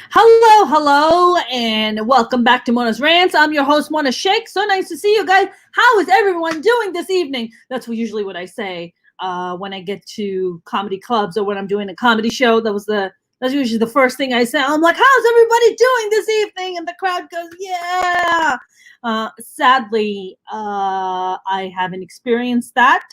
Hello, and welcome back to Mona's Rants. I'm your host, Mona Sheikh. So nice to see you guys. How is everyone doing this evening? That's usually what I say when I get to comedy clubs or when I'm doing a comedy show. That's usually the first thing I say. I'm like, how's everybody doing this evening? And the crowd goes, yeah. Sadly, I haven't experienced that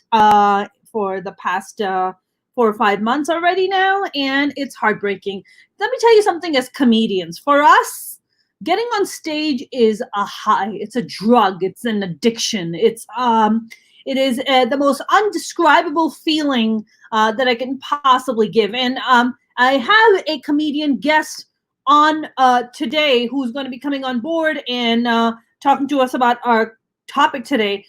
for the past 4 or 5 months already now, and it's heartbreaking. Let me tell you something. As comedians, for us, getting on stage is a high. It's a drug. It's an addiction. It is the most undescribable feeling that I can possibly give. And I have a comedian guest on today who's going to be coming on board and talking to us about our topic today.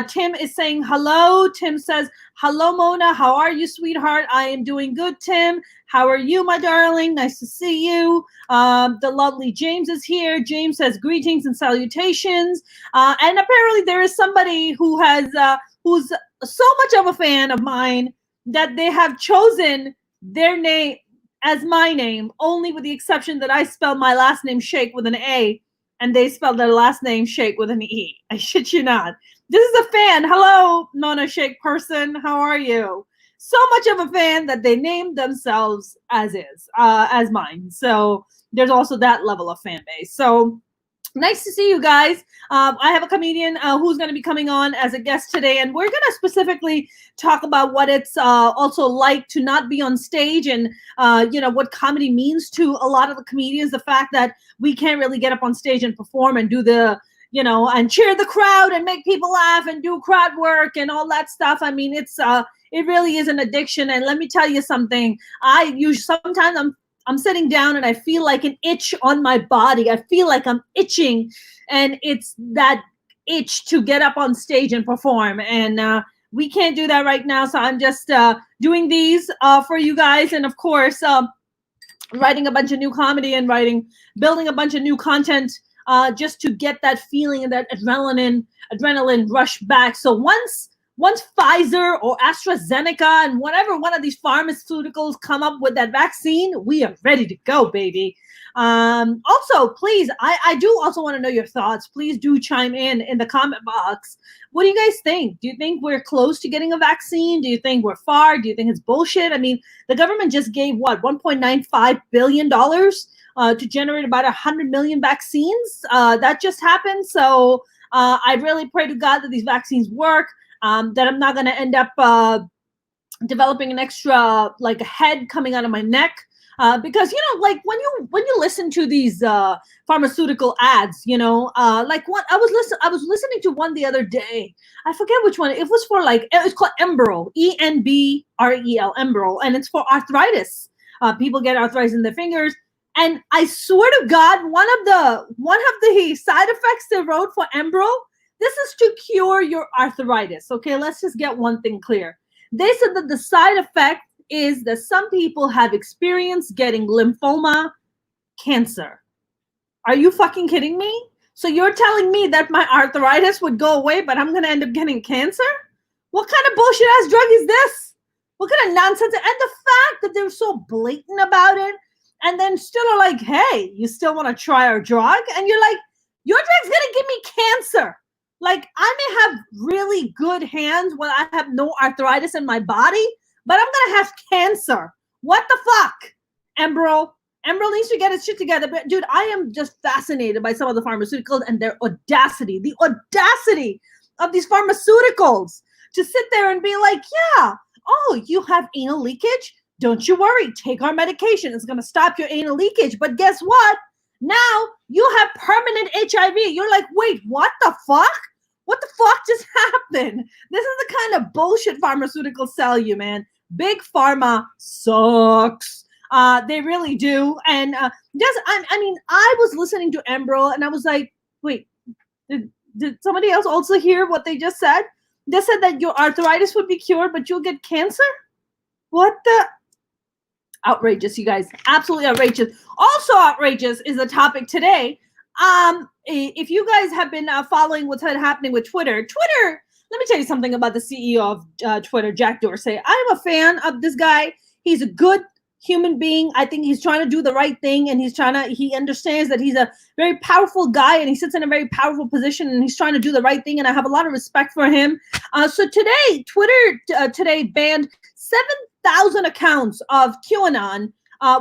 Tim is saying hello. Tim says, hello, Mona. How are you, sweetheart? I am doing good, Tim. How are you, my darling? Nice to see you. The lovely James is here. James says greetings and salutations. And apparently there is somebody who's so much of a fan of mine that they have chosen their name as my name, only with the exception that I spell my last name Sheikh with an A, and they spelled their last name Sheikh with an E. I shit you not. This is a fan. Hello, Nona Sheikh person. How are you? So much of a fan that they named themselves as mine. So there's also that level of fan base. So nice to see you guys. I have a comedian who's going to be coming on as a guest today, and we're going to specifically talk about what it's also like to not be on stage, and what comedy means to a lot of the comedians. The fact that we can't really get up on stage and perform and do and cheer the crowd and make people laugh and do crowd work and all that stuff. I mean, it really is an addiction. And let me tell you something. Sometimes I'm sitting down and I feel like an itch on my body. I feel like I'm itching, and it's that itch to get up on stage and perform. And we can't do that right now. So I'm just doing these for you guys. And of course, writing a bunch of new comedy and building a bunch of new content just to get that feeling and that adrenaline rush back. So once Pfizer or AstraZeneca and whatever one of these pharmaceuticals come up with that vaccine, we are ready to go, baby. Also, please, I do also want to know your thoughts. Please do chime in the comment box. What do you guys think? Do you think we're close to getting a vaccine? Do you think we're far? Do you think it's bullshit? I mean, the government just gave $1.95 billion to generate about 100 million vaccines. That just happened. So I really pray to God that these vaccines work. That I'm not going to end up developing an extra like a head coming out of my neck, because like when you listen to these pharmaceutical ads, like what I was listening to one the other day. I forget which one. It was for it's called Enbrel, Enbrel, Enbrel, and it's for arthritis. People get arthritis in their fingers. And I swear to God, one of the side effects they wrote for Enbrel, this is to cure your arthritis. Okay, let's just get one thing clear. They said that the side effect is that some people have experienced getting lymphoma, cancer. Are you fucking kidding me? So you're telling me that my arthritis would go away, but I'm going to end up getting cancer? What kind of bullshit ass drug is this? What kind of nonsense? And the fact that they're so blatant about it, and then still are like, hey, you still want to try our drug? And you're like, your drug's going to give me cancer. Like, I may have really good hands when I have no arthritis in my body, but I'm going to have cancer. What the fuck? Enbrel needs to get its shit together. But dude, I am just fascinated by some of the pharmaceuticals and their audacity. The audacity of these pharmaceuticals to sit there and be like, yeah, oh, you have anal leakage? Don't you worry. Take our medication. It's going to stop your anal leakage. But guess what? Now you have permanent HIV. You're like, wait, what the fuck? What the fuck just happened? This is the kind of bullshit pharmaceuticals sell you, man. Big pharma sucks. They really do. And I was listening to Enbrel and I was like, wait, did somebody else also hear what they just said? They said that your arthritis would be cured, but you'll get cancer? What the? Outrageous, you guys. Absolutely outrageous. Also outrageous is the topic today. If you guys have been following what's happening with Twitter, let me tell you something about the CEO of Twitter, Jack Dorsey. I'm a fan of this guy. He's a good human being. I think he's trying to do the right thing, and he understands that he's a very powerful guy, and he sits in a very powerful position, and he's trying to do the right thing, and I have a lot of respect for him. So today, Twitter today banned 7,000 accounts of QAnon,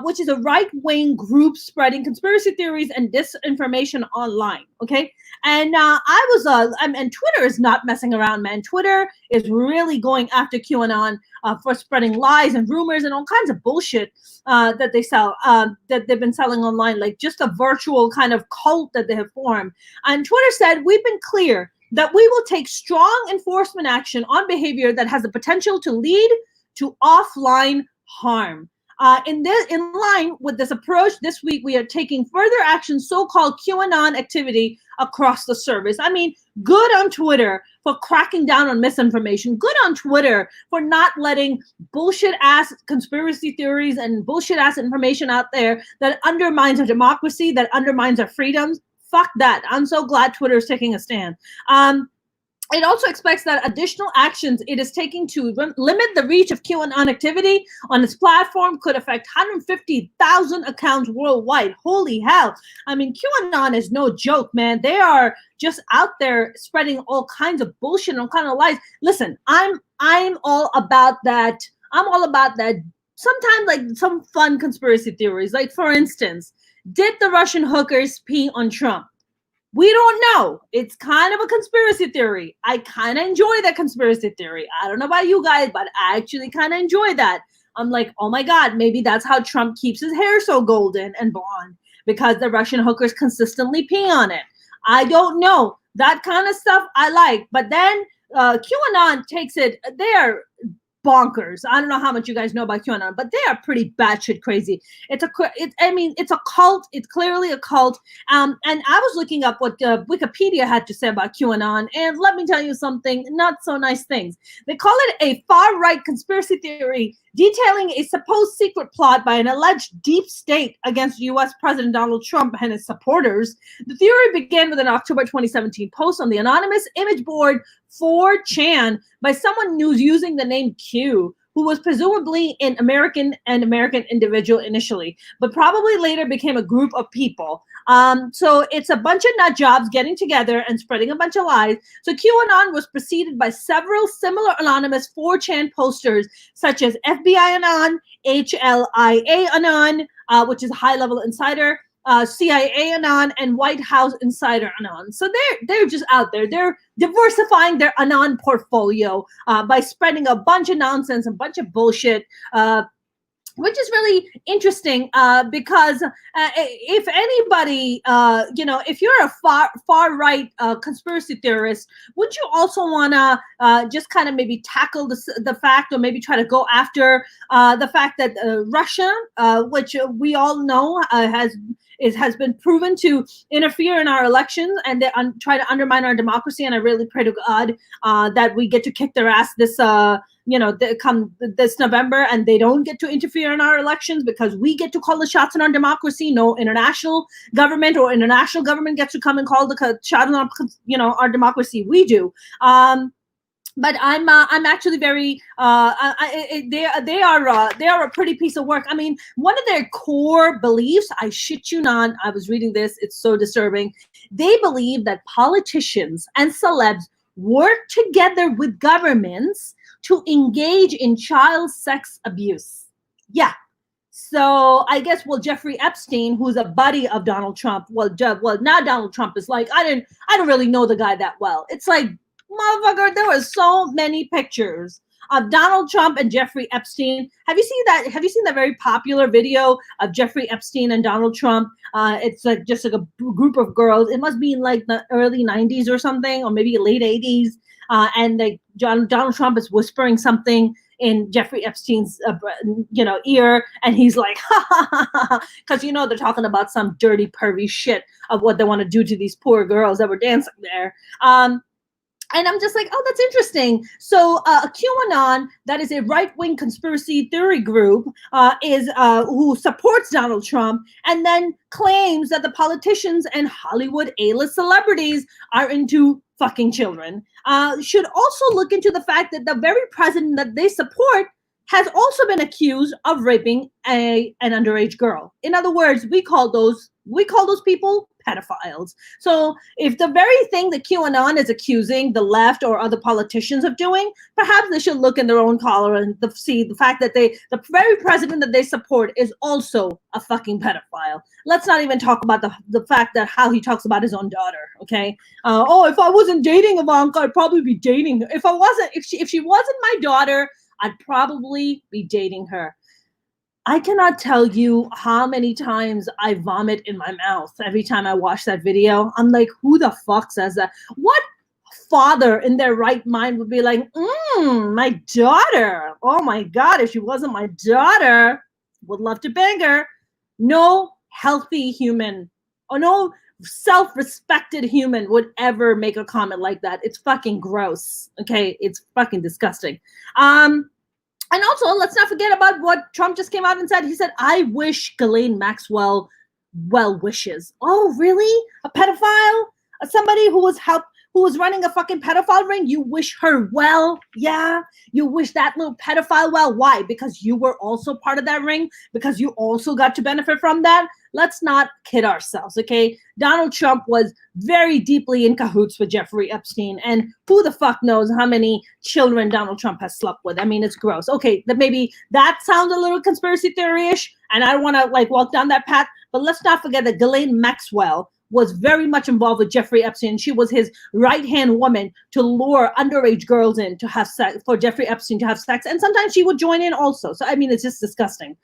which is a right-wing group spreading conspiracy theories and disinformation online. Okay, and and Twitter is not messing around, man. Twitter is really going after QAnon for spreading lies and rumors and all kinds of bullshit that they sell, that they've been selling online, like just a virtual kind of cult that they have formed. And Twitter said, "We've been clear that we will take strong enforcement action on behavior that has the potential to lead to offline harm." In line with this approach, this week we are taking further action, so-called QAnon activity across the service. I mean, good on Twitter for cracking down on misinformation. Good on Twitter for not letting bullshit-ass conspiracy theories and bullshit-ass information out there that undermines our democracy, that undermines our freedoms. Fuck that. I'm so glad Twitter is taking a stand. It also expects that additional actions it is taking to limit the reach of QAnon activity on its platform could affect 150,000 accounts worldwide. Holy hell. I mean, QAnon is no joke, man. They are just out there spreading all kinds of bullshit and all kinds of lies. Listen, I'm all about that. I'm all about that. Sometimes like some fun conspiracy theories. Like, for instance, did the Russian hookers pee on Trump? We don't know. It's kind of a conspiracy theory. I kind of enjoy that conspiracy theory. I don't know about you guys, but I actually kind of enjoy that. I'm like, oh my God, maybe that's how Trump keeps his hair so golden and blonde, because the Russian hookers consistently pee on it. I don't know. That kind of stuff I like. But then QAnon takes it, they're bonkers. I don't know how much you guys know about QAnon, but they are pretty batshit crazy. It's a cult. It's clearly a cult. And I was looking up what Wikipedia had to say about QAnon, and let me tell you something, not so nice things. They call it a far-right conspiracy theory detailing a supposed secret plot by an alleged deep state against U.S. President Donald Trump and his supporters. The theory began with an October 2017 post on the anonymous image board 4chan by someone who's using the name Q, who was presumably an American individual initially, but probably later became a group of people. So it's a bunch of nut jobs getting together and spreading a bunch of lies. So QAnon was preceded by several similar anonymous 4chan posters, such as FBI Anon, HLIA Anon, which is a high-level insider, CIA Anon, and White House Insider Anon. So they're just out there. They're diversifying their Anon portfolio by spreading a bunch of nonsense, a bunch of bullshit, which is really interesting because if anybody, if you're a far right conspiracy theorist, would you also want to just kind of maybe tackle the fact, or maybe try to go after the fact that Russia, which we all know has been proven to interfere in our elections, and they try to undermine our democracy. And I really pray to God that we get to kick their ass this come this November, and they don't get to interfere in our elections, because we get to call the shots in our democracy. No international government gets to come and call the shot in our democracy. We do. But I'm actually very they are a pretty piece of work. I mean, one of their core beliefs, I shit you not, I was reading this, it's so disturbing. They believe that politicians and celebs work together with governments to engage in child sex abuse. Yeah. So I guess, Jeffrey Epstein, who's a buddy of Donald Trump, now Donald Trump is like, I don't really know the guy that well. It's like, motherfucker, there were so many pictures of Donald Trump and Jeffrey Epstein. Have you seen that? Have you seen that very popular video of Jeffrey Epstein and Donald Trump? It's like just like a group of girls. It must be in like the early 90s or something, or maybe late 80s. And like Donald Trump is whispering something in Jeffrey Epstein's ear, and he's like, ha ha ha ha, because they're talking about some dirty pervy shit of what they want to do to these poor girls that were dancing there. And I'm just like, oh, that's interesting. So QAnon, that is a right-wing conspiracy theory group, who supports Donald Trump, and then claims that the politicians and Hollywood A-list celebrities are into fucking children. Should also look into the fact that the very president that they support has also been accused of raping an underage girl. In other words, we call those people pedophiles. So if the very thing that QAnon is accusing the left or other politicians of doing, perhaps they should look in their own collar and see the fact that the very president that they support is also a fucking pedophile. Let's not even talk about the fact that how he talks about his own daughter. Okay. Oh, if I wasn't dating Ivanka, I'd probably be dating her. If she wasn't my daughter, I'd probably be dating her. I cannot tell you how many times I vomit in my mouth every time I watch that video. I'm like, who the fuck says that? What father in their right mind would be like, my daughter? Oh my God, if she wasn't my daughter, would love to bang her. No healthy human or no self-respected human would ever make a comment like that. It's fucking gross. Okay, it's fucking disgusting. And also, let's not forget about what Trump just came out and said. He said, I wish Ghislaine Maxwell well wishes. Oh, really? A pedophile? Somebody who was running a fucking pedophile ring? You wish her well? Yeah? You wish that little pedophile well? Why? Because you were also part of that ring? Because you also got to benefit from that? Let's not kid ourselves, okay? Donald Trump was very deeply in cahoots with Jeffrey Epstein, and who the fuck knows how many children Donald Trump has slept with. I mean, it's gross. Okay, maybe that sounds a little conspiracy theory-ish, and I don't want to walk down that path, but let's not forget that Ghislaine Maxwell was very much involved with Jeffrey Epstein. She was his right-hand woman to lure underage girls in to have sex, for Jeffrey Epstein to have sex. And sometimes she would join in also. So, I mean, it's just disgusting.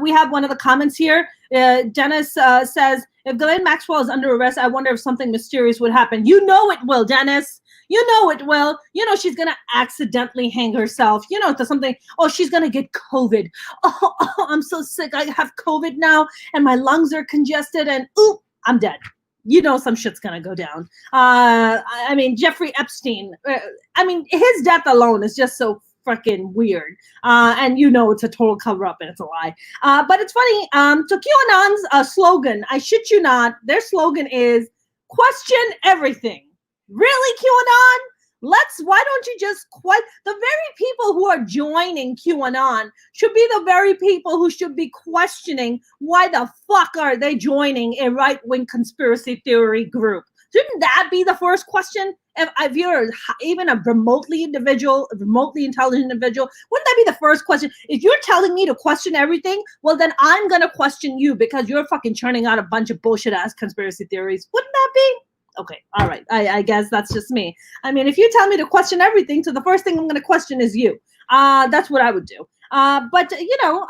We have one of the comments here. Dennis says, if Ghislaine Maxwell is under arrest, I wonder if something mysterious would happen. You know it will, Dennis. You know it will. You know she's going to accidentally hang herself. You know, to something. Oh, she's going to get COVID. Oh, I'm so sick. I have COVID now, and my lungs are congested, and ooh, I'm dead. You know some shit's gonna go down. I mean, Jeffrey Epstein, his death alone is just so freaking weird. And you know it's a total cover-up and it's a lie. But it's funny, so QAnon's slogan, I shit you not, their slogan is, question everything. Really, QAnon? Why don't you just the very people who are joining QAnon should be the very people who should be questioning why the fuck are they joining a right-wing conspiracy theory group? Shouldn't that be the first question? If you're even a remotely intelligent individual, wouldn't that be the first question? If you're telling me to question everything, well, then I'm going to question you because you're fucking churning out a bunch of bullshit-ass conspiracy theories. Wouldn't that be? Okay, all right. I guess that's just me. I mean, if you tell me to question everything, so the first thing I'm going to question is you. That's what I would do. But you know,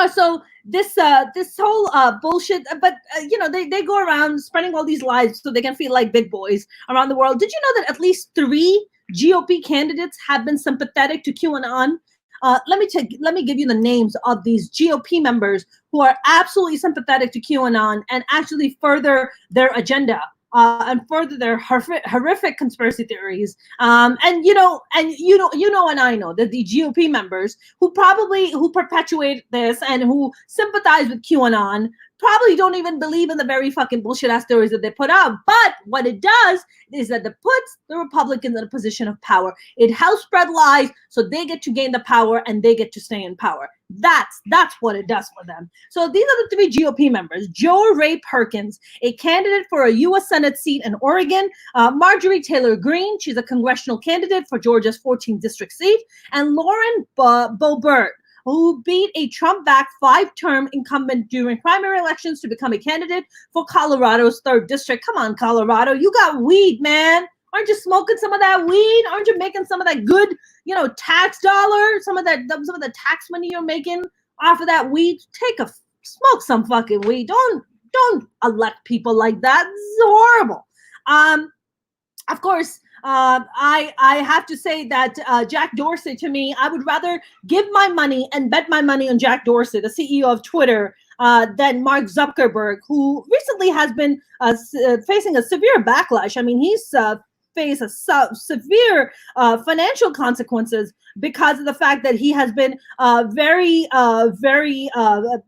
so this whole bullshit. But you know, they go around spreading all these lies so they can feel like big boys around the world. Did you know that at least 3 GOP candidates have been sympathetic to QAnon? Let me give you the names of these GOP members who are absolutely sympathetic to QAnon and actually further their agenda. And further their horrific conspiracy theories. And I know that the GOP members who perpetuate this and who sympathize with QAnon probably don't even believe in the very fucking bullshit ass theories that they put out. But what it does is that it puts the Republicans in a position of power. It helps spread lies so they get to gain the power and they get to stay in power. That's what it does for them. So these are the 3 GOP members. Jo Rae Perkins, a candidate for a U.S. Senate seat in Oregon. Marjorie Taylor Greene, she's a congressional candidate for Georgia's 14th district seat. And Lauren Boebert, who beat a Trump-backed 5-term incumbent during primary elections to become a candidate for Colorado's 3rd district. Come on, Colorado, you got weed, man. Aren't you smoking some of that weed? Aren't you making some of that good, tax dollar? Some of the tax money you're making off of that weed? Smoke some fucking weed. Don't elect people like that. This is horrible. Of course, I have to say that Jack Dorsey, to me, I would rather give my money and bet my money on Jack Dorsey, the CEO of Twitter, than Mark Zuckerberg, who recently has been facing a severe backlash. I mean, he's face a severe financial consequences because of the fact that he has been very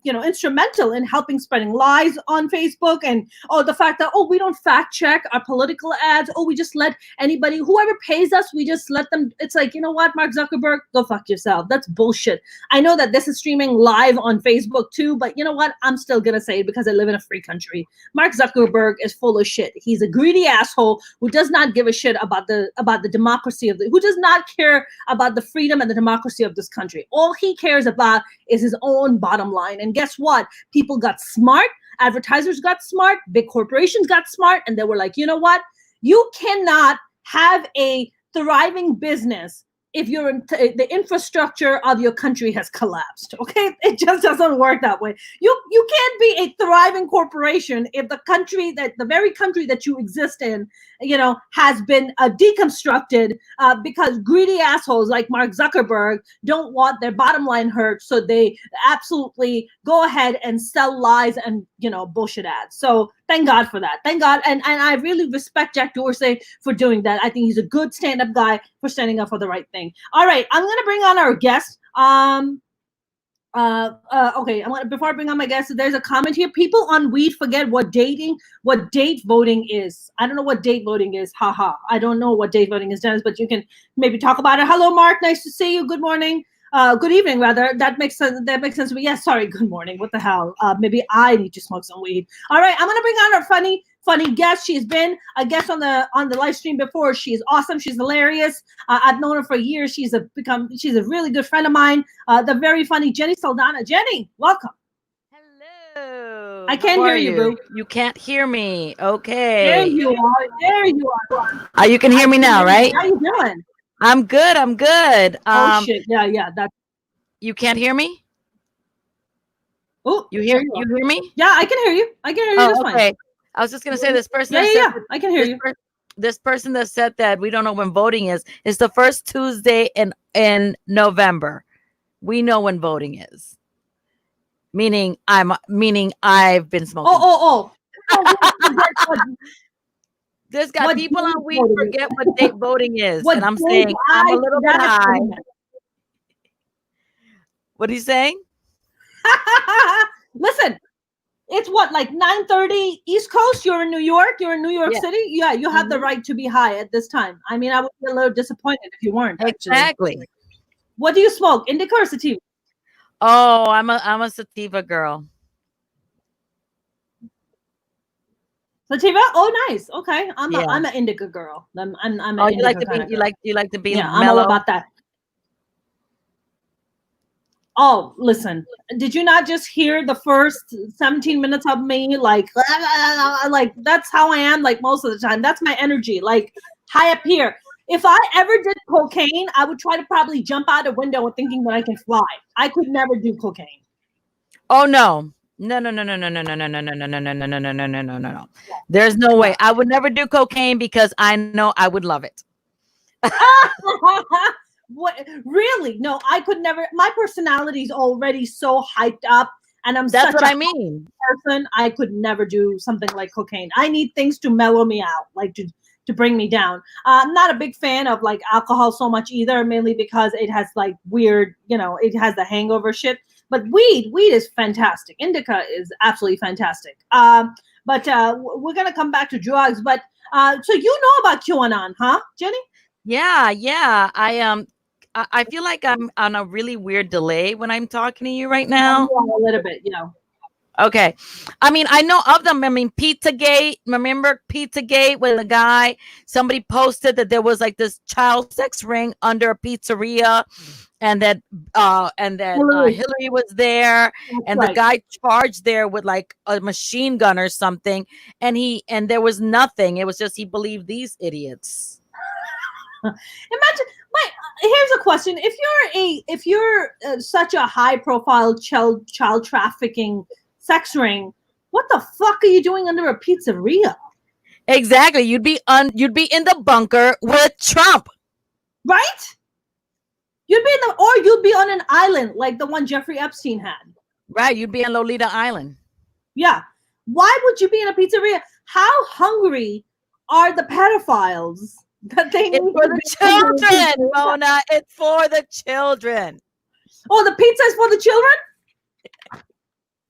instrumental in helping spreading lies on Facebook, and the fact that we don't fact check our political ads, we just let anybody, whoever pays us, we just let them. It's like, you know what, Mark Zuckerberg, go fuck yourself. That's bullshit. I know that this is streaming live on Facebook too, but you know what, I'm still gonna say it because I live in a free country. Mark Zuckerberg is full of shit. He's a greedy asshole who does not give a shit about the democracy who does not care about the freedom and the democracy of this country. All he cares about is his own bottom line. And guess what? People got smart, advertisers got smart, big corporations got smart, and they were like, you know what? You cannot have a thriving business if the infrastructure of your country has collapsed. Okay, it just doesn't work that way. You can't be a thriving corporation if the very country that you exist in, has been deconstructed because greedy assholes like Mark Zuckerberg don't want their bottom line hurt, so they absolutely go ahead and sell lies and bullshit ads. So thank God for that. Thank God, and I really respect Jack Dorsey for doing that. I think he's a good stand-up guy for standing up for the right thing. All right, I'm gonna bring on our guest. Okay, before I bring on my guest, there's a comment here. People on weed forget what date voting is. I don't know what date voting is. Haha. I don't know what date voting is, Dennis, but you can maybe talk about it. Hello, Mark. Nice to see you. Good morning. Good evening, rather. That makes sense to me. Yes, sorry. Good morning. What the hell? Maybe I need to smoke some weed. All right, I'm gonna bring on our funny guest. She's been a guest on the live stream before. She's awesome. She's hilarious. I've known her for years. She's a really good friend of mine. The very funny Jenny Saldana. Jenny, welcome. Hello. I can't hear you, boo. You can't hear me. Okay. There you are. You can hear me now, right? How you doing? I'm good. Oh shit. Yeah. That. You can't hear me? Oh, you hear me? Yeah, I can hear you. That's okay. Fine. I was just gonna say this person. Yeah. I can hear you. This person that said that we don't know when voting is. It's the first Tuesday in November. We know when voting is. Meaning I've been smoking. Oh. There's got people on weed forget what date voting is. And I'm saying I'm a little bit high. What are you saying? Listen, it's what, like 9:30 East Coast? You're in New York. You're in New York City. Yeah, you have the right to be high at this time. I mean, I would be a little disappointed if you weren't. Exactly. Actually. What do you smoke? Indica or sativa? Oh, I'm a sativa girl. Sativa? Oh, nice. Okay, I'm an indica girl. I'm an you like to be mellow? I'm all about that. Oh, listen, did you not just hear the first 17 minutes of me? Like that's how I am, like, most of the time. That's my energy, like, high up here. If I ever did cocaine, I would try to probably jump out a window thinking that I can fly. I could never do cocaine. Oh, no. No. There's no way. I would never do cocaine because I know I would love it. What, really? No, I could never. My personality is already so hyped up, and that's what I mean. Person, I could never do something like cocaine. I need things to mellow me out, like to bring me down. I'm not a big fan of like alcohol so much either, mainly because it has like weird, it has the hangover shit. But weed is fantastic. Indica is absolutely fantastic. But we're gonna come back to drugs. But so you know about QAnon, huh, Jenny? Yeah. I feel like I'm on a really weird delay when I'm talking to you right now. A little bit, Okay. I mean, I know of them. I mean, Pizzagate. Remember Pizzagate when somebody posted that there was like this child sex ring under a pizzeria, and that Hillary was there, and the guy charged there with like a machine gun or something, and there was nothing. It was just he believed these idiots. Imagine. Here's a question: if you're such a high profile child trafficking sex ring, what the fuck are you doing under a pizzeria? Exactly. You'd be in the bunker with Trump, right? You'd be on an island like the one Jeffrey Epstein had. Right. You'd be on Lolita Island. Yeah. Why would you be in a pizzeria? How hungry are the pedophiles That they It's need for to the be children, Mona. It's for the children. Oh, the pizza is for the children?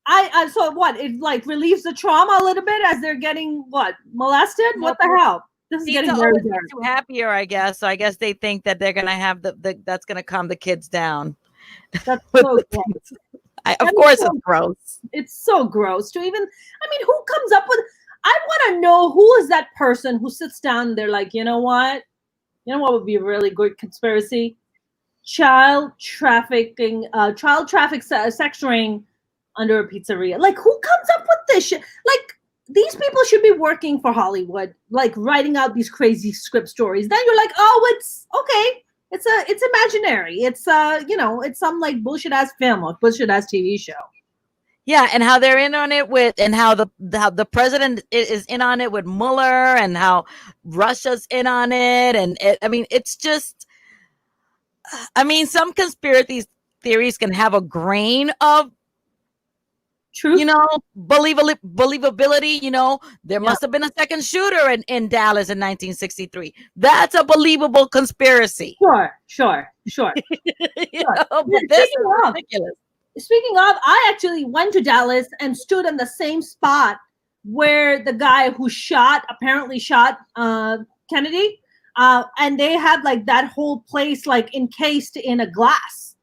I so what? It like relieves the trauma a little bit as they're getting what? Molested? What the hell? This is getting Pizza very always dark. makes you happier, I guess. So I guess they think that they're gonna have the that's gonna calm the kids down. That's with so the gross. pizza. Of That is course, so it's gross. It's so gross to even, I mean, who comes up with, I want to know who is that person who sits down and they're like, you know what? You know what would be a really good conspiracy? Child traffic sex ring under a pizzeria. Like, who comes up with this shit? Like, these people should be working for Hollywood, like writing out these crazy script stories. Then you're like, oh, it's okay. It's imaginary. It's it's some like bullshit ass film or bullshit ass TV show. Yeah, and how they're in on it with, and how the president is in on it with Mueller, and how Russia's in on it, and I mean, it's just, I mean, some conspiracy theories can have a grain of, Truth. believability. There must have been a second shooter in Dallas in 1963. That's a believable conspiracy. Sure. But this is ridiculous. Speaking of, I actually went to Dallas and stood in the same spot where the guy who apparently shot Kennedy, and they had like that whole place like encased in a glass,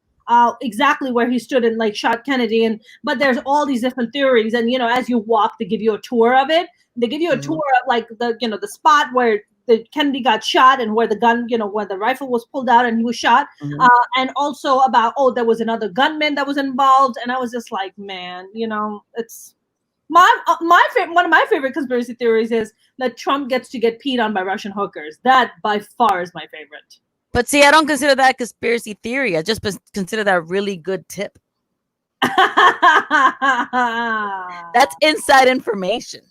exactly where he stood and like shot Kennedy. But there's all these different theories, and as you walk, they give you a tour of it. They give you a tour of like the spot where the Kennedy got shot and where the gun, where the rifle was pulled out and he was shot. And also about, there was another gunman that was involved. And I was just like, man, it's one of my favorite conspiracy theories is that Trump gets to get peed on by Russian hookers. That by far is my favorite. But see, I don't consider that a conspiracy theory. I just consider that a really good tip. That's inside information.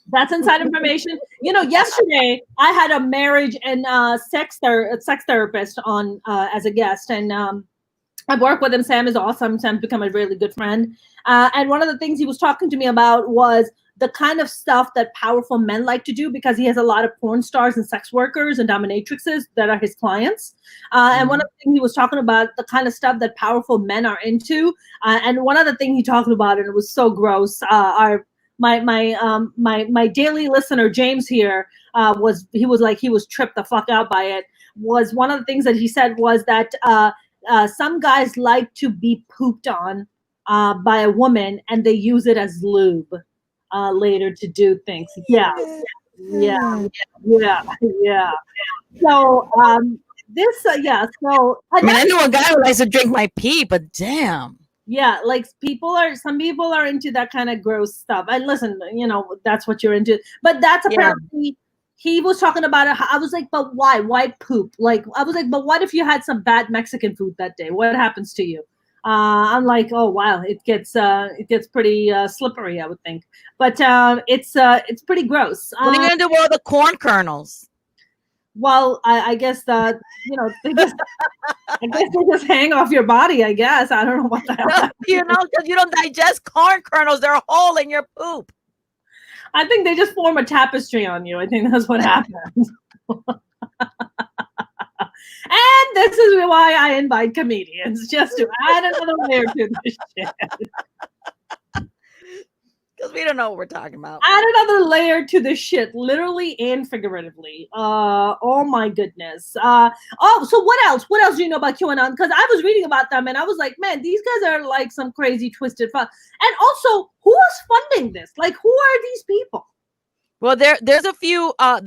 Yesterday I had a marriage and sex therapist on as a guest, and I work with him. Sam is awesome. Sam's become a really good friend. And one of the things he was talking to me about was the kind of stuff that powerful men like to do, because he has a lot of porn stars and sex workers and dominatrixes that are his clients. And one of the things he was talking about, the kind of stuff that powerful men are into. And one other thing he talked about, and it was so gross, my daily listener, James here, was tripped the fuck out by it. Was one of the things that he said was that some guys like to be pooped on by a woman, and they use it as lube later to do things. Yeah. So I mean, I know a guy who likes to drink my pee, but damn. Yeah, like some people are into that kind of gross stuff. And listen, that's what you're into. But that's apparently he was talking about it. I was like, but why? Why poop? Like, I was like, but what if you had some bad Mexican food that day? What happens to you? I'm like, oh wow, it gets pretty slippery, I would think. But it's pretty gross. What are you gonna do with all the corn kernels? Well, I guess that they just hang off your body. I guess I don't know what the hell. Because you don't digest corn kernels; they're a hole in your poop. I think they just form a tapestry on you. I think that's what happens. And this is why I invite comedians, just to add another layer to this shit. Because we don't know what we're talking about. Add another layer to this shit, literally and figuratively. Oh my goodness. So what else? What else do you know about QAnon? Because I was reading about them and I was like, man, these guys are like some crazy twisted fun. And also, who is funding this? Like, who are these people? Well, there's a few. I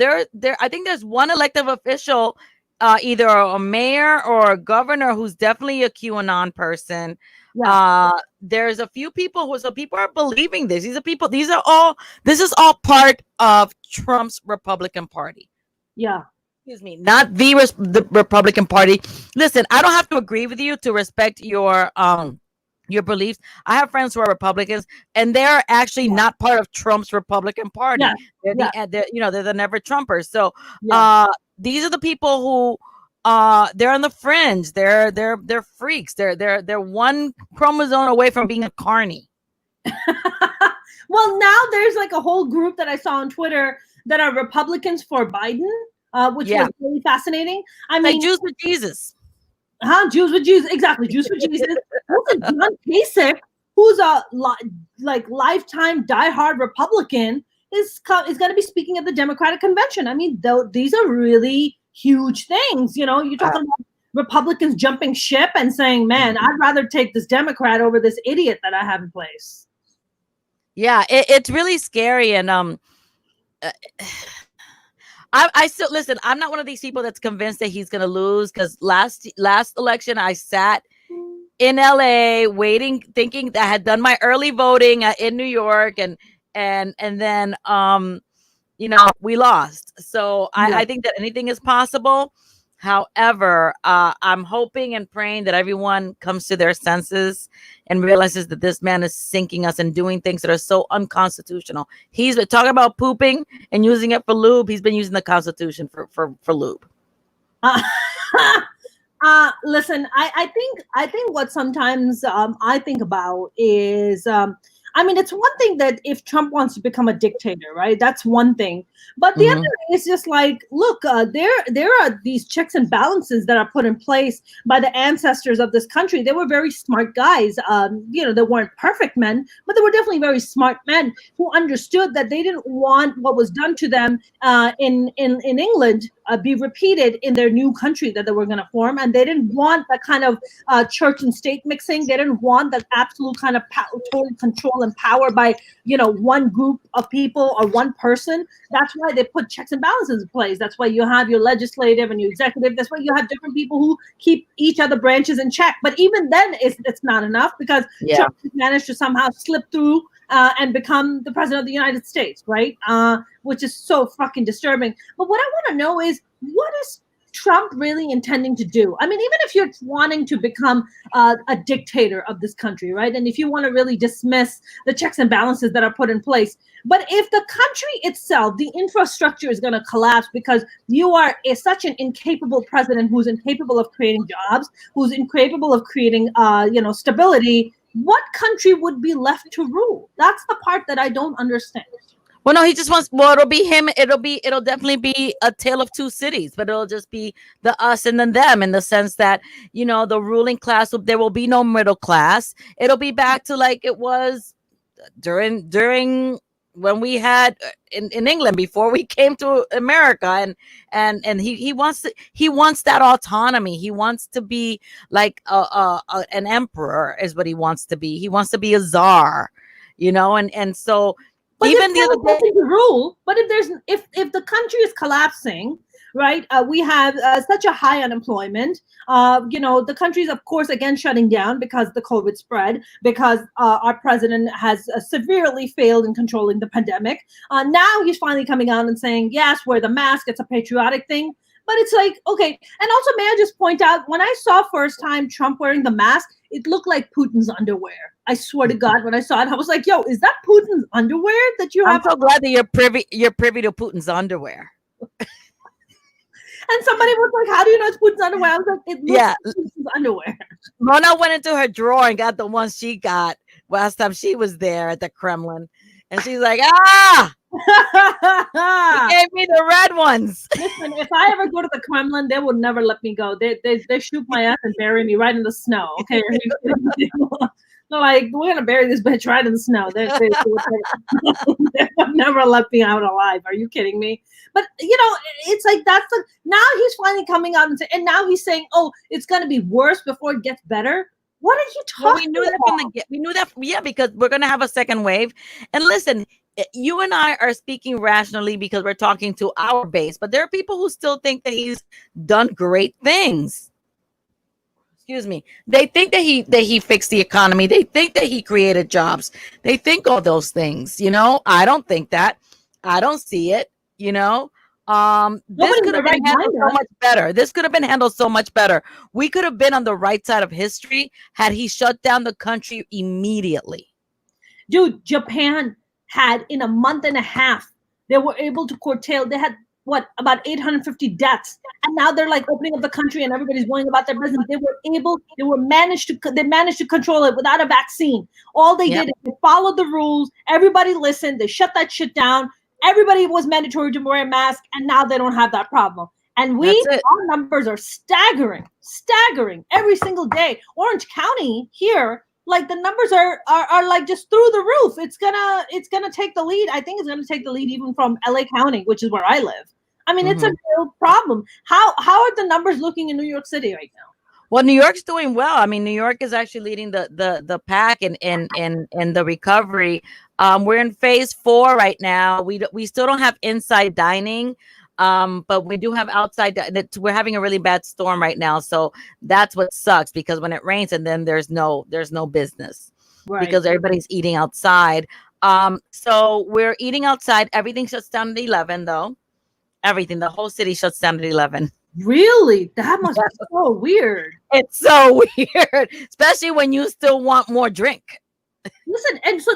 think there's one elected official, either a mayor or a governor, who's definitely a QAnon person. Yeah. There's a few people people are believing this. This is all part of Trump's Republican Party. Yeah. Excuse me, not the Republican Party. Listen, I don't have to agree with you to respect your beliefs. I have friends who are Republicans, and they're actually not part of Trump's Republican Party. Yeah. They're the never Trumpers. So these are the people who they're on the fringe. They're freaks. They're one chromosome away from being a carny. Well, now there's like a whole group that I saw on Twitter that are Republicans for Biden. which Yeah. was really fascinating. I Like mean, Jews with Jesus. Jews with Jesus, exactly. Jews for Jesus. Also, John Kasich, who's a like lifetime diehard Republican, is going to be speaking at the Democratic convention. I mean, though these are really huge things. You know, you're talking about Republicans jumping ship and saying, "Man, I'd rather take this Democrat over this idiot that I have in place." Yeah, it's really scary, and uh, I still listen. I'm not one of these people that's convinced that he's going to lose, because last election I sat in LA waiting, thinking that I had done my early voting in New York, and then we lost. So I think that anything is possible. However, I'm hoping and praying that everyone comes to their senses and realizes that this man is sinking us and doing things that are so unconstitutional. He's been talking about pooping and using it for lube. He's been using the Constitution for lube. Listen, I think what sometimes I think about is, I mean, it's one thing that if Trump wants to become a dictator, right? That's one thing. But the other is just like, look, there are these checks and balances that are put in place by the ancestors of this country. They were very smart guys. They weren't perfect men, but they were definitely very smart men who understood that they didn't want what was done to them in England be repeated in their new country that they were going to form. And they didn't want that kind of church and state mixing. They didn't want that absolute kind of total control and power by, one group of people or one person. That's why they put checks and balances in place. That's why you have your legislative and your executive. That's why you have different people who keep each other branches in check. But even then, it's not enough, because Trump managed to somehow slip through and become the president of the United States, right? Which is so fucking disturbing. But what I want to know is, what is Trump really intending to do? I mean, even if you're wanting to become a dictator of this country, right? And if you want to really dismiss the checks and balances that are put in place, but if the country itself, the infrastructure is going to collapse because you are such an incapable president who's incapable of creating jobs, who's incapable of creating, stability, what country would be left to rule? That's the part that I don't understand. Well, no, he just wants. Well, it'll be him. It'll definitely be a tale of two cities, but it'll just be the us and then them, in the sense that the ruling class. There will be no middle class. It'll be back to like it was during when we had in England before we came to America, and he wants that autonomy. He wants to be like an emperor, is what he wants to be. He wants to be a czar, and so. But even the other day, rule. But if the country is collapsing, right? We have such a high unemployment. The country is, of course, again shutting down because the COVID spread, because our president has severely failed in controlling the pandemic. Now he's finally coming out and saying, yes, wear the mask. It's a patriotic thing. But it's like, okay. And also, may I just point out, when I saw first time Trump wearing the mask, it looked like Putin's underwear. I swear to God, when I saw it, I was like, yo, is that Putin's underwear that you have? I'm so glad that you're privy to Putin's underwear. And somebody was like, how do you know it's Putin's underwear? I was like, it looks like Putin's underwear. Mona went into her drawer and got the ones she got last time she was there at the Kremlin. And she's like, he gave me the red ones. Listen, if I ever go to the Kremlin, they will never let me go. They shoot my ass and bury me right in the snow. Okay. They're like, we're gonna bury this bitch right in the snow. They will never let me out alive. Are you kidding me? But it's like now he's finally coming out and now he's saying, oh, it's gonna be worse before it gets better. What are you talking about? We knew that, because we're gonna have a second wave. And listen, you and I are speaking rationally because we're talking to our base, but there are people who still think that he's done great things. Excuse me. They think that he fixed the economy. They think that he created jobs. They think all those things. I don't think that. I don't see it. This could have been handled so much better. This could have been handled so much better. We could have been on the right side of history had he shut down the country immediately. Dude, Japan had, in a month and a half, they were able to curtail. They had about 850 deaths, and now they're like opening up the country and everybody's worrying about their business. They managed to control it without a vaccine. All they did is they followed the rules. Everybody listened. They shut that shit down. everybody was mandatory to wear a mask, and now they don't have that problem. And That's it. our numbers are staggering every single day. Orange County here, like the numbers are like just through the roof. It's gonna take the lead. I think it's gonna take the lead even from LA County, which is where I live. I mean, it's a real problem. How are the numbers looking in New York City right now? Well, New York's doing well. I mean, New York is actually leading the pack in the recovery. We're in phase 4 right now. We still don't have inside dining, but we do have outside. We're having a really bad storm right now, so that's what sucks, because when it rains and then there's no business, right, because everybody's eating outside. So we're eating outside. Everything shuts down at 11, though. Everything, the whole city shuts down at 11. Really? That must be so weird. It's so weird, especially when you still want more drink. Listen, and so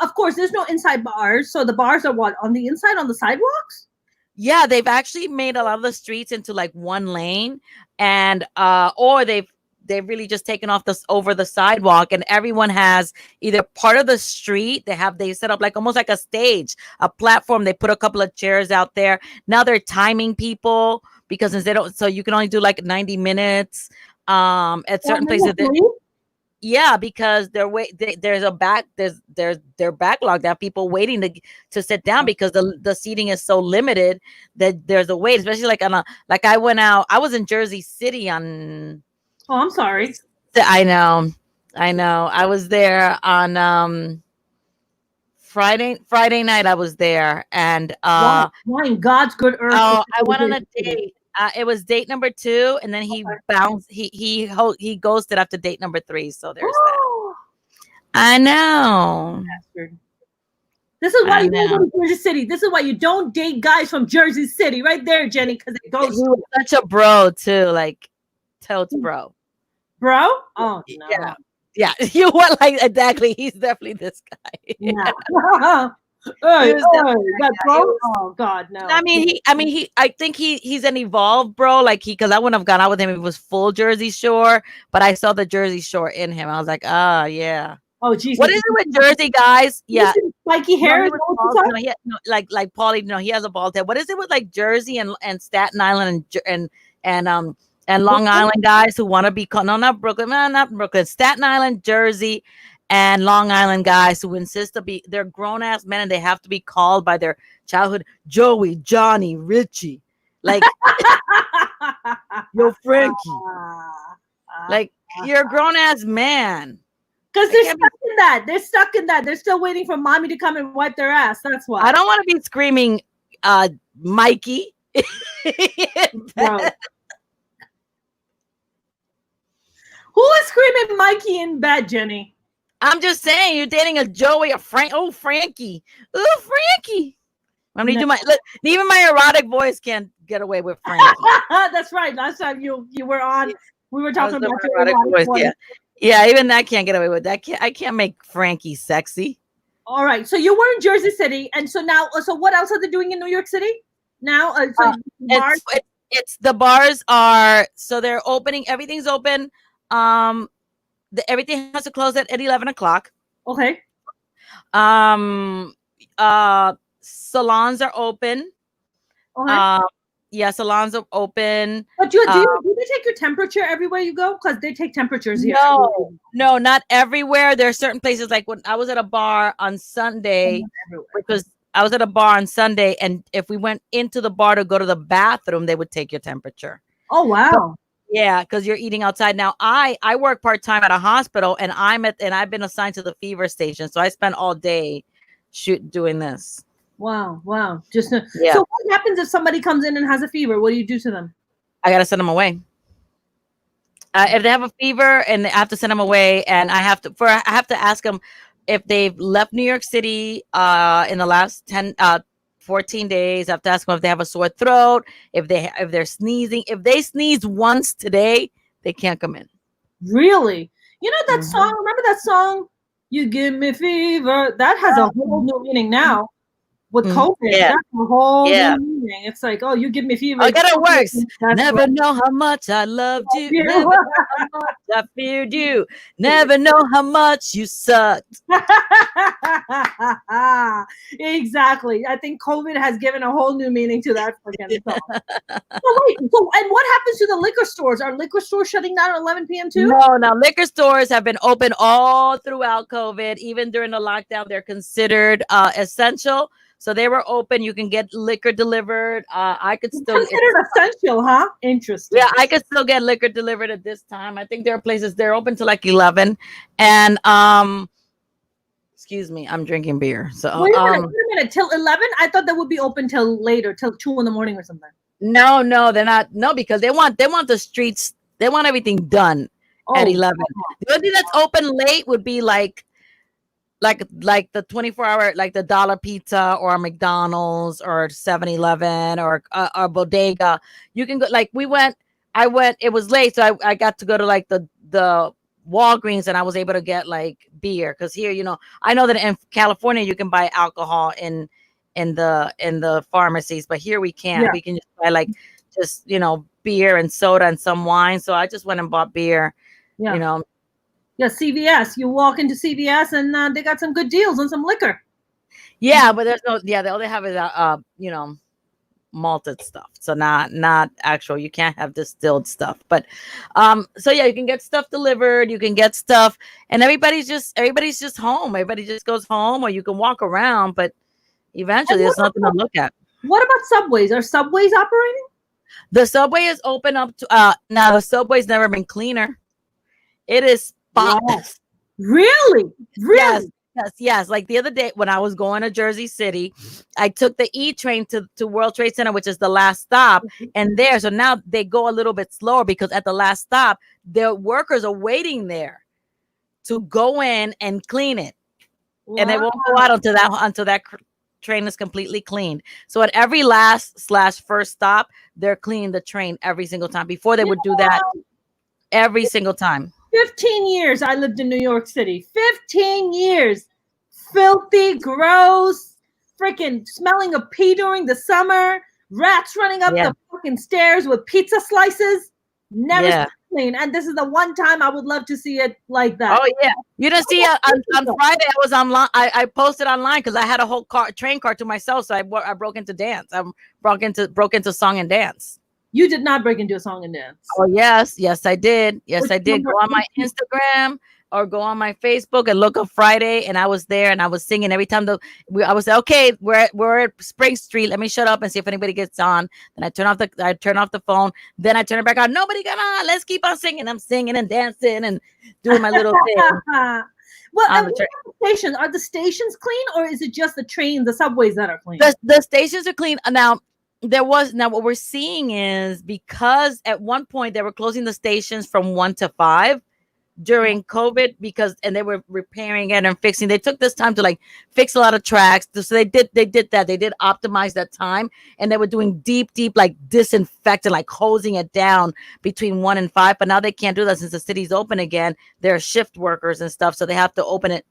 of course there's no inside bars. So the bars are what, on the inside, on the sidewalks? Yeah, they've actually made a lot of the streets into like one lane, and or they've really just taken off this over the sidewalk, and everyone has either part of the street. They set up like almost like a stage, a platform. They put a couple of chairs out there. Now they're timing people, because they don't, so you can only do like 90 minutes at certain places. Yeah, because there's backlog. They have people waiting to sit down, because the seating is so limited that there's a wait, especially like I went out. I was in Jersey City on. Oh, I'm sorry. I know. I was there on Friday night. I was there, and why in God's good earth? Oh, I went on a date. It was date number 2, and then he bounced. He ghosted after date number 3. So there's that. I know. This is why you don't go to Jersey City. This is why you don't date guys from Jersey City, right there, Jenny. Because they ghost. He was such a bro too, like totes bro. Bro? Oh no. Yeah. You want like exactly. He's definitely this guy. Yeah. Oh God, no. I think he's an evolved bro. Like because I wouldn't have gone out with him if it was full Jersey Shore, but I saw the Jersey Shore in him. I was like, yeah. Oh Jesus. What is it with Jersey guys? Yeah. Spiky hair. Like Paulie, no, he has a bald head. What is it with like Jersey and Staten Island and Long Island guys who want to be called? No, not Brooklyn. No, not Brooklyn. Staten Island, Jersey, and Long Island guys who insist they're grown ass men and they have to be called by their childhood Joey, Johnny, Richie, like yo Frankie, like you're a grown ass man. Because they're stuck in that. They're stuck in that. They're still waiting for mommy to come and wipe their ass. That's why. I don't want to be screaming, Mikey. Who is screaming Mikey in bed, Jenny? I'm just saying, you're dating a Joey, a Frank. Oh, Frankie. Oh, Frankie. I'm gonna do even my erotic voice can't get away with Frankie. That's right. Last time you were on, we were talking about your erotic voice. Yeah, even that can't get away with that. I can't make Frankie sexy. All right. So you were in Jersey City, and so now, so what else are they doing in New York City now? Bars? It's the bars are, so they're opening. Everything's open. Everything has to close at 11 o'clock. Okay. Salons are open. Okay. Yeah, salons are open. But do they take your temperature everywhere you go? Because they take temperatures here. No, not everywhere. There are certain places, like when I was at a bar on Sunday, and if we went into the bar to go to the bathroom, they would take your temperature. Oh wow. Yeah, because you're eating outside. Now I work part-time at a hospital, and I've been assigned to the fever station, so I spend all day doing this. Wow. So what happens if somebody comes in and has a fever? What do you do to them? I gotta send them away. If they have a fever, and I have to send them away, and I have to ask them if they've left New York City in the last 14 days. I have to ask them if they have a sore throat, if they're sneezing. If they sneeze once today, they can't come in. Really? You know that song? Remember that song? You give me fever. That has a whole new meaning now. With COVID, that's a whole new screaming. It's like, oh, you give me fever. I got it works. That's Never right. know how much I loved you. You. Never know how much I feared you. Never know how much you sucked. Exactly. I think COVID has given a whole new meaning to that freaking song. So wait, so and what happens to the liquor stores? Are liquor stores shutting down at 11 p.m. too? No, now liquor stores have been open all throughout COVID. Even during the lockdown, they're considered essential. So they were open. You can get liquor delivered. I could still considered essential, huh? Interesting. Yeah, I could still get liquor delivered at this time. I think there are places they're open to like 11. And excuse me, I'm drinking beer. So wait a minute, till 11? I thought that would be open till later, till 2 in the morning or something. No, they're not. No, because they want the streets. They want everything done at 11. The only thing that's open late would be like the 24-hour, like the Dollar Pizza or McDonald's or 7-Eleven or Bodega. You can go, like I went, it was late, so I got to go to like the Walgreens, and I was able to get like beer, because here, I know that in California you can buy alcohol in the pharmacies, but here we can't. We can just buy like just beer and soda and some wine. So I just went and bought beer. Yeah, CVS. You walk into CVS and they got some good deals on some liquor. Yeah, but there's no. Yeah, all they have is malted stuff. So not actual. You can't have distilled stuff. But so yeah, you can get stuff delivered. You can get stuff, and everybody's just home. Everybody just goes home, or you can walk around. But eventually, there's nothing to look at. What about subways? Are subways operating? The subway is open up to. Now the subway's never been cleaner. It is spotless. Really? Yes. Like the other day when I was going to Jersey City, I took the E train to World Trade Center, which is the last stop. And so now they go a little bit slower, because at the last stop, their workers are waiting there to go in and clean it. Wow. And they won't go out until that train is completely cleaned. So at every last/first stop, they're cleaning the train every single time. Before they would do that every single time. 15 years I lived in New York City. 15 years. Filthy, gross, freaking smelling of pee during the summer, rats running up the fucking stairs with pizza slices. Never clean. And this is the one time I would love to see it like that. Oh, yeah. You didn't see on Friday, I was online. I posted online because I had a whole train car to myself. So I broke into dance. I broke into song and dance. You did not break into a song and dance. Oh, yes, I did. Yes, I did. Go on my Instagram or go on my Facebook and look up Friday, and I was there and I was singing every time. I was like, okay, we're at Spring Street. Let me shut up and see if anybody gets on. Then I turn off the phone. Then I turn it back on. Nobody got on. Let's keep on singing. I'm singing and dancing and doing my little thing. Well, and what about the stations? Are the stations clean, or is it just the subways that are clean? The stations are clean now. What we're seeing is, because at one point they were closing the stations from 1 to 5 during COVID, and they were repairing it and fixing. They took this time to like fix a lot of tracks. So they did that. They did optimize that time, and they were doing deep like disinfecting, like hosing it down between 1 and 5. But now they can't do that since the city's open again. They're shift workers and stuff, so they have to open it.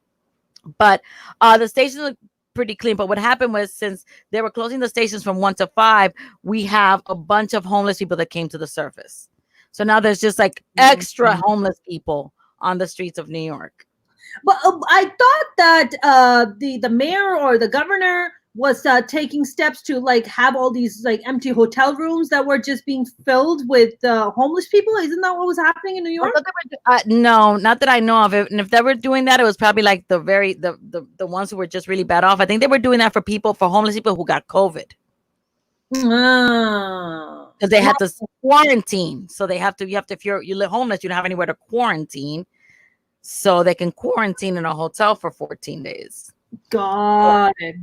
But the stations are pretty clean. But what happened was, since they were closing the stations from 1 to 5, we have a bunch of homeless people that came to the surface. So now there's just like extra homeless people on the streets of New York. But I thought that the mayor or the governor was taking steps to like have all these like empty hotel rooms that were just being filled with homeless people. Isn't that what was happening in New York? No, not that I know of. And if they were doing that, it was probably like the ones who were just really bad off. I think they were doing that for homeless people who got COVID. Because they had to quarantine. So you have to, if you live homeless, you don't have anywhere to quarantine. So they can quarantine in a hotel for 14 days. Got it.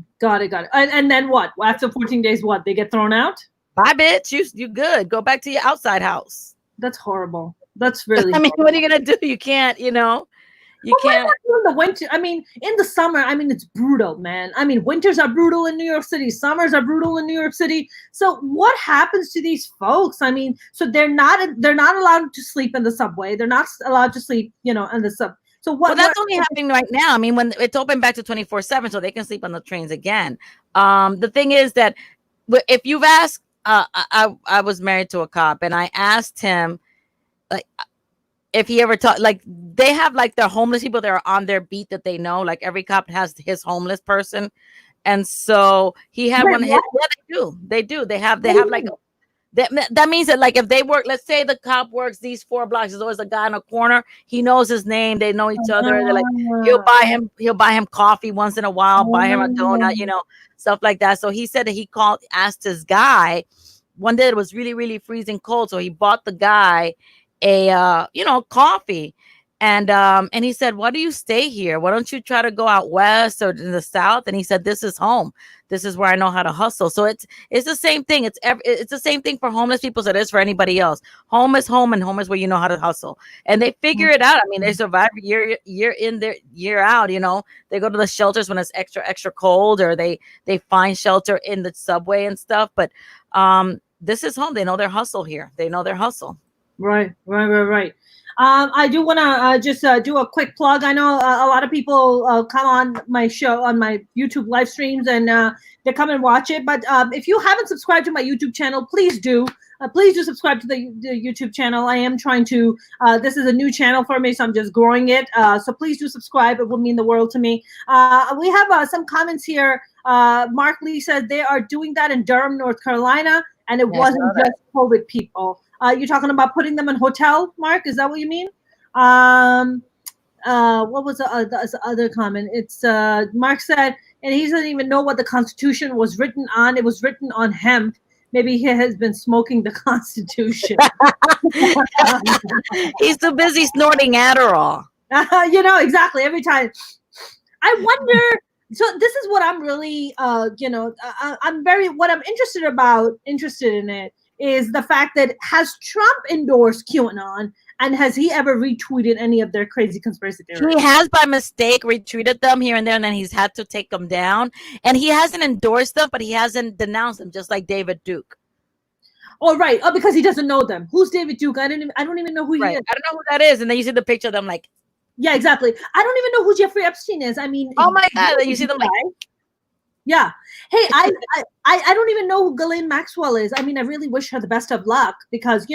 And then what? After 14 days, what? They get thrown out? Bye, bitch. You good. Go back to your outside house. That's horrible. That's really I mean, horrible. what are you going to do? You can't, you can't. In the winter, I mean, in the summer, I mean, it's brutal, man. I mean, winters are brutal in New York City. Summers are brutal in New York City. So what happens to these folks? I mean, so they're not allowed to sleep in the subway. They're not allowed to sleep, in the sub. So what? Well, that's only happening right now. I mean, when it's open back to 24/7, so they can sleep on the trains again. The thing is that if you've asked, I was married to a cop, and I asked him, like, if he ever taught, like, they have like their homeless people that are on their beat that they know, like every cop has his homeless person. And so he had Wait, one of his, what? yeah, they do, they have What do you like mean? that means that, like, if they work, let's say the cop works these 4 blocks, there's always a guy in a corner, he knows his name, they know each other, they're like, he'll buy him coffee once in a while, buy him a donut, stuff like that. So he said that he asked his guy one day, it was really, really freezing cold, so he bought the guy a coffee. And he said, why do you stay here? Why don't you try to go out west or in the south? And he said, this is home. This is where I know how to hustle. So it's the same thing. It's the same thing for homeless people as it is for anybody else. Home is home, and home is where you know how to hustle. And they figure it out. I mean, they survive year in, there, year out. They go to the shelters when it's extra cold, or they find shelter in the subway and stuff. But this is home. They know their hustle here. They know their hustle. Right. I do want to just do a quick plug. I know a lot of people come on my show, on my YouTube live streams, and they come and watch it. But if you haven't subscribed to my YouTube channel, please do. Please do subscribe to the YouTube channel. I am trying to, this is a new channel for me, so I'm just growing it. So please do subscribe. It would mean the world to me. We have some comments here. Mark Lee says they are doing that in Durham, North Carolina, and it wasn't just COVID people. You're talking about putting them in hotel, Mark? Is that what you mean? What was the other comment? It's Mark said, and he doesn't even know what the Constitution was written on. It was written on hemp. Maybe he has been smoking the Constitution. He's too busy snorting Adderall. Exactly. Every time. I wonder. So this is what I'm really, what I'm interested in it is the fact that, has Trump endorsed QAnon, and has he ever retweeted any of their crazy conspiracy theories? He has, by mistake, retweeted them here and there, and then he's had to take them down. And he hasn't endorsed them, but he hasn't denounced them, just like David Duke. Oh, right. Oh, because he doesn't know them. Who's David Duke? I don't even know who he is. I don't know who that is. And then you see the picture of them, like, yeah, exactly. I don't even know who Jeffrey Epstein is. I mean, oh my God, you see them like, yeah. Hey, I don't even know who Ghislaine Maxwell is. I mean, I really wish her the best of luck, because,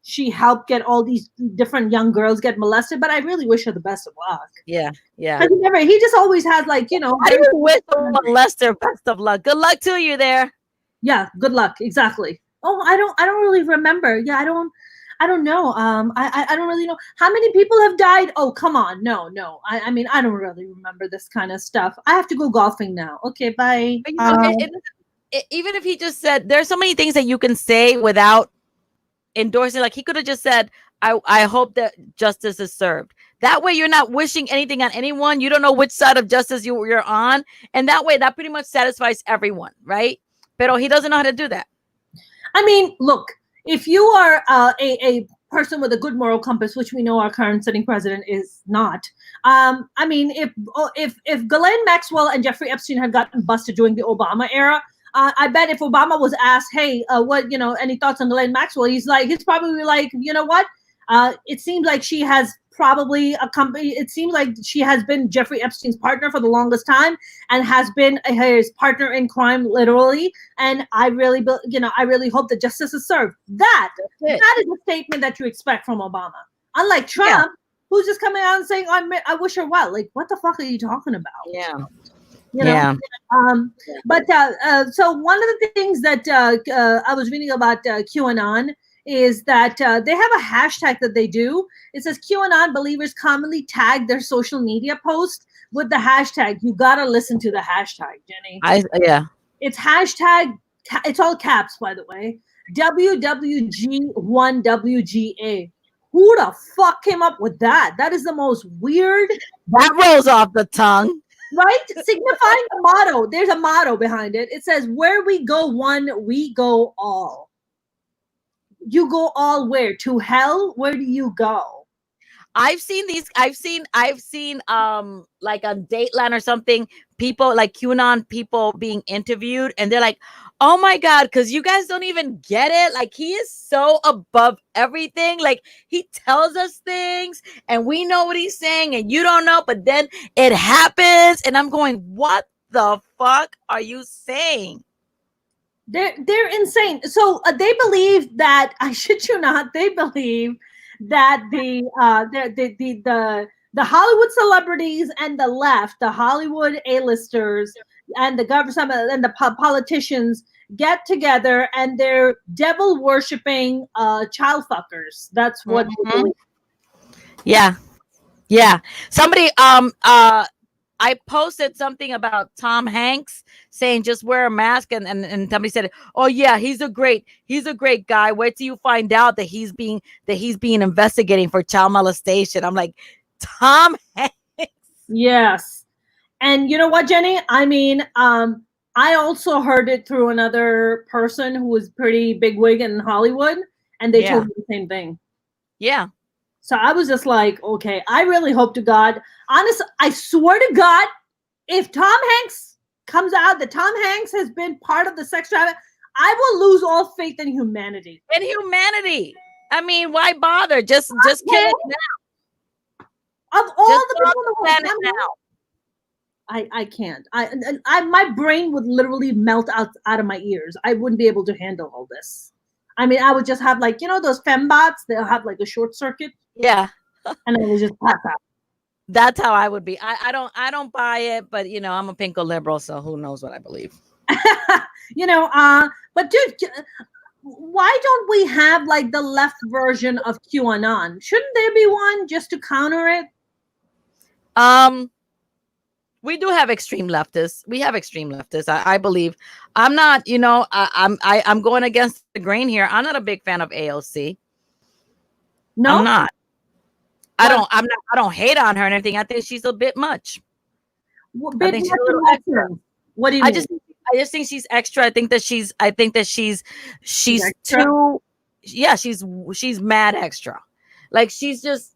she helped get all these different young girls get molested, but I really wish her the best of luck. Yeah. He just always has, like, I even wish the molester best of luck. Good luck to you there. Yeah, good luck. Exactly. Oh, I don't really remember. Yeah, I don't know. I don't really know how many people have died. Oh, come on. No. I mean, I don't really remember this kind of stuff. I have to go golfing now. Okay, bye. Even if he just said, there's so many things that you can say without endorsing. Like, he could have just said, I hope that justice is served. That way you're not wishing anything on anyone. You don't know which side of justice you're on. And that way, that pretty much satisfies everyone, right? But he doesn't know how to do that. I mean, look, if you are a person with a good moral compass, which we know our current sitting president is not. I mean, if Ghislaine Maxwell and Jeffrey Epstein had gotten busted during the Obama era, I bet if Obama was asked, hey, any thoughts on Ghislaine Maxwell? He's probably like, you know what? It seems like she has it seems like she has been Jeffrey Epstein's partner for the longest time, and has been his partner in crime, literally. And I really hope that justice is served. That is a statement that you expect from Obama. Unlike Trump, who's just coming out and saying, I wish her well. Like, what the fuck are you talking about? Yeah. So one of the things that I was reading about QAnon is that they have a hashtag that they do. It says QAnon believers commonly tag their social media posts with the hashtag. You gotta listen to the hashtag, Jenny. It's hashtag. It's all caps, by the way. WWG1WGA. Who the fuck came up with that? That is the most weird. That rolls off the tongue. Right? Signifying the motto. There's a motto behind it. It says, where we go one, we go all. You go all where? To hell? Where do you go? I've seen like on Dateline or something, people like QAnon people being interviewed, and they're like, oh my God, because you guys don't even get it. Like, he is so above everything. Like, he tells us things and we know what he's saying and you don't know, but then it happens. And I'm going, what the fuck are you saying? They're insane. So they believe that I shit you not. They believe that the Hollywood celebrities and the left, the Hollywood A-listers and the government and the politicians get together and they're devil worshipping child fuckers. That's what they Mhm. believe. Yeah. Yeah. Somebody I posted something about Tom Hanks saying just wear a mask, and somebody said, "Oh yeah, he's a great guy. Wait till you find out that he's being investigating for child molestation." I'm like, Tom Hanks. Yes. And you know what, Jenny? I mean, I also heard it through another person who was pretty bigwig in Hollywood, and they told Yeah. me the same thing. Yeah. So I was just like, okay, I really hope to God, honest, I swear to God, if Tom Hanks comes out that Tom Hanks has been part of the sex trafficking, I will lose all faith in humanity. In humanity. I mean, why bother? Just kill Okay? it now. Of all Just the go off people in the the world, planet Tom Hanks, now. I can't. My brain would literally melt out of my ears. I wouldn't be able to handle all this. I mean, I would just have like, those fembots, they'll have like a short circuit Yeah. and I would just pass out. That's how I would be. I don't buy it, but I'm a pinko liberal, so who knows what I believe. But dude, why don't we have like the left version of QAnon? Shouldn't there be one just to counter it? We do have extreme leftists. We have extreme leftists. I believe. I'm not. I'm going against the grain here. I'm not a big fan of AOC. No, I'm not. Well- I'm not. I don't hate on her and everything. I think she's a bit much. I think she's a little extra. What do you mean? I just think she's extra. I think that she's extra? too. Yeah, she's mad extra. Like she's just.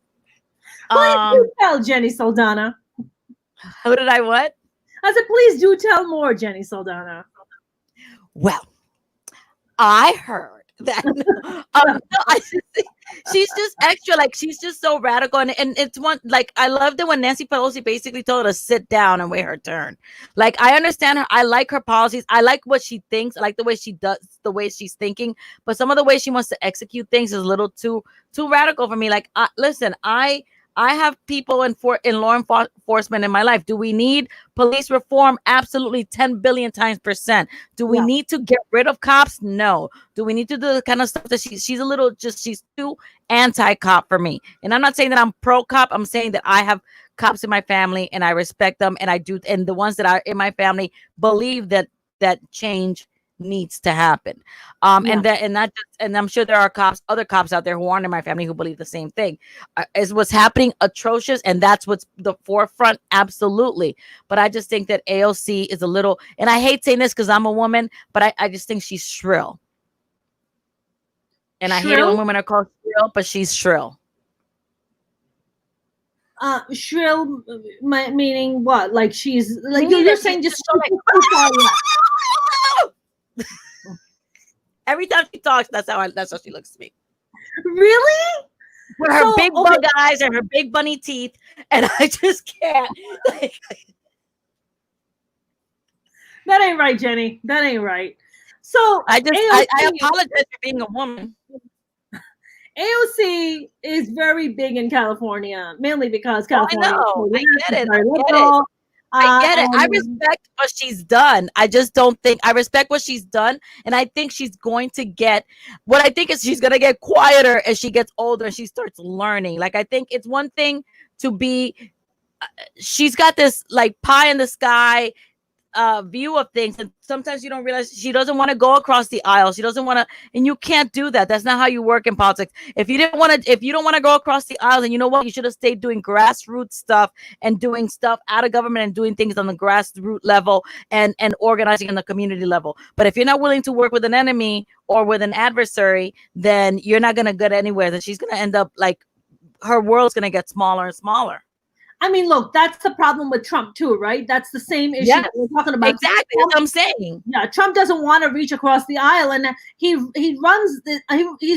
Please do tell Jenny Saldana. Who did I what? I said, please do tell more, Jenny Saldana. Well, I heard that no, she's just extra. Like she's just so radical, and it's one like I loved it when Nancy Pelosi basically told her to sit down and wait her turn. Like I understand her. I like her policies. I like what she thinks. I like the way she does, the way she's thinking. But some of the way she wants to execute things is a little too radical for me. Like listen, I have people in law enforcement in my life. Do we need police reform? Absolutely, 10 billion times percent. Do we need to get rid of cops? No. Do we need to do the kind of stuff that she's a little she's too anti-cop for me. And I'm not saying that I'm pro-cop. I'm saying that I have cops in my family and I respect them, and I do, and the ones that are in my family believe that change needs to happen. And I'm sure there are other cops out there who aren't in my family who believe the same thing. Is what's happening atrocious, and that's what's the forefront? Absolutely. But I just think that AOC is a little, and I hate saying this because I'm a woman, but I just think she's shrill. And I hate it when women are called shrill, but she's shrill. Shrill meaning what? Like she's like you're saying just so like every time she talks, that's how she looks to me. Really? With her big bug eyes and her big bunny teeth, and I just can't. That ain't right, Jenny. That ain't right. So I apologize for being a woman. AOC is very big in California, mainly because California. I get it. I get it. I respect what she's done. I just don't think I respect what she's done. And I think she's going to get what I think is she's going to get quieter as she gets older and she starts learning. Like, I think it's one thing to be, she's got this like pie in the sky view of things. And sometimes you don't realize she doesn't want to go across the aisle. She doesn't want to, and you can't do that. That's not how you work in politics. If you don't want to go across the aisle, then you know what? You should have stayed doing grassroots stuff and doing stuff out of government and doing things on the grassroots level and organizing on the community level. But if you're not willing to work with an enemy or with an adversary, then you're not going to get anywhere. Then she's going to end up like her world's going to get smaller and smaller. I mean, look, that's the problem with Trump too, right? That's the same issue Yes, that we're talking about. exactly. That's what I'm saying. Yeah, Trump doesn't want to reach across the aisle, and he's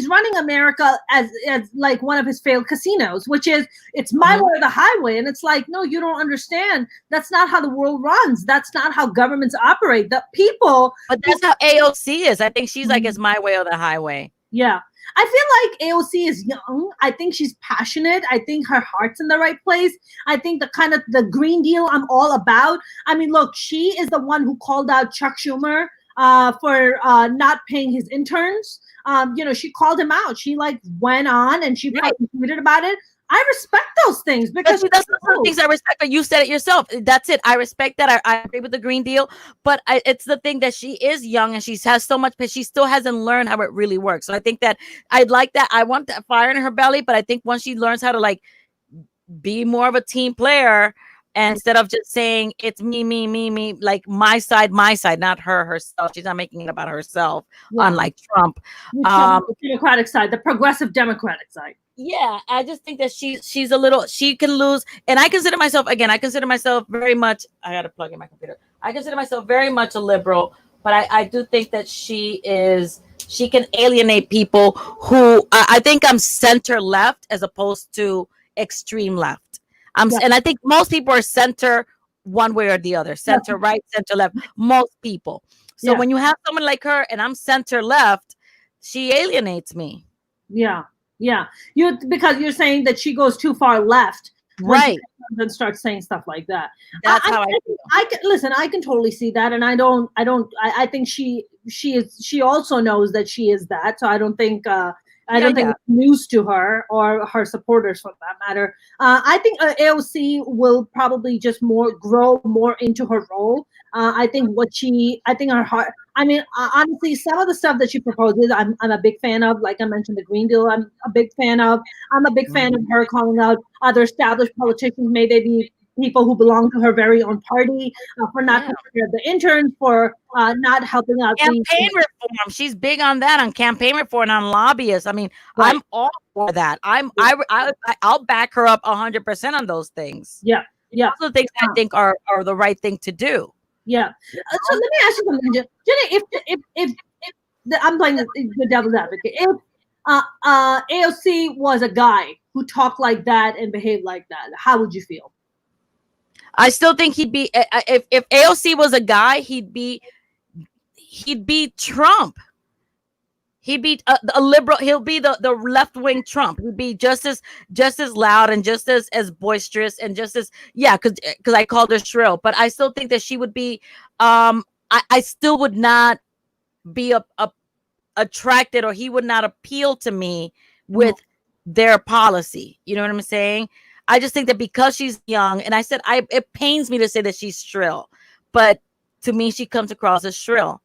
running America as like one of his failed casinos, which is it's my way or the highway, and it's like, no, you don't understand. That's not how the world runs. That's not how governments operate. The people, but that's how AOC is. I think she's like, it's my way or the highway. Yeah. I feel like AOC is young. I think she's passionate. I think her heart's in the right place. I think the kind of the Green Deal I'm all about. I mean, look, she is the one who called out Chuck Schumer for not paying his interns. She called him out. She like went on and she tweeted about it. I respect those things because that's the things I respect. But you said it yourself. That's it. I respect that. I agree with the Green Deal, but it's the thing that she is young and she has so much, but she still hasn't learned how it really works. So I think that I'd like that. I want that fire in her belly, but I think once she learns how to like be more of a team player, and instead of just saying it's me, like my side, not herself. She's not making it about herself, unlike Trump. The Democratic side, the progressive Democratic side. Yeah, I just think that she's a little, she can lose. And I consider myself very much, I got to plug in my computer. I consider myself very much a liberal, but I do think that she can alienate people who, I think I'm center left as opposed to extreme left. And I think most people are center one way or the other, center right, center left, most people. So when you have someone like her and I'm center left, she alienates me. Yeah. Yeah, because you're saying that she goes too far left, right? And starts saying stuff like that. That's how I feel. I can listen. I can totally see that, and I think she also knows that she is that. So I don't think it's news to her or her supporters for that matter. I think AOC will probably just grow more into her role. I think her heart. I mean, honestly, some of the stuff that she proposes, I'm a big fan of. Like I mentioned, the Green Deal, I'm a big fan of. I'm a big fan of her calling out other established politicians. May they be people who belong to her very own party for not taking care of the interns, for not helping out campaign reform. She's big on that, on campaign reform, on lobbyists. I mean, I'm all for that. I'll back her up 100% on those things. Yeah. Those are the things I think are the right thing to do. Yeah. So let me ask you something, Jenny. If I'm playing the devil's advocate, if AOC was a guy who talked like that and behaved like that, how would you feel? I still think he'd be. If AOC was a guy, he'd be Trump. He'd be a liberal. He'll be the left wing Trump. He'd be just as loud and just as boisterous and just as because I called her shrill. But I still think that she would be. I still would not be attracted, or he would not appeal to me with their policy. You know what I'm saying? I just think that because she's young, and I said it pains me to say that she's shrill, but to me she comes across as shrill,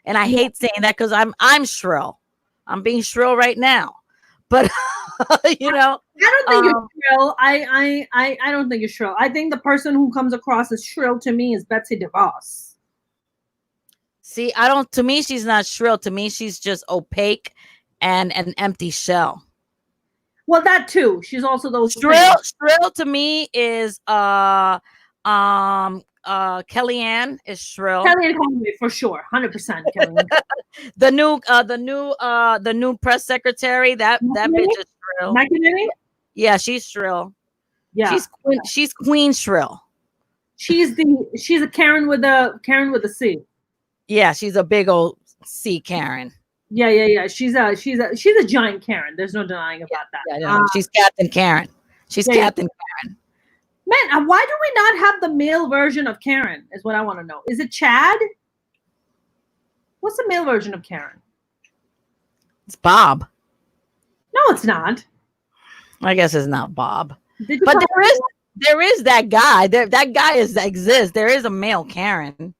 and I hate saying that because I'm shrill. I'm being shrill right now, but I don't think you're shrill. I don't think you're shrill. I think the person who comes across as shrill to me is Betsy DeVos. See, to me, she's not shrill. To me, she's just opaque and an empty shell. Well, that too. She's also those shrill to me is Kellyanne is shrill. Kellyanne Conway for sure, 100%. Kellyanne. the new press secretary, that bitch is shrill. McEnany? Yeah, she's shrill. Yeah, she's Queen Shrill. She's a Karen with a C. Yeah, she's a big old C Karen. Yeah. She's a giant Karen. There's no denying about that. Yeah, she's Captain Karen. She's Captain Karen. Man, why do we not have the male version of Karen? Is what I want to know. Is it Chad? What's the male version of Karen? It's Bob. No, it's not. I guess it's not Bob. But there is that guy. That guy exists. There is a male Karen.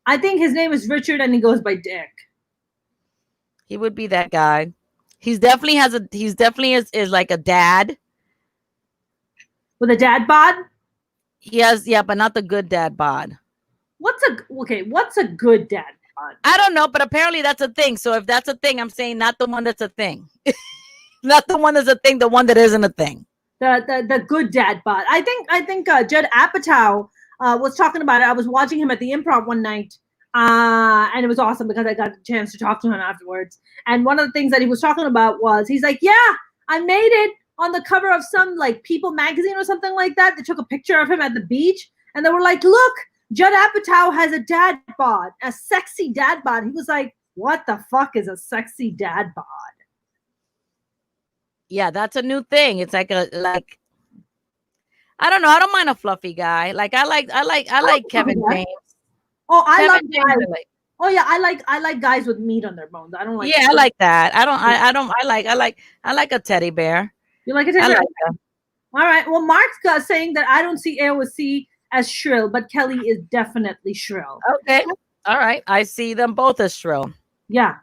I think his name is Richard, and he goes by Dick. He would be that guy. He's definitely is like a dad. With a dad bod? He has, but not the good dad bod. What's a good dad bod? I don't know, but apparently that's a thing. So if that's a thing, I'm saying not the one that's a thing. Not the one that's a thing, the one that isn't a thing. the good dad bod. I think Judd Apatow was talking about it. I was watching him at the Improv one night, and it was awesome because I got a chance to talk to him afterwards. And one of the things that he was talking about was he's like, yeah, I made it on the cover of some like People magazine or something like that. They took a picture of him at the beach, and they were like, look, Judd Apatow has a dad bod, a sexy dad bod. He was like, what the fuck is a sexy dad bod? Yeah, that's a new thing. It's like I don't know. I don't mind a fluffy guy. Like I like Kevin James. Oh, I love Kevin James. Oh yeah, I like guys with meat on their bones. I don't like. Yeah, I like that. I like a teddy bear. You like a teddy bear? Like all right. Well, Mark's saying that I don't see AOC as shrill, but Kelly is definitely shrill. Okay. All right. I see them both as shrill. Yeah.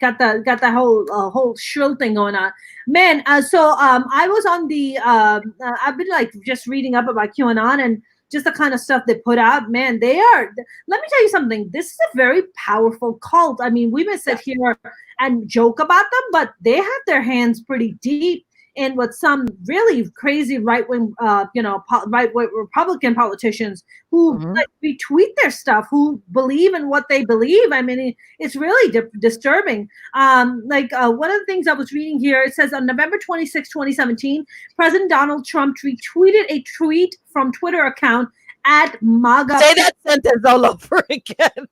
Got that whole shrill thing going on, man. So I was on the I've been like just reading up about QAnon and just the kind of stuff they put out. Man, they are. Let me tell you something. This is a very powerful cult. I mean, we may sit here and joke about them, but they have their hands pretty deep in what some really crazy right-wing, right-wing Republican politicians who like, retweet their stuff, who believe in what they believe. I mean, it's really disturbing. One of the things I was reading here, it says on November 26, 2017, President Donald Trump retweeted a tweet from Twitter account at MAGA. Say that sentence all over again.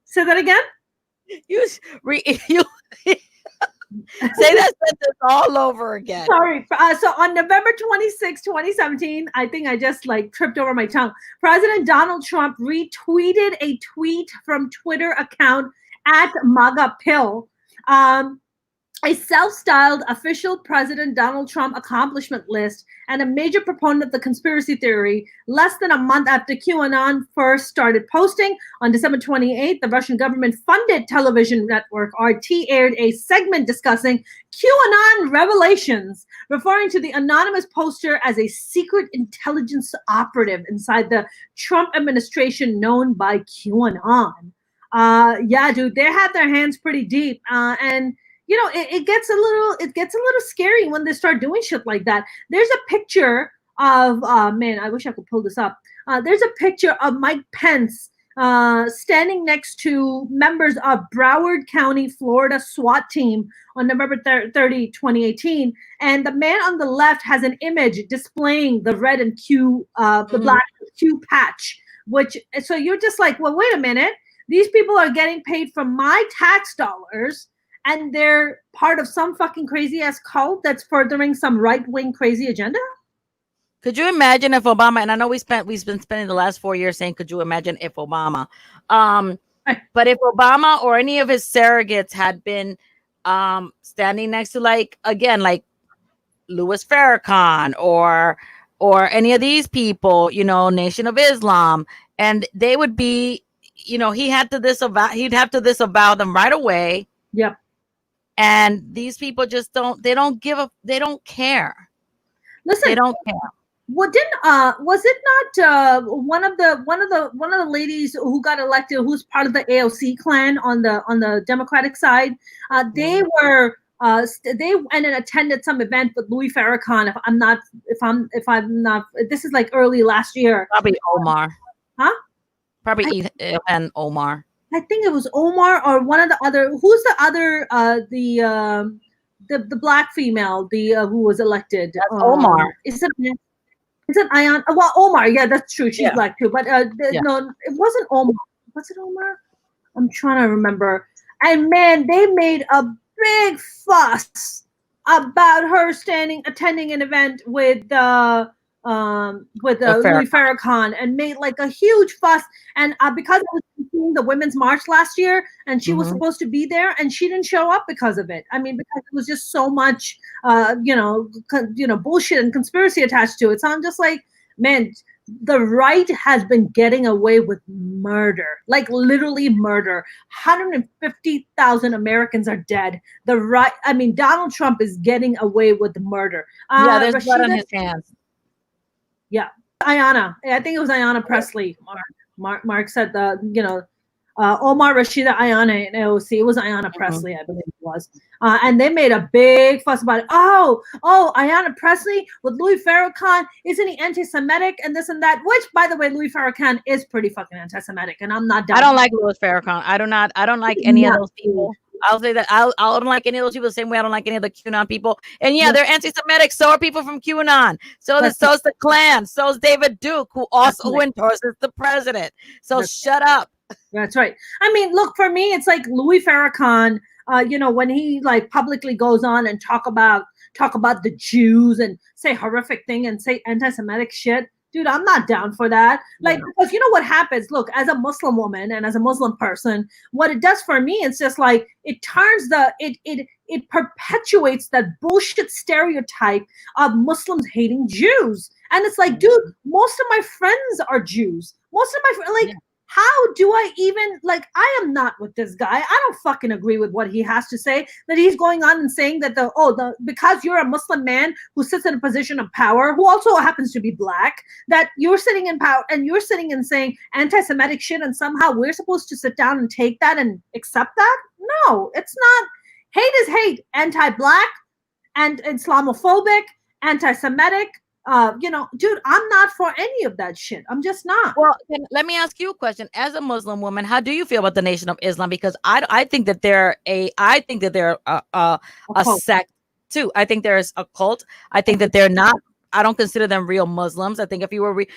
Say that again? You say that sentence all over again. Sorry. So on November 26, 2017, I think I just like tripped over my tongue. President Donald Trump retweeted a tweet from Twitter account at MAGA Pill. A self-styled official President Donald Trump accomplishment list and a major proponent of the conspiracy theory. Less than a month after QAnon first started posting, on December 28th, the Russian government-funded television network RT aired a segment discussing QAnon revelations, referring to the anonymous poster as a secret intelligence operative inside the Trump administration known by QAnon. Yeah, dude, they have their hands pretty deep, and you know, it gets a little scary when they start doing shit like that. There's a picture of man, I wish I could pull this up. There's a picture of Mike Pence standing next to members of Broward County, Florida SWAT team on November 30, 2018. And the man on the left has an image displaying the red and Q, the black Q patch, so you're just like, well, wait a minute. These people are getting paid from my tax dollars, and they're part of some fucking crazy ass cult that's furthering some right wing crazy agenda. Could you imagine if Obama, and I know we've been spending the last 4 years saying, could you imagine if Obama, but if Obama or any of his surrogates had been standing next to like Louis Farrakhan or any of these people, you know, Nation of Islam, and they would be, you know, he'd have to disavow them right away. Yep. And these people just they don't care. Listen, they don't care. Was it not one of the ladies who got elected, who's part of the AOC clan on the Democratic side? They were they went and attended some event with Louis Farrakhan. If I'm not, this is like early last year. Probably Omar. Huh? Probably and Omar. I think it was Omar or one of the other. Who's the other? The black female, who was elected. That's Omar. Is it Ayan? Well, Omar. Yeah, that's true. She's black too. But no, it wasn't Omar. Was it Omar? I'm trying to remember. And man, they made a big fuss about her attending an event with Louis Farrakhan, and made like a huge fuss. And because I was seeing the Women's March last year, and she was supposed to be there, and she didn't show up because of it. I mean, because it was just so much, bullshit and conspiracy attached to it. So I'm just like, man, the right has been getting away with murder, like literally murder. 150,000 Americans are dead. The right, I mean, Donald Trump is getting away with murder. There's blood on his hands. Yeah, Ayanna. I think it was Ayanna Presley. Mark said Omar, Rashida, Ayanna, and AOC. It was Ayanna Presley, I believe it was. And they made a big fuss about it. Oh, Ayanna Presley with Louis Farrakhan, isn't he anti-Semitic and this and that? Which, by the way, Louis Farrakhan is pretty fucking anti-Semitic, and I'm not down. I don't like Louis Farrakhan. I don't like any of those people. I'll say that I don't like any of those people the same way I don't like any of the QAnon people. And yeah, they're anti-Semitic. So are people from QAnon. So is the Klan. So is David Duke, who also endorses the president. So shut up. That's right. I mean, look, for me, it's like Louis Farrakhan. When he like publicly goes on and talk about the Jews and say horrific thing and say anti-Semitic shit. Dude, I'm not down for that. Like, because you know what happens? Look, as a Muslim woman and as a Muslim person, what it does for me, it's just like it turns it perpetuates that bullshit stereotype of Muslims hating Jews. And it's like, dude, most of my friends are Jews. Most of my friends, how do I even, like, I am not with this guy. I don't fucking agree with what he has to say, that he's going on and saying that because you're a Muslim man who sits in a position of power, who also happens to be black, that you're sitting in power and you're sitting and saying anti-Semitic shit, and somehow we're supposed to sit down and take that and accept that? No, it's not. Hate is hate. Anti-black and Islamophobic, anti-Semitic. Dude, I'm not for any of that shit. I'm just not. Well, then let me ask you a question. As a Muslim woman, how do you feel about the Nation of Islam? Because I think that they're a sect too. I think there's a cult. I think that they're not. I don't consider them real Muslims. I think if you were really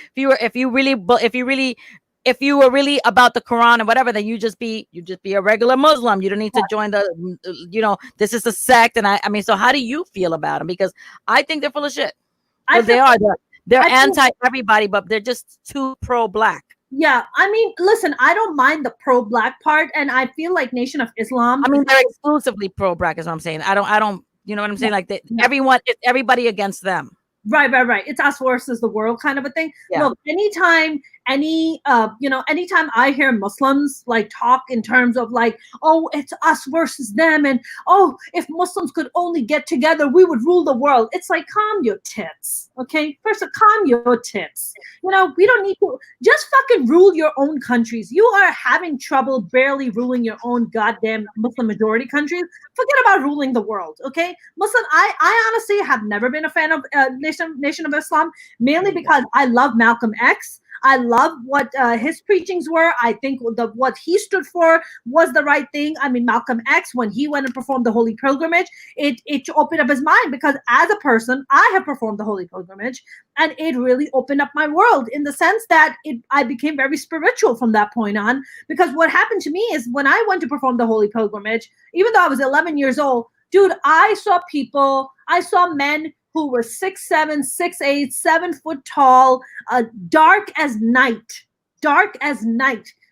about the Quran and whatever, then you just be a regular Muslim. You don't need to join this is a sect. And I mean, so how do you feel about them? Because I think they're full of shit. They're anti everybody, but they're just too pro-black. Yeah, I mean, listen, I don't mind the pro-black part, and I feel like Nation of Islam. I mean, they're exclusively pro-black, is what I'm saying. I don't. You know what I'm saying? Like it's everybody against them. Right. It's us versus the world kind of a thing. Yeah. Look, anytime I hear Muslims like talk in terms of like, oh, it's us versus them, and oh, if Muslims could only get together, we would rule the world. It's like, calm your tits, okay? First, calm your tits. We don't need to just fucking rule your own countries. You are having trouble barely ruling your own goddamn Muslim majority countries. Forget about ruling the world, okay? Muslim, I honestly have never been a fan of Nation of Islam, mainly because I love Malcolm X. I love what his preachings were. I think what he stood for was the right thing. I mean, Malcolm X, when he went and performed the Holy Pilgrimage, it opened up his mind, because as a person, I have performed the Holy Pilgrimage, and it really opened up my world in the sense that I became very spiritual from that point on. Because what happened to me is when I went to perform the Holy Pilgrimage, even though I was 11 years old, dude, I saw men who were 6'7", 6'8", 7 foot tall, dark as night,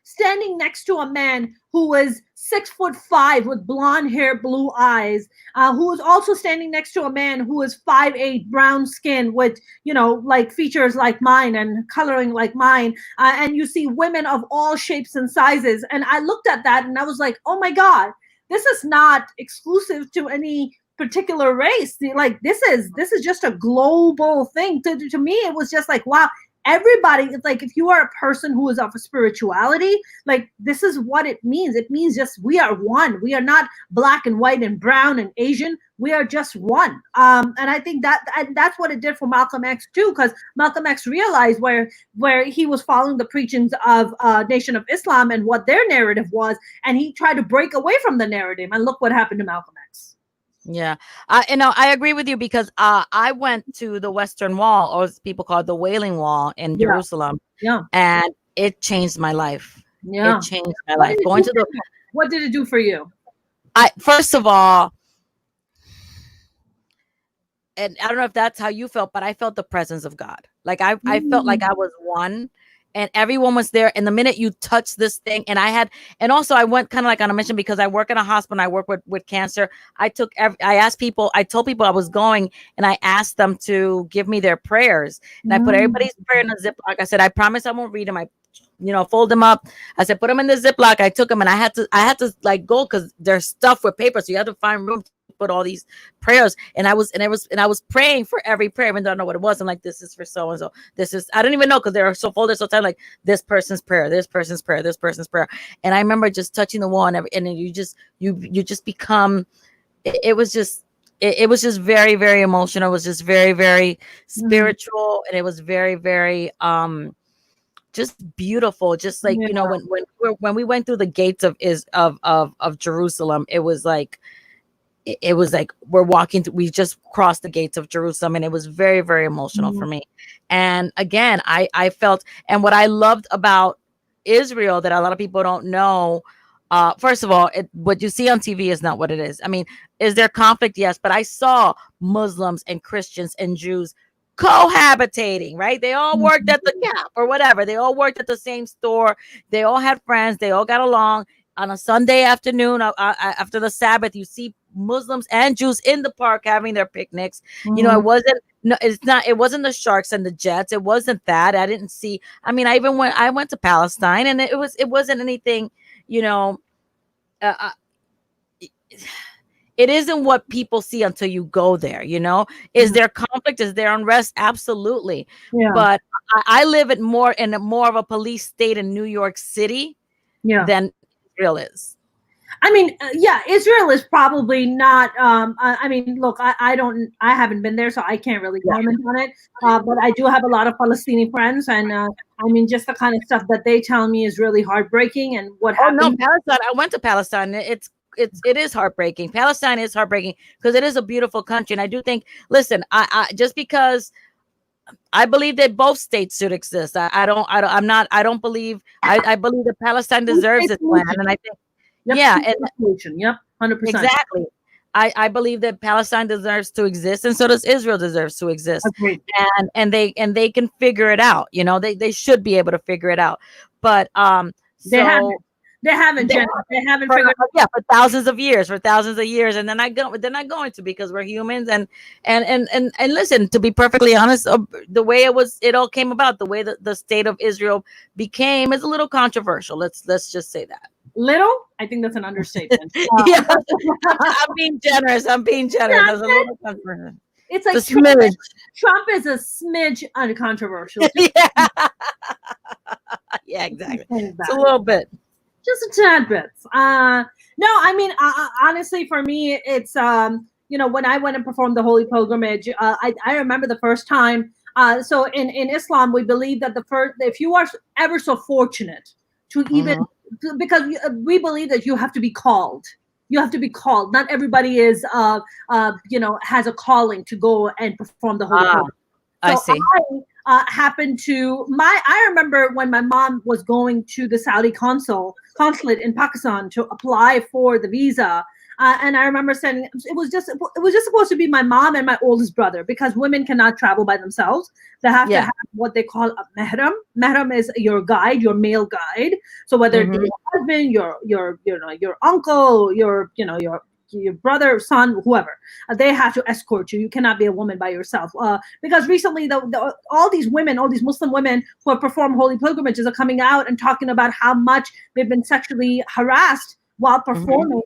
standing next to a man who was 6'5" with blonde hair, blue eyes, who was also standing next to a man who was 5'8", brown skin with, like features like mine and coloring like mine. And you see women of all shapes and sizes. And I looked at that and I was like, oh my God, this is not exclusive to any particular race. Like this is just a global thing. To me, it was just like, wow, everybody. It's like, if you are a person who is of a spirituality, like this is what it means. It means just we are one. We are not black and white and brown and Asian. We are just one. And I think that's what it did for Malcolm X too, because Malcolm X realized where he was following the preachings of Nation of Islam and what their narrative was, and he tried to break away from the narrative. And look what happened to Malcolm X. Yeah, I agree with you, because I went to the Western Wall, or as people call it, the Wailing Wall in Jerusalem. Yeah, and it changed my life. Yeah, it changed my life. What did it do for you? First of all, and I don't know if that's how you felt, but I felt the presence of God. Like I felt like I was one. And everyone was there. And the minute you touch this thing, and also I went kind of like on a mission, because I work in a hospital and I work with cancer. I told people I was going, and I asked them to give me their prayers. And I put everybody's prayer in a Ziploc. I said, I promise I won't read them. I fold them up. I said, put them in the Ziploc. I took them, and I had to like go, because there's stuff with paper. So you have to find room to put all these prayers, and I was praying for every prayer, even though I know what it was. I'm like, this is for so and so. This is, I don't even know, because they were so folded so tight, like this person's prayer, this person's prayer, this person's prayer. And I remember just touching the wall, and then you just become. It was just. It was just very, very emotional. It was just very, very spiritual, and it was very, very just beautiful. Just like, you know, when we went through the gates of Jerusalem, it was like we're walking through, we just crossed the gates of Jerusalem, and it was very, very emotional for me. And again, I felt, and what I loved about Israel that a lot of people don't know, first of all, what you see on TV is not what it is. I mean, is there conflict? Yes, but I saw Muslims and Christians and Jews cohabitating, right? They all worked at the Gap or whatever. They all worked at the same store. They all had friends. They all got along. On a Sunday afternoon, after the Sabbath, you see Muslims and Jews in the park having their picnics. You know, it wasn't the Sharks and the Jets. It wasn't that. I didn't see. I mean, I went to Palestine, and it wasn't anything, you know. It isn't what people see until you go there, you know. Is there conflict? Is there unrest? Absolutely. But I live in more of a police state in New York City than Israel is. I mean, Israel is probably not. I mean, look, I haven't been there, so I can't really comment on it. But I do have a lot of Palestinian friends, and I mean, just the kind of stuff that they tell me is really heartbreaking. And what happened? No, Palestine. I went to Palestine. It is heartbreaking. Palestine is heartbreaking because it is a beautiful country, and I do think. Listen, I just because I believe that both states should exist. I don't believe. I believe that Palestine deserves its land, and I think. And 100%. Exactly. I believe that Palestine deserves to exist, and so does Israel deserves to exist. Agreed. And they can figure it out. You know, they should be able to figure it out. But they haven't figured for thousands of years, and they're not going to, because we're humans, and listen, to be perfectly honest, the way it all came about, the way that the state of Israel became is a little controversial. Let's just say that. Little? I think that's an understatement. I'm being generous. Yeah, There's a little controversial. It's like Trump is a smidge uncontroversial. Yeah, exactly. It's a little bit. Just a tad bit. No, I mean, honestly, for me, it's, you know, when I went and performed the Holy Pilgrimage, I remember the first time. So in Islam, we believe that if you are ever so fortunate to even, because we believe that you have to be called. You have to be called. Not everybody is, you know, has a calling to go and perform the Holy Pilgrimage. I see. I remember when my mom was going to the Saudi consulate in Pakistan to apply for the visa. And I remember saying it was just supposed to be my mom and my oldest brother, because women cannot travel by themselves. They have to have what they call a mahram. Mahram is your guide, your male guide. So whether it's your husband, your uncle, your brother, son, whoever, they have to escort you. You cannot be a woman by yourself. Because recently, all these Muslim women who have performed holy pilgrimages are coming out and talking about how much they've been sexually harassed while performing.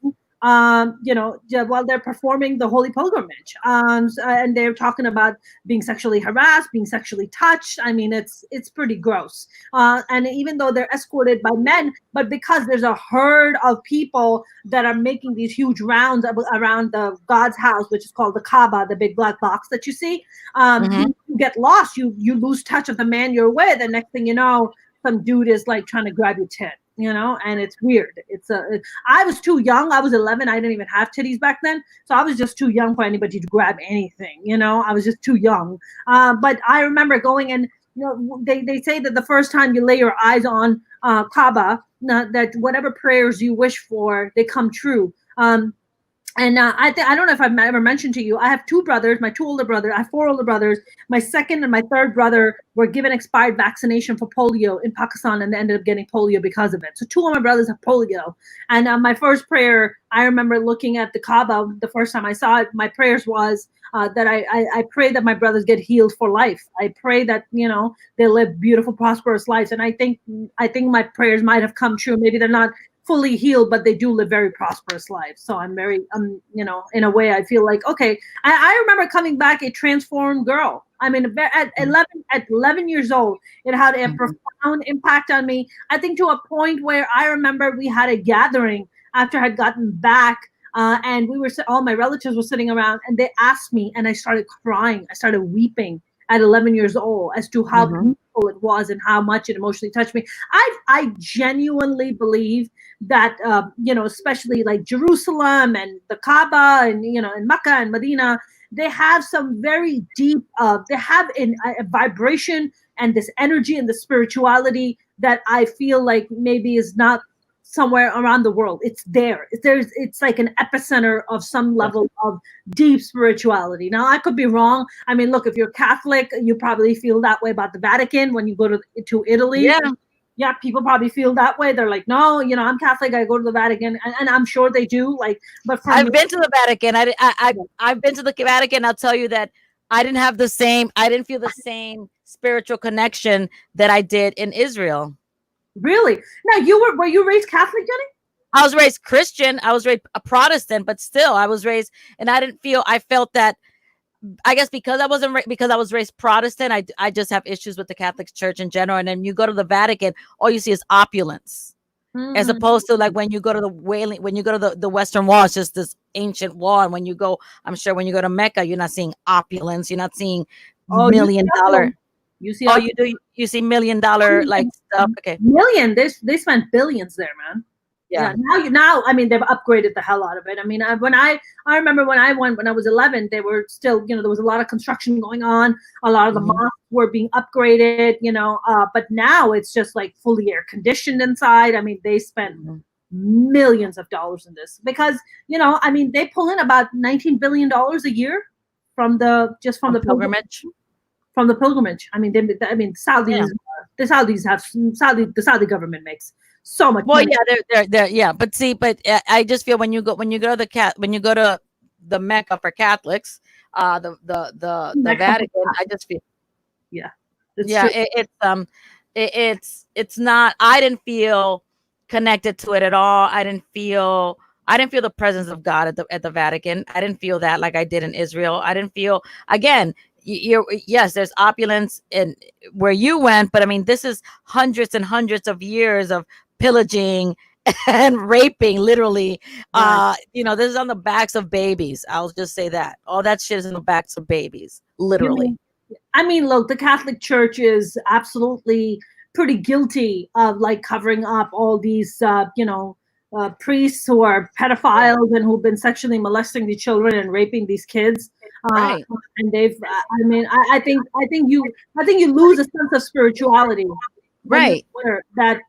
You know, while they're performing the holy pilgrimage, and they're talking about being sexually harassed, being sexually touched. I mean, it's pretty gross. And even though they're escorted by men, but because there's a herd of people that are making these huge rounds around the God's house, which is called the Kaaba, the big black box that you see, you get lost. You lose touch of the man you're with, and next thing you know, some dude is like trying to grab your tit. You know, and it's weird. I was too young. I was 11. I didn't even have titties back then. So I was just too young for anybody to grab anything. You know, I was just too young. But I remember going, and, you know, they say that the first time you lay your eyes on Kaaba, that whatever prayers you wish for, they come true. And I don't know if I've ever mentioned to you, I have two brothers, my two older brothers. I have four older brothers. My second and my third brother were given expired vaccination for polio in Pakistan, and they ended up getting polio because of it. So two of my brothers have polio. And my first prayer, I remember looking at the Kaaba the first time I saw it, my prayers was that I pray that my brothers get healed for life. I pray that, you know, they live beautiful, prosperous lives. And I think my prayers might have come true. Maybe they're not fully healed, but they do live very prosperous lives. So I'm very, in a way, I feel like, okay. I remember coming back a transformed girl. I mean, at 11 years old, it had a profound impact on me. I think to a point where I remember we had a gathering after I had gotten back, and all my relatives were sitting around, and they asked me, and I started crying. I started weeping at 11 years old as to how beautiful it was and how much it emotionally touched me. I genuinely believe that, especially like Jerusalem and the Kaaba and, in Mecca and Medina, they have some very deep, they have a vibration and this energy and the spirituality that I feel like maybe is not somewhere around the world. It's there. It's like an epicenter of some level of deep spirituality. Now, I could be wrong. I mean, look, if you're Catholic, you probably feel that way about the Vatican when you go to Italy. Yeah, people probably feel that way. They're like, no, I'm Catholic. I go to the Vatican, and I'm sure they do. Like, but I've been to the Vatican. I've been to the Vatican. I'll tell you that I didn't feel the same spiritual connection that I did in Israel. Really? Now, were you raised Catholic, Jenny? I was raised Christian. I was raised a Protestant, but still, I was raised, and I felt that. I guess because I was raised Protestant, I just have issues with the Catholic Church in general. And then you go to the Vatican, all you see is opulence, as opposed to like when you go to the Western Wall, it's just this ancient wall. And when you go to Mecca, you're not seeing opulence. You're not seeing $1 million. You see? You do. You see $1 million like stuff. Okay, million. They spent billions there, man. Yeah. Now, I mean, they've upgraded the hell out of it. I mean, I remember when I went when I was 11, they were still, there was a lot of construction going on. A lot of the mosques were being upgraded, but now it's just like fully air conditioned inside. I mean, they spent millions of dollars in this because, I mean, they pull in about $19 billion a year from the pilgrimage. From the pilgrimage. I mean, Saudis, the Saudi government makes so much money. They're but I just feel when you go to the Mecca for Catholics, the Vatican, I just feel it's not. I didn't feel connected to it at all. I didn't feel the presence of God at the Vatican. I didn't feel that like I did in Israel. I didn't feel, again, yes, there's opulence in where you went, but I mean, this is hundreds and hundreds of years of pillaging and raping, literally. Right. This is on the backs of babies. I'll just say that all that shit is on the backs of babies, literally. I mean, look, the Catholic Church is absolutely pretty guilty of like covering up all these, priests who are pedophiles and who've been sexually molesting the children and raping these kids. Right. And they've, I think you lose a sense of spirituality. Right. That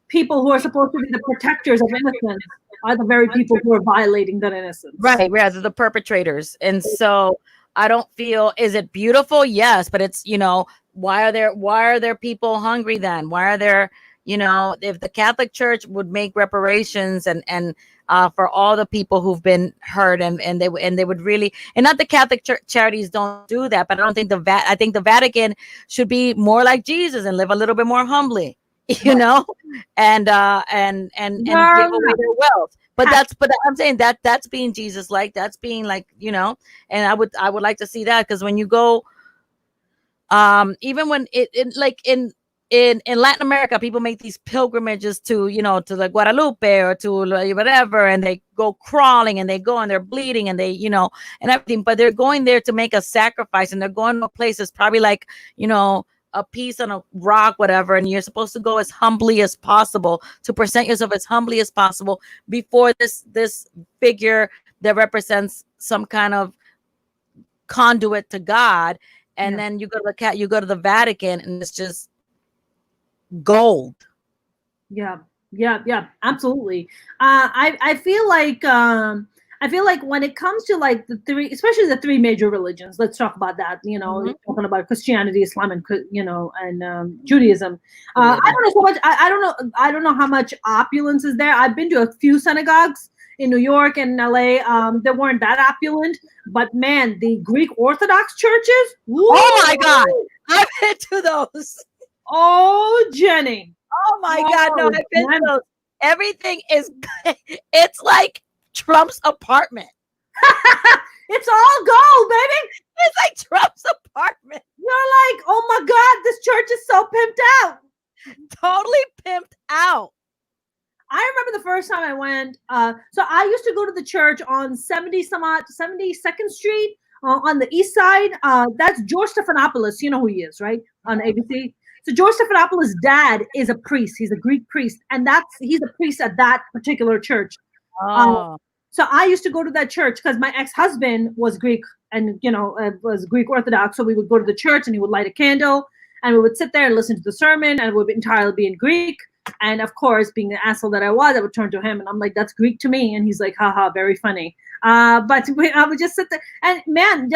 people who are supposed to be the protectors of innocence are the very people who are violating that innocence. Right. Rather the perpetrators. And so I don't feel, is it beautiful? Yes. But it's, why are there people hungry then? Why are there, if the Catholic Church would make reparations and for all the people who've been hurt and they would really, and not the Catholic charities don't do that, but I don't think I think the Vatican should be more like Jesus and live a little bit more humbly, and give away their wealth. But I'm saying that's being Jesus like, that's being like, and I would like to see that, because when you go, even when in Latin America, people make these pilgrimages to the Guadalupe or to whatever, and they go crawling and they go and they're bleeding and they, and everything, but they're going there to make a sacrifice, and they're going to a place that's probably like, a piece on a rock, whatever, and you're supposed to go as humbly as possible, to present yourself as humbly as possible before this figure that represents some kind of conduit to God, and then you go to the Vatican, and it's just gold. Yeah, absolutely. I feel like when it comes to like especially the three major religions, let's talk about that. Talking about Christianity, Islam, and Judaism. I don't know so much. I don't know how much opulence is there. I've been to a few synagogues in New York and LA. They weren't that opulent, but man, the Greek Orthodox churches. Woo! Oh my God, I've been to those. Oh, Jenny. Oh my God, no, I've been to those. Everything is, it's like Trump's apartment. It's all gold, baby. It's like Trump's apartment. You're like, oh my God, this church is so pimped out. Totally pimped out. I remember the first time I went. So I used to go to the church on 72nd Street on the east side. That's George Stephanopoulos. You know who he is, right? On ABC. So George Stephanopoulos' dad is a priest. He's a Greek priest, and he's a priest at that particular church. Oh. So I used to go to that church because my ex-husband was Greek and, was Greek Orthodox. So we would go to the church and he would light a candle and we would sit there and listen to the sermon and it would entirely be in Greek. And of course, being the asshole that I was, I would turn to him and I'm like, that's Greek to me. And he's like, haha, very funny. But I would just sit there and man,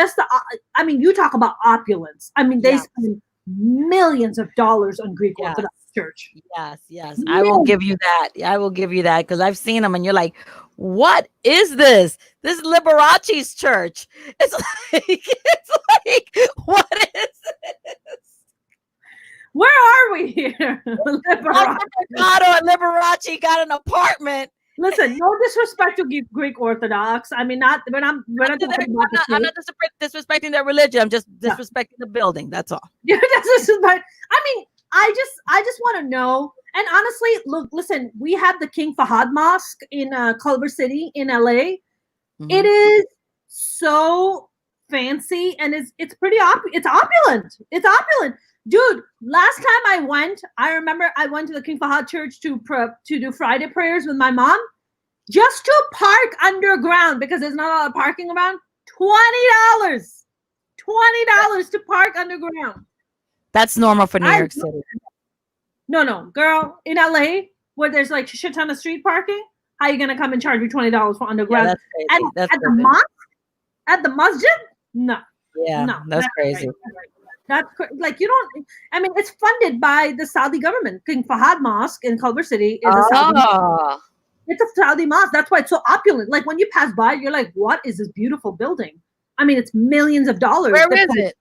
you talk about opulence. I mean, they spend millions of dollars on Greek Orthodox church. Yes. I will give you that. I will give you that because I've seen them and you're like, what is this? This is Liberace's church. It's like, what is this? Where are we here? Mercado and Liberace got an apartment. Listen, no disrespect to Greek Orthodox. I mean, I'm not disrespecting their religion. I'm just disrespecting the building. That's all. Yeah, I just want to know. And honestly, listen, we have the King Fahad Mosque in Culver City in LA. Mm-hmm. It is so fancy and it's pretty it's opulent. It's opulent. Dude, last time I went, I remember I went to the King Fahad Church to do Friday prayers with my mom, just to park underground because there's not a lot of parking around. $20 to park underground. That's normal for New York City. No, girl, in LA where there's like a shit ton of street parking, how are you gonna come and charge me $20 for underground? Yeah, that's crazy. At the mosque, at the masjid? No. Yeah, no, that's crazy. That's like you don't. I mean, it's funded by the Saudi government. King Fahad Mosque in Culver City is a Saudi mosque. It's a Saudi mosque. That's why it's so opulent. Like when you pass by, you're like, "What is this beautiful building?" I mean, it's millions of dollars. Where is it?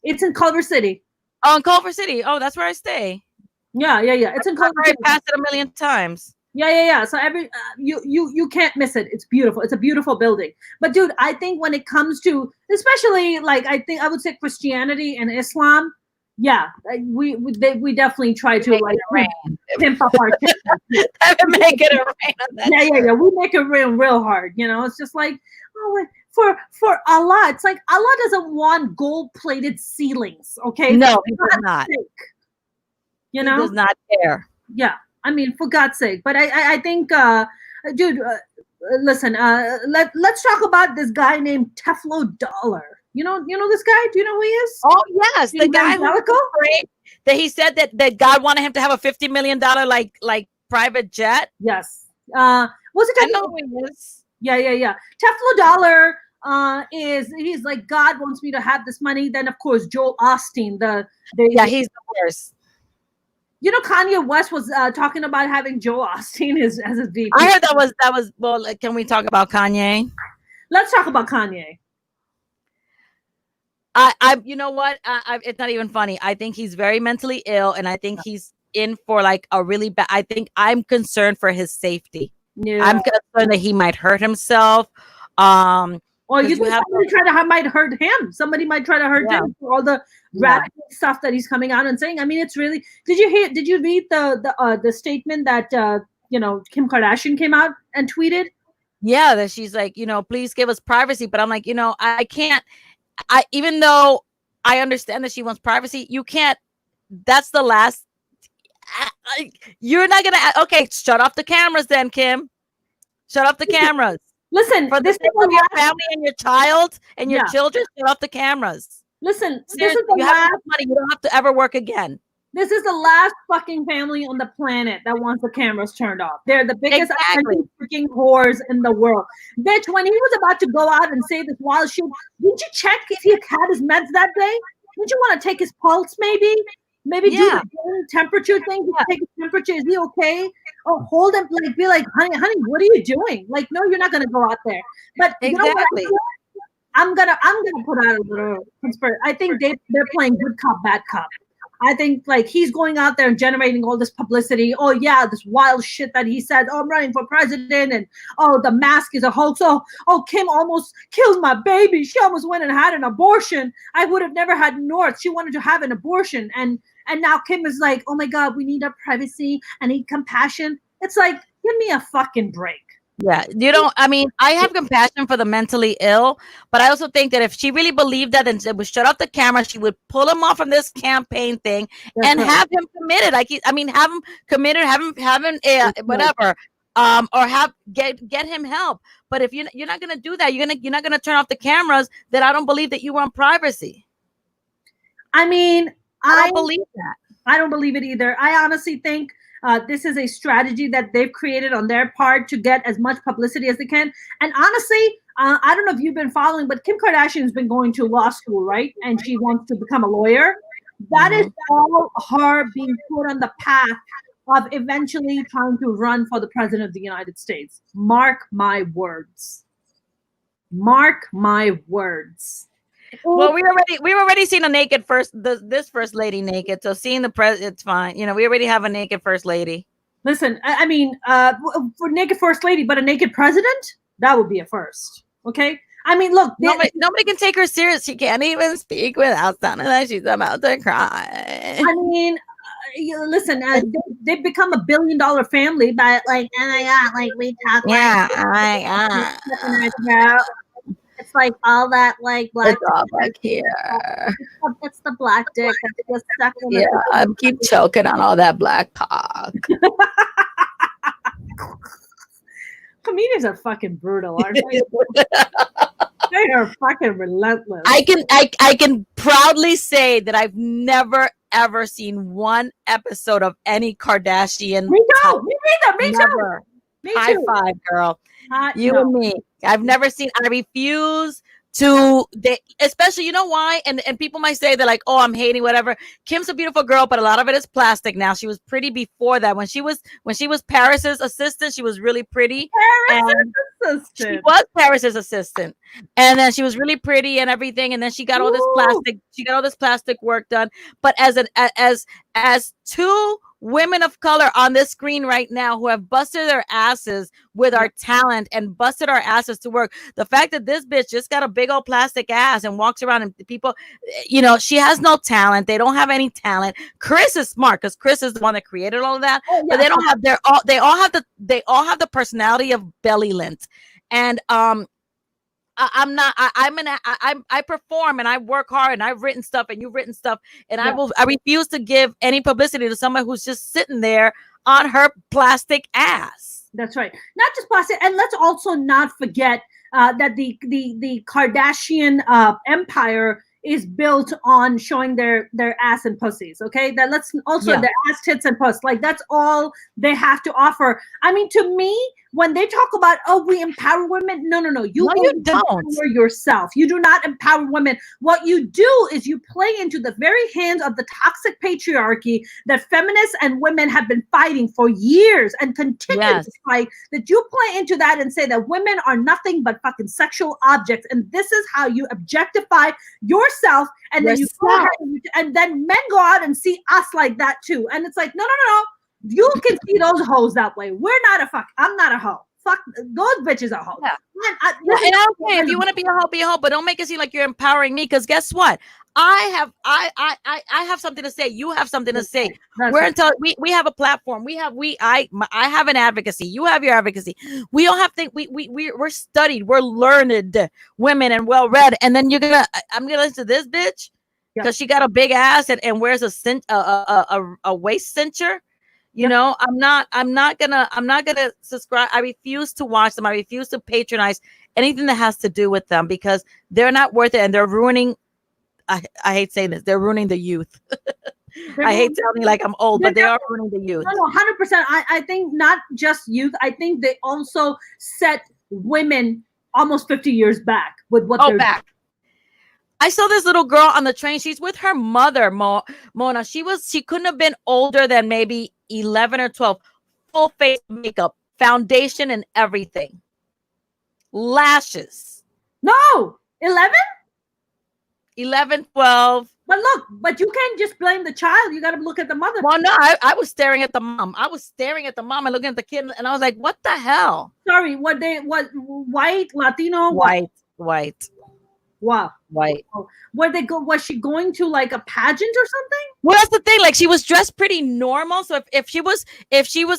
It's in Culver City. Oh, in Culver City. Oh, that's where I stay. Yeah. It's in Culver City. I passed it a million times. Yeah. So you can't miss it. It's beautiful. It's a beautiful building. But dude, I think when it comes to, especially like I would say Christianity and Islam, yeah, we definitely try to like pimp up our make it rain on that. Yeah. We make it rain real hard. It's just like, oh, for Allah, it's like Allah doesn't want gold-plated ceilings. Okay, no, he does not. He does not care. Yeah. I mean, for God's sake. But I think, dude, listen, let's talk about this guy named Teflo Dollar. You know this guy? Do you know who he is? Oh, yes. The guy that he said that God wanted him to have a $50 million like private jet. Yes. Was it? I know who he is. Yeah. Teflo Dollar he's like, God wants me to have this money. Then, of course, Joel Osteen, he's the worst. Kanye West was talking about having Joel Osteen as his VP. I heard that was well. Can we talk about Kanye? Let's talk about Kanye. You know what? It's not even funny. I think he's very mentally ill, and I think he's in for like a really bad. I think I'm concerned for his safety. Yeah. I'm concerned that he might hurt himself. Or you think somebody might hurt him. Somebody might try to hurt him for all the radical stuff that he's coming out and saying. I mean, it's really. Did you read the statement that Kim Kardashian came out and tweeted? Yeah, that she's like, please give us privacy. But I'm like, I can't. Even though I understand that she wants privacy, you can't. That's the last. You're not gonna. Okay, shut off the cameras, then, Kim. Shut off the cameras. Listen, for this is your family and your child and your children, shut off the cameras. Listen, seriously, this is the last money. You don't have to ever work again. This is the last fucking family on the planet that wants the cameras turned off. They're the biggest freaking whores in the world. Bitch, when he was about to go out and say this wild shit, didn't you check if he had his meds that day? Didn't you want to take his pulse, maybe? Maybe do the temperature thing. Take his temperature. Is he okay? Or hold him, be like, honey, what are you doing? Like, no, you're not gonna go out there. But you know what? I'm gonna put out a little conspiracy. I think they're playing good cop, bad cop. I think like he's going out there and generating all this publicity. Oh yeah, this wild shit that he said. Oh, I'm running for president, and oh, the mask is a hoax. Oh, Kim almost killed my baby. She almost went and had an abortion. I would have never had North. She wanted to have an abortion, and now Kim is like, oh my God, we need our privacy. I need compassion. It's like, give me a fucking break. Yeah, you don't. I mean, I have compassion for the mentally ill, but I also think that if she really believed that and would shut off the camera, she would pull him off from this campaign thing and have him committed. I mean, have him committed, have him whatever, or get him help. But if you're not gonna do that, you're not gonna turn off the cameras. Then I don't believe that you want privacy. I mean, I don't believe that. I don't believe it either. I honestly think this is a strategy that they've created on their part to get as much publicity as they can. And honestly, I don't know if you've been following, but Kim Kardashian has been going to law school, right? And she wants to become a lawyer. That is all her being put on the path of eventually trying to run for the president of the United States. Mark my words. Mark my words. Well, we've already seen a naked this first lady naked, so seeing the it's fine. You know, we already have a naked first lady. Listen, I mean, for naked first lady, but a naked president, that would be a first. Okay, I mean, look, nobody can take her serious. She can't even speak without sounding like she's about to cry. I mean, listen, they've become $1 billion family, but like, oh my God, like we talk. Yeah, oh my God. It's like all that like black. It's all back here. It's the black dick. That's stuck in yeah, I keep choking on all that black cock. Comedians are fucking brutal, aren't they? They are fucking relentless. I can proudly say that I've never ever seen one episode of any Kardashian. Me neither. Me too. High five, girl. You and me. I've never seen. I refuse to. Especially, you know why? And people might say they're like, "Oh, I'm hating whatever." Kim's a beautiful girl, but a lot of it is plastic. Now she was pretty before that. When she was Paris's assistant, she was really pretty. She was Paris's assistant, and then she was really pretty and everything. And then she got all this plastic. She got all this plastic work done. But as two women of color on this screen right now who have busted their asses with our talent and busted our asses to work. The fact that this bitch just got a big old plastic ass and walks around and people, you know, she has no talent. They don't have any talent. Chris is smart because Chris is the one that created all of that. But they don't have they all have the personality of belly lint. And I perform and I work hard and I've written stuff and you've written stuff and I refuse to give any publicity to someone who's just sitting there on her plastic ass. That's right. Not just plastic. And let's also not forget that the Kardashian empire is built on showing their ass and pussies. Okay, that let's also their ass, tits, and puss. Like that's all they have to offer. I mean, to me, when they talk about we empower women, no, you don't empower yourself. You do not empower women. What you do is you play into the very hands of the toxic patriarchy that feminists and women have been fighting for years and continue to fight. That you play into that and say that women are nothing but fucking sexual objects, and this is how you objectify yourself, and then you go ahead and then men go out and see us like that too. And it's like, no. You can see those hoes that way. We're not a fuck. I'm not a hoe. Fuck, those bitches are hoes. Yeah. And okay, if you want to be a hoe, but don't make it seem like you're empowering me. Because guess what? I have something to say. You have something to say. We have a platform. I have an advocacy. You have your advocacy. We all have things. We're studied. We're learned women and well read. And then I'm gonna listen to this bitch because she got a big ass and wears a waist cincher. You know, I'm not gonna subscribe. I refuse to watch them. I refuse to patronize anything that has to do with them because they're not worth it and they're ruining. I hate saying this. They're ruining the youth. I hate sounding like I'm old, but they are ruining the youth. No, 100%. I think not just youth. I think they also set women almost 50 years back with what they're doing. I saw this little girl on the train. She's with her mother, Mona. She couldn't have been older than maybe 11 or 12. Full face makeup, foundation, and everything. Lashes. No, 11. 11, 12. But look, but you can't just blame the child. You got to look at the mother. Well, no, I was staring at the mom. I was staring at the mom and looking at the kid, and I was like, "What the hell?" Sorry, what white, Latino, White. Wow. White. Was she going to like a pageant or something? Well, that's the thing. Like, she was dressed pretty normal. So if she was,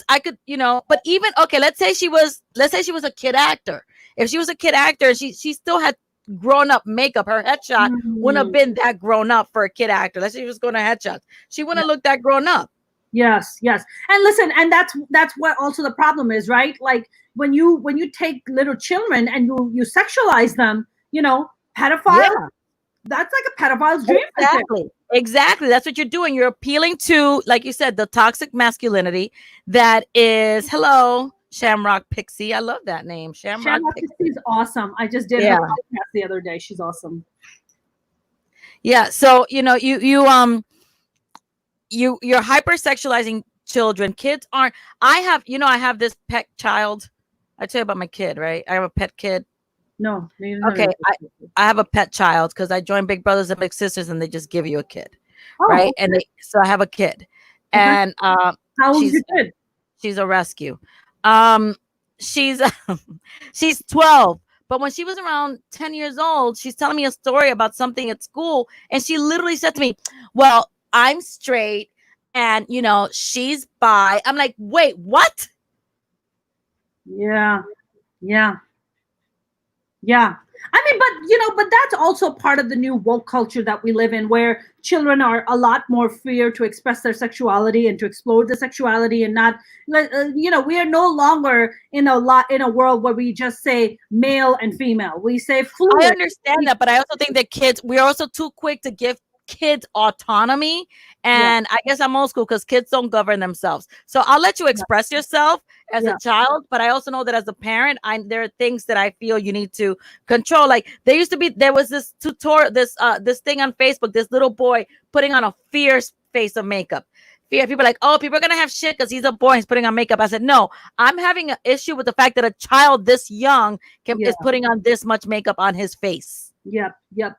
I could, but even, okay, let's say she was a kid actor. If she was a kid actor, she still had grown up makeup. Her headshot wouldn't have been that grown up for a kid actor. Let's say she was going to headshots. She wouldn't have looked that grown up. Yes. And listen, and that's what also the problem is, right? Like when you take little children and you sexualize them, pedophile. Yeah. That's like a pedophile's dream. Exactly. That's what you're doing. You're appealing to, like you said, the toxic masculinity that is, hello, Shamrock Pixie. I love that name. Shamrock Pixie is awesome. I just did her podcast the other day. She's awesome. Yeah. So, you're hypersexualizing children. Kids aren't. I have this pet child. I tell you about my kid, right? I have a pet kid. No. Okay. I have a pet child because I joined Big Brothers and Big Sisters and they just give you a kid. Right. Okay. And so I have a kid. Okay. And how old is your kid? She's a rescue. She's 12. But when she was around 10 years old, she's telling me a story about something at school. And she literally said to me, well, I'm straight and, she's bi. I'm like, wait, what? Yeah. I mean, but that's also part of the new woke culture that we live in, where children are a lot more freer to express their sexuality and to explore their sexuality, and not, we are no longer in a world where we just say male and female. We say fluid. I understand that, but I also think that we're also too quick to give kids autonomy, and I guess I'm old school because kids don't govern themselves. So I'll let you express yourself as a child, but I also know that as a parent, there are things that I feel you need to control. Like there was this tutorial, this thing on Facebook, this little boy putting on a fierce face of makeup. Fear. People are like, oh, people are gonna have shit because he's a boy, he's putting on makeup. I said, no, I'm having an issue with the fact that a child this young is putting on this much makeup on his face. Yep.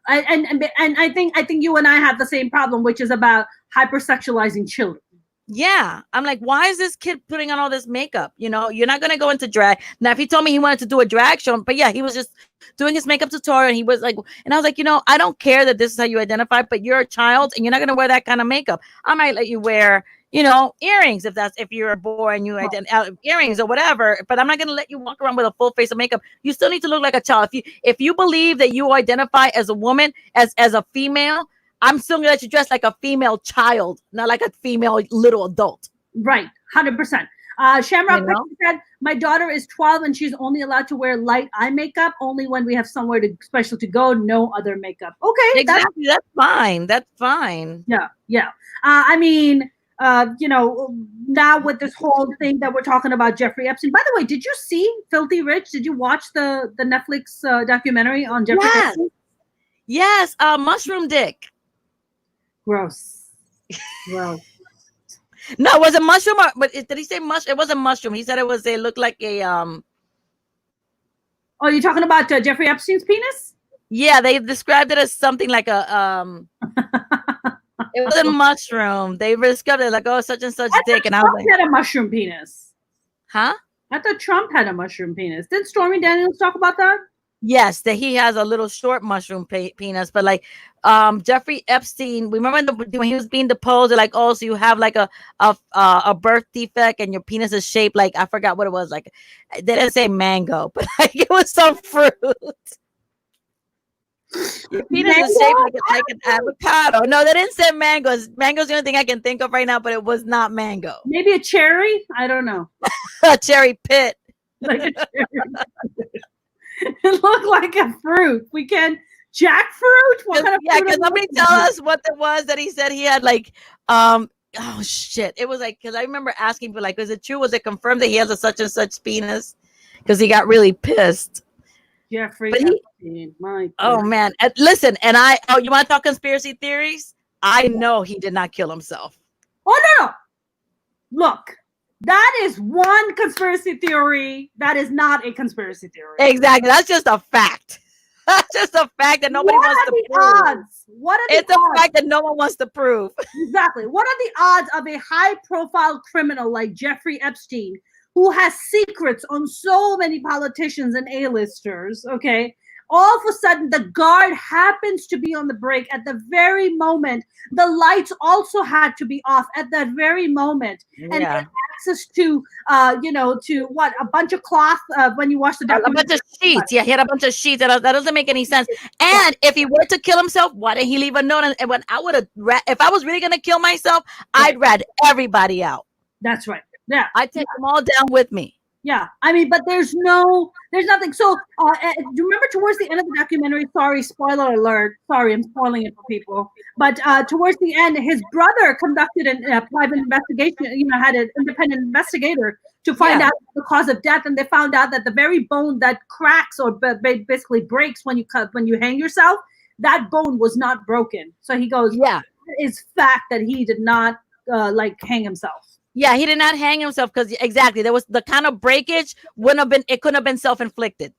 And I think you and I have the same problem, which is about hypersexualizing children. Yeah. I'm like, why is this kid putting on all this makeup? You're not going to go into drag. Now, if he told me he wanted to do a drag show, but yeah, he was just doing his makeup tutorial and he was like, and I was like, I don't care that this is how you identify, but you're a child and you're not going to wear that kind of makeup. I might let you wear, earrings if you're a boy and you identify earrings or whatever, but I'm not going to let you walk around with a full face of makeup. You still need to look like a child. If you believe that you identify as a woman, as a female, I'm still gonna let you dress like a female child, not like a female little adult. Right, 100%. Shamrock said, my daughter is 12 and she's only allowed to wear light eye makeup only when we have somewhere special to go, no other makeup. Okay. Exactly. That's fine. Yeah. I mean, now with this whole thing that we're talking about Jeffrey Epstein. By the way, did you see Filthy Rich? Did you watch the Netflix documentary on Jeffrey Epstein? Yes. Mushroom dick. Gross. No, was it mushroom? But did he say mushroom? It wasn't mushroom. He said it looked like a Oh, you're talking about Jeffrey Epstein's penis? Yeah, they described it as something like a It wasn't mushroom. They described it like, oh, such and such dick, and I was like, had a mushroom penis. Huh? I thought Trump had a mushroom penis. Didn't Stormy Daniels talk about that? Yes, that he has a little short mushroom penis, but like Jeffrey Epstein, remember when he was being deposed, they're like, oh, so you have like a birth defect and your penis is shaped like, I forgot what it was, like they didn't say mango, but like it was some fruit. Your penis is shaped like an avocado. No, they didn't say mangoes. Mango's the only thing I can think of right now, but it was not mango. Maybe a cherry? I don't know. A cherry pit. Like a cherry. It looked like a fruit. We can jackfruit. What kind of fruit? Can somebody tell us what it was that he said he had? Like, oh shit! It was like, because I remember asking for like, is it true? Was it confirmed that he has a such and such penis? Because he got really pissed. Jeffrey. Oh man! Listen, and you want to talk conspiracy theories? I know he did not kill himself. Oh no! Look. That is one conspiracy theory. That is not a conspiracy theory. Exactly. That's just a fact. Just the fact that nobody What wants are to the prove. odds? What are the It's the odds? fact that no one wants to prove. Exactly. What are the odds of a high-profile criminal like Jeffrey Epstein, who has secrets on so many politicians and A-listers, okay? All of a sudden, the guard happens to be on the break at the very moment. The lights also had to be off at that very moment. And they Yeah. had access to, to what? A bunch of cloth when you watch the A documentary. bunch of sheets. Yeah, he had a bunch of sheets. That doesn't make any sense. And if he were to kill himself, why didn't he leave a note? And when I would have, if I was really gonna kill myself, I'd rat everybody out. That's right. Yeah. I'd take them all down with me. Yeah, I mean, but there's nothing. So, do you remember towards the end of the documentary? Sorry, spoiler alert. Sorry, I'm spoiling it for people. But towards the end, his brother conducted a private investigation. Had an independent investigator to find out the cause of death, and they found out that the very bone that cracks or basically breaks when you hang yourself, that bone was not broken. So he goes, yeah, it's fact that he did not hang himself. Yeah, he did not hang himself because exactly there was the kind of breakage it couldn't have been self-inflicted.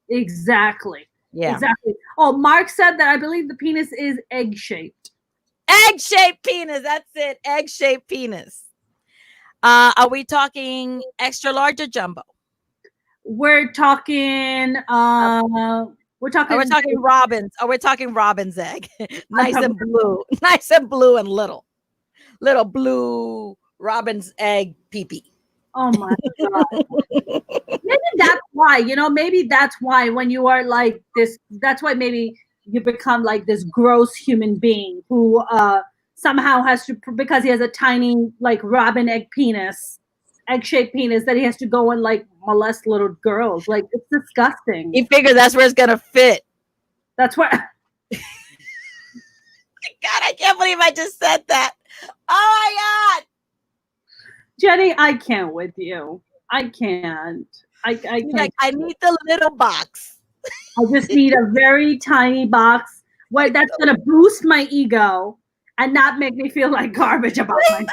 Exactly. Yeah. Exactly. Oh, Mark said that I believe the penis is egg-shaped. Egg-shaped penis. That's it. Egg-shaped penis. Are we talking extra large or jumbo? We're talking Robin's. Oh, we're talking Robin's egg. Nice and blue. Nice and blue and little. Little blue Robin's egg pee-pee. Oh my God. Maybe that's why, maybe that's why when you are like this, that's why maybe you become like this gross human being who somehow has to, because he has a tiny like robin egg-shaped penis, that he has to go and like molest little girls. Like, it's disgusting. He figures that's where it's gonna fit. That's what. God, I can't believe I just said that. Oh my God. Jenny, I can't with you. I can't. I can't. Like, I need the little box. I just need a very tiny box where that's gonna boost my ego and not make me feel like garbage about myself.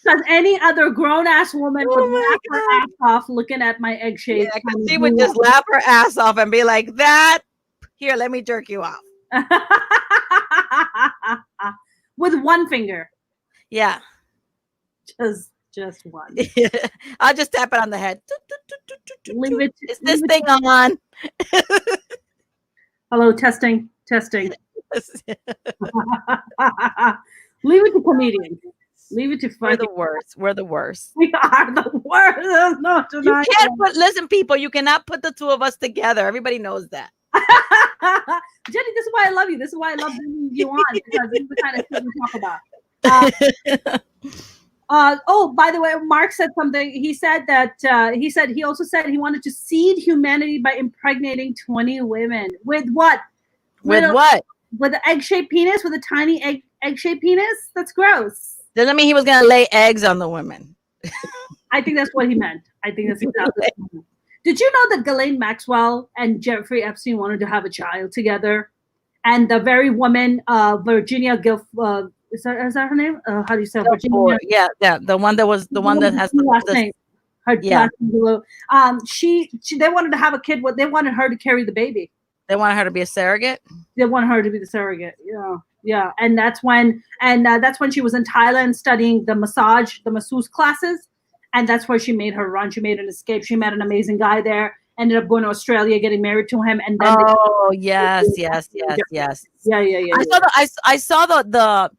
Because any other grown-ass woman would laugh her ass off looking at my egg-shaped. Yeah, she would just laugh her ass off and be like, "That here, let me jerk you off." With one finger. Yeah. Just one. I'll just tap it on the head. Leave it. Is this thing on? Hello, testing. Leave it to comedians. Leave it to We're the worst. We're the worst. We are the worst. No, you can't listen, people. You cannot put the two of us together. Everybody knows that. Jenny, this is why I love you. This is why I love bringing you on, because this is the kind of shit we talk about. Oh, by the way, Mark said something. He said that he also said he wanted to seed humanity by impregnating 20 women. With what? With what? With an egg-shaped penis? With a tiny egg-shaped penis? That's gross. Doesn't mean he was going to lay eggs on the women. I think that's what he meant. I think that's exactly what he meant. Did you know that Ghislaine Maxwell and Jeffrey Epstein wanted to have a child together? And the very woman, Virginia Gilf, is that her name? How do you say Virginia? Yeah, the one that has the last name. Her last name. They wanted to have a kid. They wanted her to carry the baby. They wanted her to be a surrogate. They wanted her to be the surrogate. Yeah. And that's when she was in Thailand studying the masseuse classes. And that's where she made her run. She made an escape. She met an amazing guy there. Ended up going to Australia, getting married to him, and then. Yes. Yeah. I saw the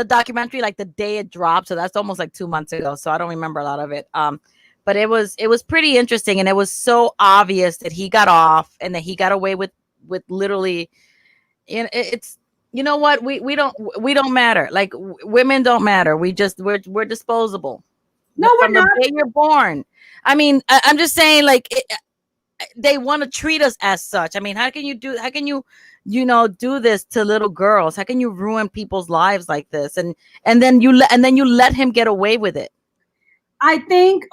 documentary like the day it dropped, so that's almost like 2 months ago. So I don't remember a lot of it. But it was pretty interesting, and it was so obvious that he got off and that he got away with literally. It's you know what we don't matter. Like women don't matter. We're disposable. No, we're not. The day you're born. I mean, I'm just saying, like, they want to treat us as such. I mean, how can you do this to little girls? How can you ruin people's lives like this? And then you let him get away with it. I think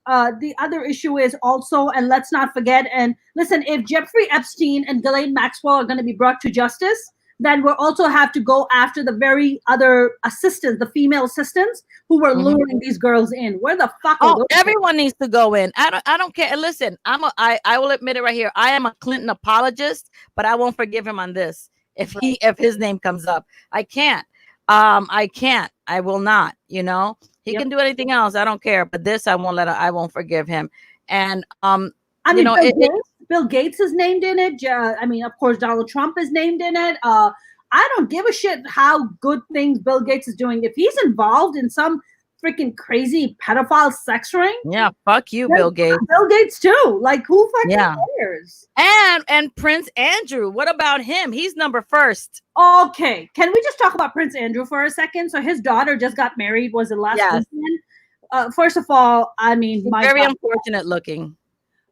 the other issue is also, and let's not forget, and listen, if Jeffrey Epstein and Ghislaine Maxwell are going to be brought to justice, that will also have to go after the very other assistants, the female assistants who were luring these girls in. Where the fuck are Oh, those everyone needs to go in. I don't care. Listen, I will admit it right here. I am a Clinton apologist, but I won't forgive him on this. If his name comes up, I can't. I can't. I will not. You know, he can do anything else. I don't care. But this, I won't forgive him. And I you mean, know, Bill Gates is named in it. I mean, of course, Donald Trump is named in it. I don't give a shit how good things Bill Gates is doing. If he's involved in some freaking crazy pedophile sex ring, yeah, fuck you, Bill Gates. Bill Gates too. Like, who fucking cares? And Prince Andrew, what about him? He's number first. Okay, can we just talk about Prince Andrew for a second? So his daughter just got married. Was it last weekend? First of all, I mean, very unfortunate looking.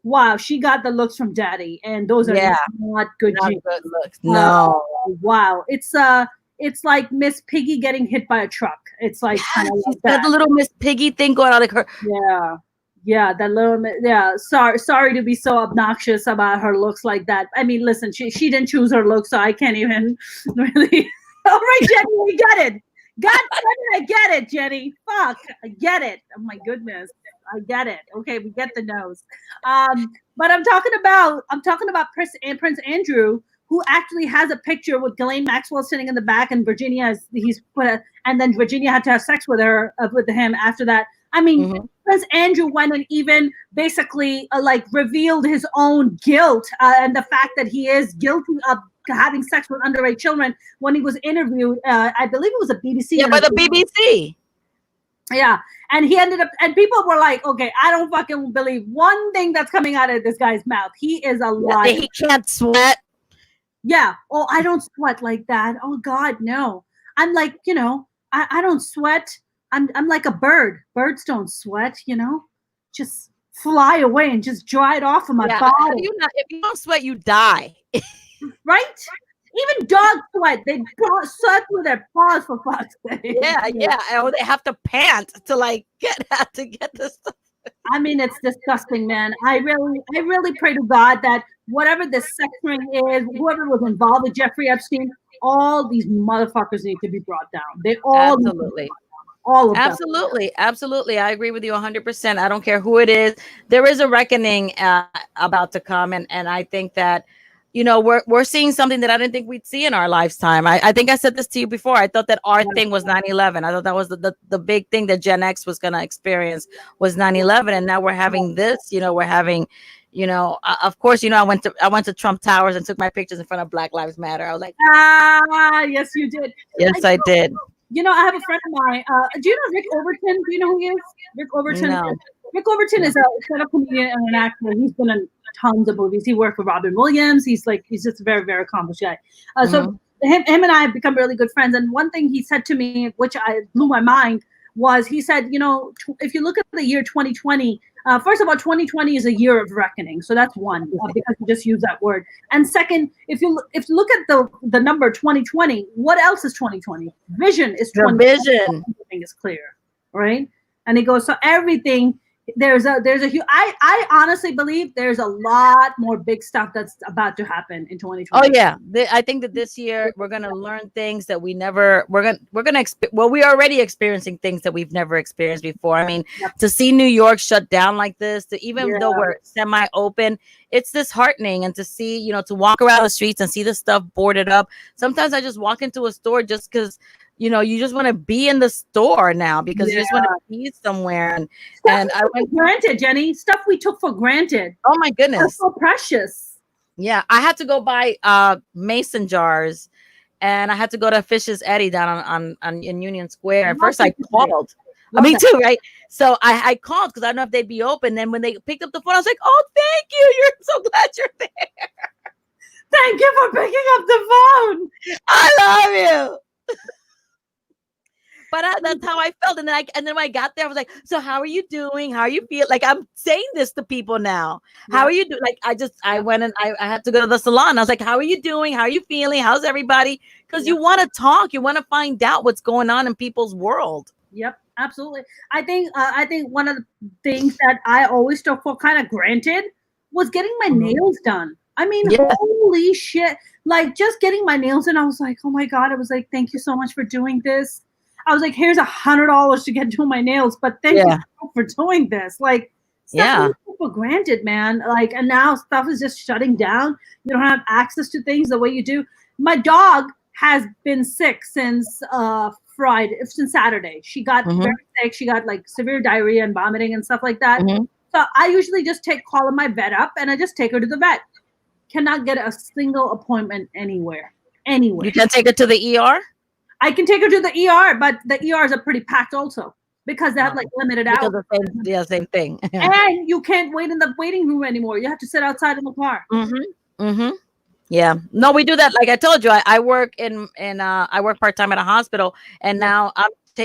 Wow, she got the looks from daddy, and those are not good looks. No. Wow, it's like Miss Piggy getting hit by a truck. It's like kind of like that. The little Miss Piggy thing going on, like her. Yeah, that little. Yeah, sorry to be so obnoxious about her looks like that. I mean, listen, she didn't choose her looks, so I can't even really. All right, Jenny, we get it. God damn it, I get it, Jenny. Fuck, I get it. Oh my goodness. I get it. Okay, we get the nose. But I'm talking about Prince Andrew, who actually has a picture with Ghislaine Maxwell sitting in the back, and and then Virginia had to have sex with him after that. I mean, Prince Andrew went and even basically like revealed his own guilt and the fact that he is guilty of having sex with underage children when he was interviewed. I believe it was a BBC. Yeah, by the BBC. Yeah, and he ended up, and people were like, okay, I don't fucking believe one thing that's coming out of this guy's mouth. He is a liar. He can't sweat. Yeah. Oh, I don't sweat like that. Oh God, no. I'm like, I don't sweat. I'm like a bird. Birds don't sweat, just fly away and just dry it off of my body. If you don't sweat, you die. Right? Even dogs sweat. They sweat with their paws, for fuck's sake. Yeah. Or they have to pant to get this stuff. I mean, it's disgusting, man. I really pray to God that whatever this sex ring is, whoever was involved with Jeffrey Epstein, all these motherfuckers need to be brought down. They all absolutely. All of absolutely. I agree with you 100%. I don't care who it is. There is a reckoning about to come, and I think that we're seeing something that I didn't think we'd see in our lifetime. I think I said this to you before. I thought that our thing was 9/11. I thought that was the big thing that Gen X was going to experience was 9/11, and now we're having this. We're having, of course, I went to Trump Towers and took my pictures in front of Black Lives Matter. I was like, yes, you did. Yes, I did. I have a friend of mine. Do you know Rick Overton? Do you know who he is? Rick Overton. No. Rick Overton is a stand-up comedian and an actor. He's been in tons of movies. He worked with Robin Williams. He's just a very, very accomplished guy. So him and I have become really good friends. And one thing he said to me, which blew my mind, was he said, if you look at the year 2020, first of all, 2020 is a year of reckoning. So that's one, because you just use that word. And second, if you look at the number 2020, what else is 2020? Vision is 2020. Vision. Everything is clear, right? And he goes, so everything. I honestly believe there's a lot more big stuff that's about to happen in 2020. Oh yeah, I think that this year we're gonna learn things that we we're already experiencing things that we've never experienced before. I mean, to see New York shut down like this, even though we're semi-open, it's disheartening. And to see, to walk around the streets and see the stuff boarded up. Sometimes I just walk into a store just because. You just want to be in the store now because you just want to be somewhere. And I went for granted, Jenny. Stuff we took for granted. Oh my goodness, that's so precious. Yeah, I had to go buy mason jars, and I had to go to Fish's Eddie down in Union Square. And first, I called. Me too, right? So I called because I don't know if they'd be open. Then when they picked up the phone, I was like, "Oh, thank you! You're so glad you're there. Thank you for picking up the phone. I love you." But that's how I felt. And then when I got there, I was like, so how are you doing? How are you feel? Like, I'm saying this to people now. How are you doing? Like, I went and I had to go to the salon. I was like, how are you doing? How are you feeling? How's everybody? Because you want to talk. You want to find out what's going on in people's world. Yep, absolutely. I think one of the things that I always took for kind of granted was getting my nails done. I mean, holy holy shit. Like, just getting my nails in, I was like, oh my God. I was like, thank you so much for doing this. I was like, here's $100 to get doing my nails, but thank you for doing this. Like, stuff you take for granted, man. Like, and now stuff is just shutting down. You don't have access to things the way you do. My dog has been sick since since Saturday. She got very sick. She got like severe diarrhea and vomiting and stuff like that. So I usually just call my vet up and I just take her to the vet. Cannot get a single appointment anywhere. You can take her to the ER? I can take her to the ER, but the ERs are pretty packed also because they have like limited hours. Same thing. And you can't wait in the waiting room anymore. You have to sit outside in the car. Yeah. No, we do that. Like I told you, I work I work part-time at a hospital, and now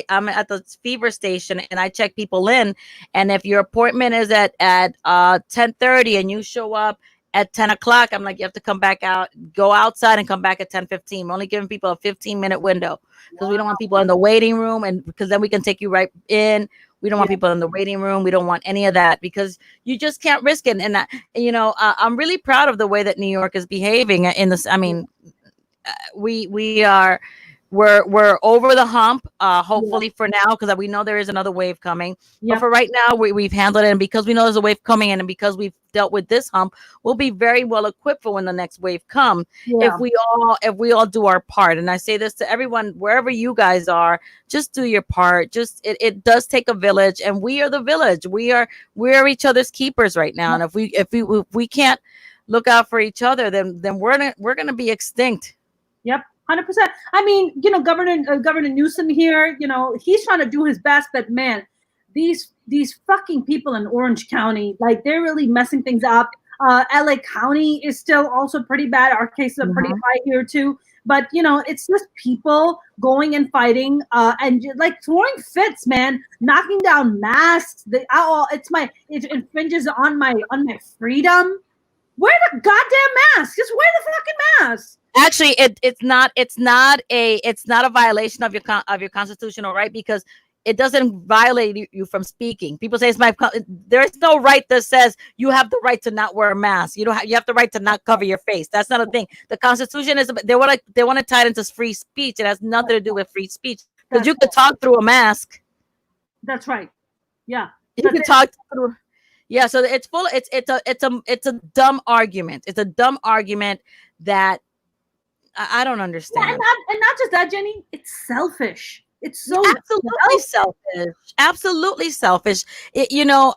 I'm at the fever station and I check people in. And if your appointment is at 10:30 and you show up at 10 o'clock, I'm like, you have to come back out, go outside and come back at 10:15. We're only giving people a 15-minute window because we don't want people in the waiting room, and because then we can take you right in. We don't want people in the waiting room. We don't want any of that because you just can't risk it. And I'm really proud of the way that New York is behaving in this. I mean, we're over the hump, hopefully for now, because we know there is another wave coming. But for right now, we've handled it, and because we know there's a wave coming in, and because we've dealt with this hump, we'll be very well equipped for when the next wave comes. If we all do our part. And I say this to everyone, wherever you guys are, just do your part. Just it does take a village, and we are the village. We're each other's keepers right now. And if we can't look out for each other, then we're gonna be extinct. Yep. 100%. I mean, Governor Newsom here, he's trying to do his best, but man, these fucking people in Orange County, like, they're really messing things up. LA County is still also pretty bad. Our cases are pretty high here too. But it's just people going and fighting and like throwing fits, man, knocking down masks. It infringes on my freedom. Wear the goddamn mask. Just wear the fucking mask. Actually, it's not a violation of your constitutional right, because it doesn't violate you from speaking. People say there is no right that says you have the right to not wear a mask. You have the right to not cover your face. That's not a thing. The Constitution is they want to tie it into free speech. It has nothing to do with free speech, because you could talk through a mask. That's right. Yeah, you can talk through. Yeah, so it's a dumb argument. It's a dumb argument that I don't understand. Yeah, and not just that, Jenny. It's selfish. It's so absolutely selfish.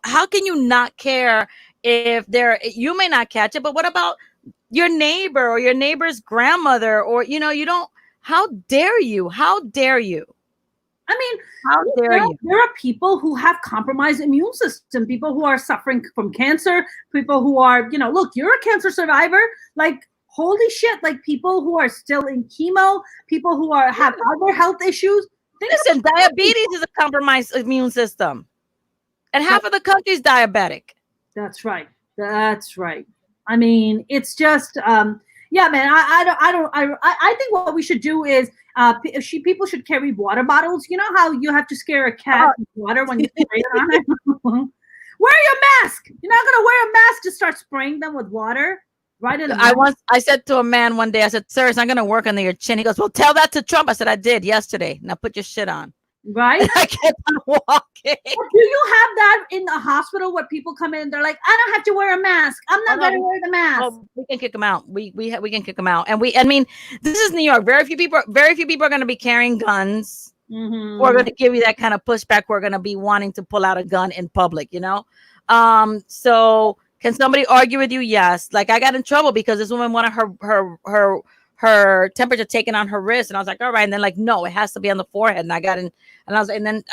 How can you not care if you may not catch it, but what about your neighbor or your neighbor's grandmother, or you don't? How dare you? How dare you? I mean, how dare you? There are people who have compromised immune system, people who are suffering from cancer, people who are, look, you're a cancer survivor. Like, holy shit, like people who are still in chemo, people who have other health issues. Listen, diabetes is a compromised immune system. And half of the country is diabetic. That's right. That's right. I mean, it's just, yeah, man, I think what we should do is people should carry water bottles. You know how you have to scare a cat with water when you spray it on it? Wear your mask. You're not going to wear a mask to start spraying them with water. Right. I said to a man one day, I said, sir, it's not going to work under your chin. He goes, well, tell that to Trump. I said, I did yesterday. Now put your shit on. Right. And I kept on walking. Do you have that in a hospital where people come in? They're like, I don't have to wear a mask. I'm not going to wear the mask. Oh, we can kick them out. We can kick them out. And I mean, this is New York. Very few people are going to be carrying guns. Who are going to give you that kind of pushback. Who are going to be wanting to pull out a gun in public, So can somebody argue with you? Then like I got in trouble because this woman wanted her temperature taken on her wrist, and I was like, all right. And then like, no, it has to be on the forehead. And I got in, and I was, and then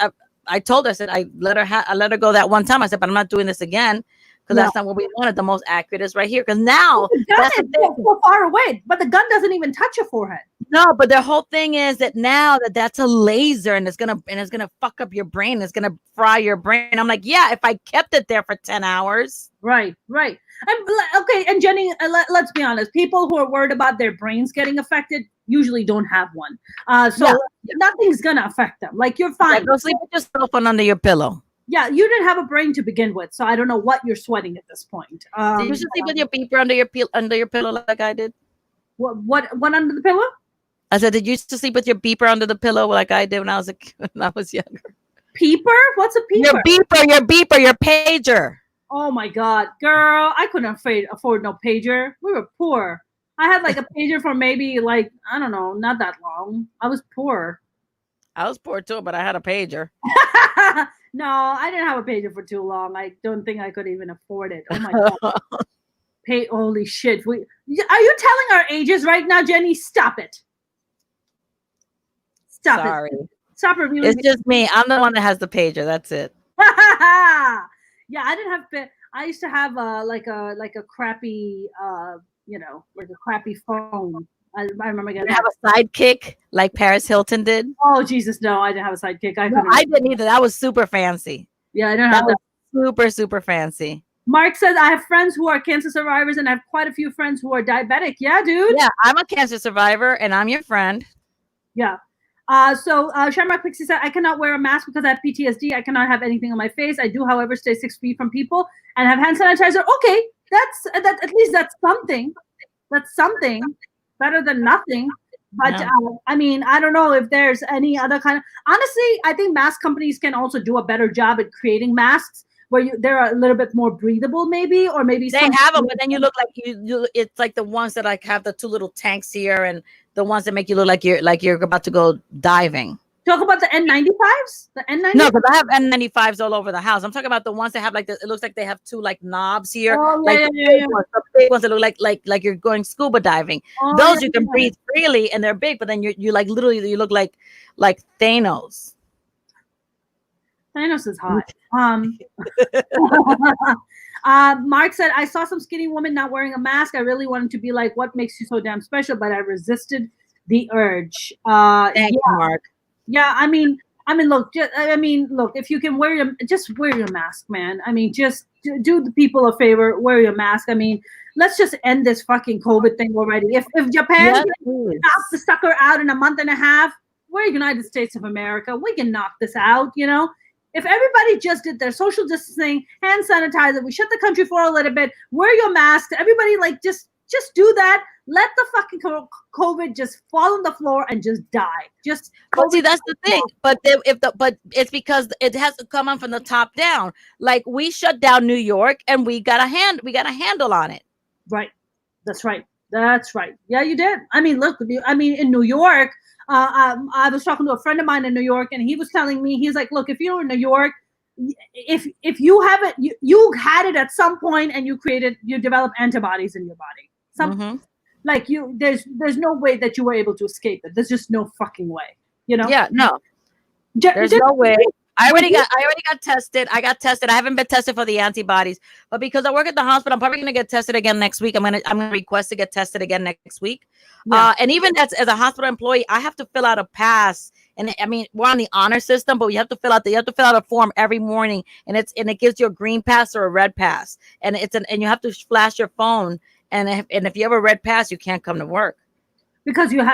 I told her, I said, I let her go that one time. I said, but I'm not doing this again, because that's not what we wanted. The most accurate is right here, because now that's so far away, but the gun doesn't even touch your forehead. No, but the whole thing is that now that's a laser, and it's gonna fuck up your brain. It's gonna fry your brain. I'm like, yeah, if I kept it there for 10 hours. Right. Okay, and Jenny, let's be honest. People who are worried about their brains getting affected usually don't have one. Nothing's gonna affect them. Like, you're fine. Go sleep with your cell phone under your pillow. Yeah, you didn't have a brain to begin with, so I don't know what you're sweating at this point. Did you sleep with your beeper under your pillow like I did? What under the pillow? I said, did you used to sleep with your beeper under the pillow like I did when I was when I was younger? Peeper? What's a peeper? Your beeper, your pager. Oh my God, girl, I couldn't afford no pager. We were poor. I had like a pager for maybe like, I don't know, not that long. I was poor. I was poor too, but I had a pager. No, I didn't have a pager for too long. I don't think I could even afford it. Oh my God. Holy shit. Are you telling our ages right now, Jenny? Stop it. Sorry. Stop reviewing. It's just me. I'm the one that has the pager. That's it. Yeah, I didn't have. I used to have like a crappy like a crappy phone. I remember getting. You have a sidekick like Paris Hilton did. Oh Jesus, no! I didn't have a sidekick. I didn't either. That was super fancy. Yeah, I don't have that. Super super fancy. Mark says I have friends who are cancer survivors, and I have quite a few friends who are diabetic. Yeah, dude. Yeah, I'm a cancer survivor, and I'm your friend. Yeah. So Shamrock Pixie said, I cannot wear a mask because I have PTSD. I cannot have anything on my face. I do, however, stay 6 feet from people and have hand sanitizer. Okay, that at least that's something. That's something better than nothing. But I mean, I don't know if there's any other kind of. Honestly, I think mask companies can also do a better job at creating masks where they're a little bit more breathable, maybe, or maybe they have them, but then you look like you. It's like the ones that like have the two little tanks here and the ones that make you look like you're about to go diving. Talk about the N95s? The N95s? No, because I have N95s all over the house. I'm talking about the ones that have like it looks like they have two like knobs here. Oh, like yeah. The big ones that look like you're going scuba diving. Oh, those you can breathe freely and they're big, but then you like literally you look like Thanos. Thanos is hot. Mark said, I saw some skinny woman not wearing a mask. I really wanted to be like, what makes you so damn special? But I resisted the urge. Thank you, Mark. Yeah, I mean, look, if you can just wear your mask, man. I mean, just do the people a favor, wear your mask. I mean, let's just end this fucking COVID thing already. If Japan knocks the sucker out in a month and a half, we're United States of America. We can knock this out, you know? If everybody just did their social distancing, hand sanitizer, we shut the country for a little bit, wear your mask, everybody like just do that. Let the fucking COVID just fall on the floor and just die. See, that's the thing. But but it's because it has to come on from the top down. Like we shut down New York and we got a handle on it. Right. That's right. Yeah, you did. I mean, look, in New York, I was talking to a friend of mine in New York, and he was telling me, he's like, look, if you're in New York, if you haven't, you had it at some point, and you develop antibodies in your body. Like there's no way that you were able to escape it. There's just no fucking way. You know? Yeah, no. There's no way. I already got tested. I got tested. I haven't been tested for the antibodies, but because I work at the hospital, I'm probably gonna get tested again next week. I'm gonna request to get tested again next week. Yeah. And even as a hospital employee, I have to fill out a pass. And I mean, we're on the honor system, but you have to fill out a form every morning, and it gives you a green pass or a red pass, and and you have to flash your phone. And if you have a red pass, you can't come to work. Because your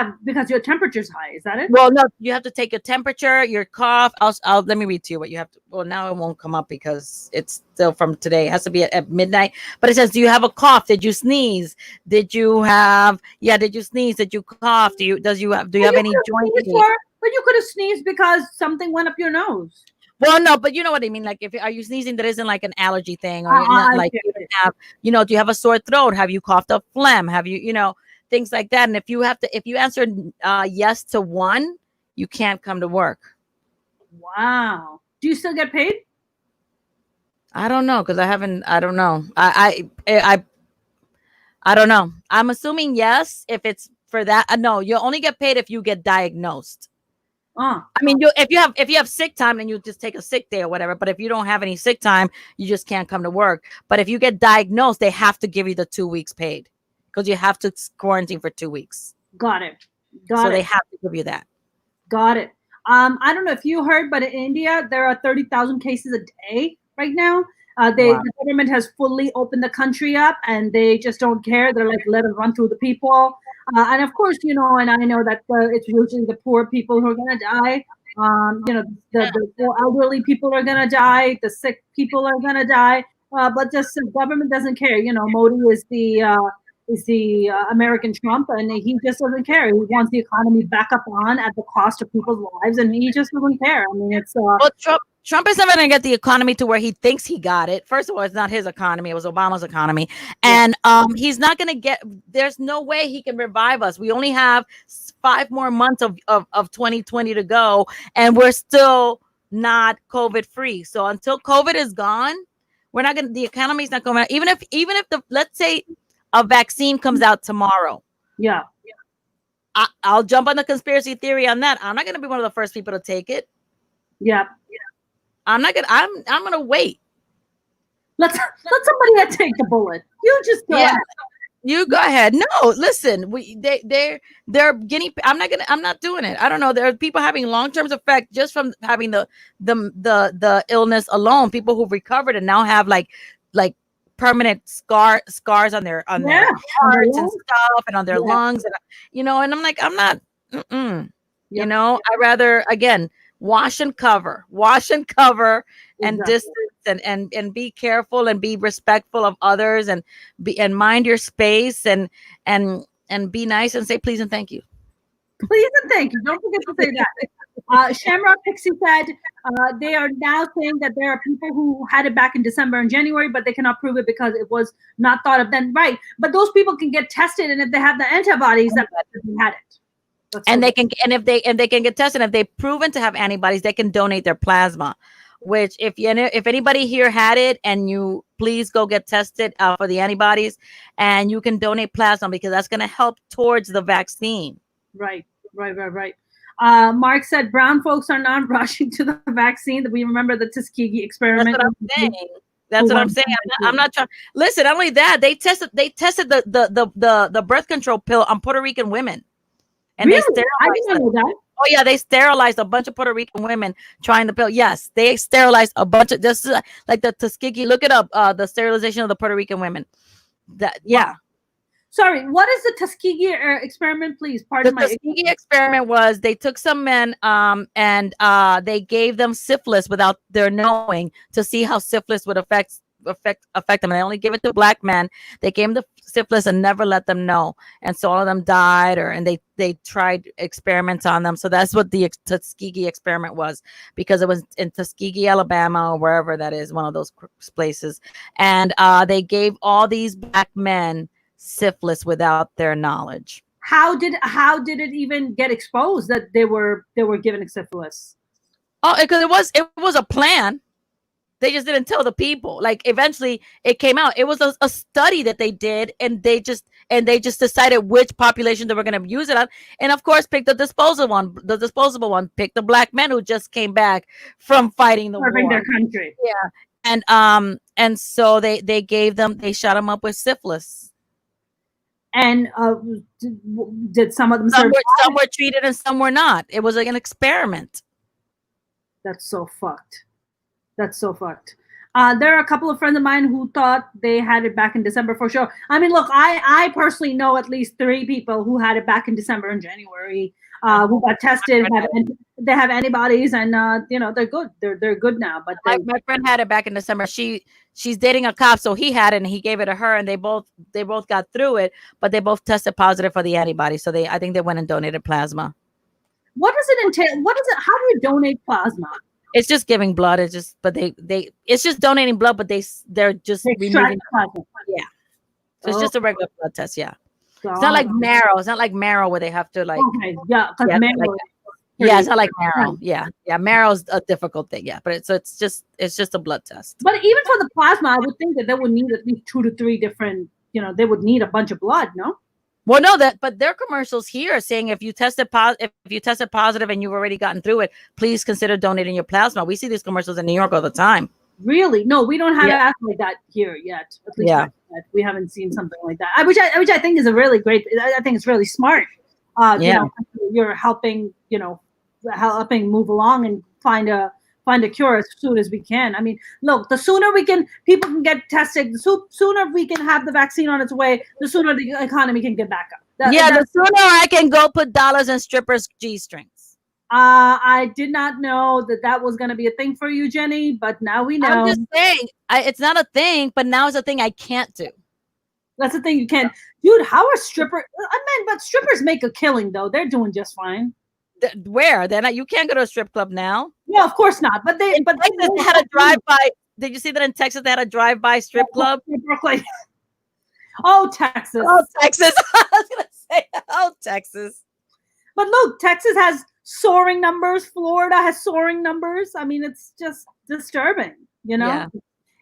temperature's high, is that it? Well, no, you have to take your temperature, your cough. I'll let me read to you what you have to. Well, now it won't come up because it's still from today. It has to be at midnight. But it says, do you have a cough? Did you sneeze? Did you sneeze? Did you cough? Do you have any joint pain? But you could have sneezed because something went up your nose. Well, no, but you know what I mean. Like, are you sneezing? That isn't like an allergy thing, or like you do you have a sore throat? Have you coughed up phlegm? Have you things like that? And if you answer yes to one, you can't come to work. Wow. Do you still get paid? I don't know because I haven't. I don't know. I don't know. I'm assuming yes. If it's for that, no, you only get paid if you get diagnosed. I mean, if you have sick time, then you just take a sick day or whatever. But if you don't have any sick time, you just can't come to work. But if you get diagnosed, they have to give you the 2 weeks paid because you have to quarantine for 2 weeks. Got it. So they have to give you that. Got it. I don't know if you heard, but in India, there are 30,000 cases a day right now. The government has fully opened the country up, and they just don't care. They're like, let it run through the people. And of course, and I know that it's usually the poor people who are going to die. The elderly people are going to die. The sick people are going to die. But the government doesn't care. Modi is the American Trump, and he just doesn't care. He wants the economy back up on at the cost of people's lives, and he just doesn't care. I mean, it's Well, Trump is never going to get the economy to where he thinks he got it. First of all, it's not his economy; it was Obama's economy, and he's not going to get. There's no way he can revive us. We only have 5 more months of 2020 to go, and we're still not COVID free. So until COVID is gone, we're not going. The economy's not going. Even if the, let's say, a vaccine comes out tomorrow. Yeah. I'll jump on the conspiracy theory on that. I'm not going to be one of the first people to take it. Yeah. I'm not gonna. I'm gonna wait. Let somebody take the bullet. You just go ahead. You go ahead. No, listen. They're guinea. I'm not doing it. I don't know. There are people having long-term effect just from having the illness alone. People who've recovered and now have like permanent scars on their hearts and stuff, and on their lungs, and and I'm like, I'm not. I rather, again, wash and cover and distance and be careful and be respectful of others and mind your space and be nice and say please and thank you. Please and thank you. Don't forget to say that. Shamrock Pixie said they are now saying that there are people who had it back in December and January, but they cannot prove it because it was not thought of then. Right. But those people can get tested, and if they have the antibodies, that they had it. And they can, and if they can get tested, if they've proven to have antibodies, they can donate their plasma. Which, if anybody here had it, and you please go get tested for the antibodies, and you can donate plasma because that's going to help towards the vaccine. Right. Mark said brown folks are not rushing to the vaccine. We remember the Tuskegee experiment. That's what I'm saying. I'm not trying. Listen, not only that, they tested the birth control pill on Puerto Rican women. And really? They sterilized them. Oh yeah, they sterilized a bunch of Puerto Rican women trying the pill. Yes, they sterilized a bunch of just like the Tuskegee. Look it up. The sterilization of the Puerto Rican women. Sorry, what is the Tuskegee experiment, please? Pardon my ignorance. Tuskegee experiment was they took some men and they gave them syphilis without their knowing to see how syphilis would affect them. And they only gave it to black men. They gave them the syphilis and never let them know. And so all of them died, and they tried experiments on them. So that's what the Tuskegee experiment was, because it was in Tuskegee, Alabama, or wherever that is, one of those places. And they gave all these black men syphilis without their knowledge. How did it even get exposed that they were given syphilis? Oh, because it was a plan. They just didn't tell the people. Like, eventually it came out. It was a study that they did, and they just decided which population they were going to use it on. And of course, picked the disposable one, picked the black men who just came back from fighting the war. Serving their country. Yeah. And so they shot them up with syphilis. And did some of them some were treated and some were not. It was like an experiment. That's so fucked. There are a couple of friends of mine who thought they had it back in December for sure. I mean, look, I personally know at least 3 people who had it back in December and January, who got tested. They have antibodies, and they're good. They're good now. But my friend had it back in December. She's dating a cop, so he had it and he gave it to her, and they both got through it, but they both tested positive for the antibodies. So I think they went and donated plasma. What does it entail? How do you donate plasma? It's just giving blood. It's just, but it's just donating blood, but they're just removing plasma. Yeah. So it's just a regular blood test. Yeah. It's not like marrow. It's not like marrow where they have to like. Okay. Yeah. Marrow. It's not like marrow. Yeah. Marrow's a difficult thing. Yeah, but it's just a blood test. But even for the plasma, I would think that they would need at least 2 to 3 different. They would need a bunch of blood. No. Well, no, but their commercials here are saying if you tested positive and you've already gotten through it, please consider donating your plasma. We see these commercials in New York all the time. Really? No, we don't have act like that here yet. At least we haven't seen something like that. Which I think is a really great. I think it's really smart. You're helping move along and find a cure as soon as we can. I mean, look, the sooner people can get tested, the sooner we can have the vaccine on its way, the sooner the economy can get back up. The sooner I can go put dollars in strippers' G-strings. I did not know that was going to be a thing for you, Jenny, but now we know. I'm just saying, it's not a thing, but now it's a thing I can't do. That's the thing. You can't, dude. How are strippers? I mean, but strippers make a killing though. They're doing just fine. Where? They're not. You can't go to a strip club now. No, of course not. But In Texas, they had a drive-by. Did you see that in Texas? They had a drive-by strip club. Brooklyn. Oh, Texas. Oh, Texas. I was gonna say, oh, Texas. But look, Texas has soaring numbers. Florida has soaring numbers. I mean, it's just disturbing. You know. Yeah.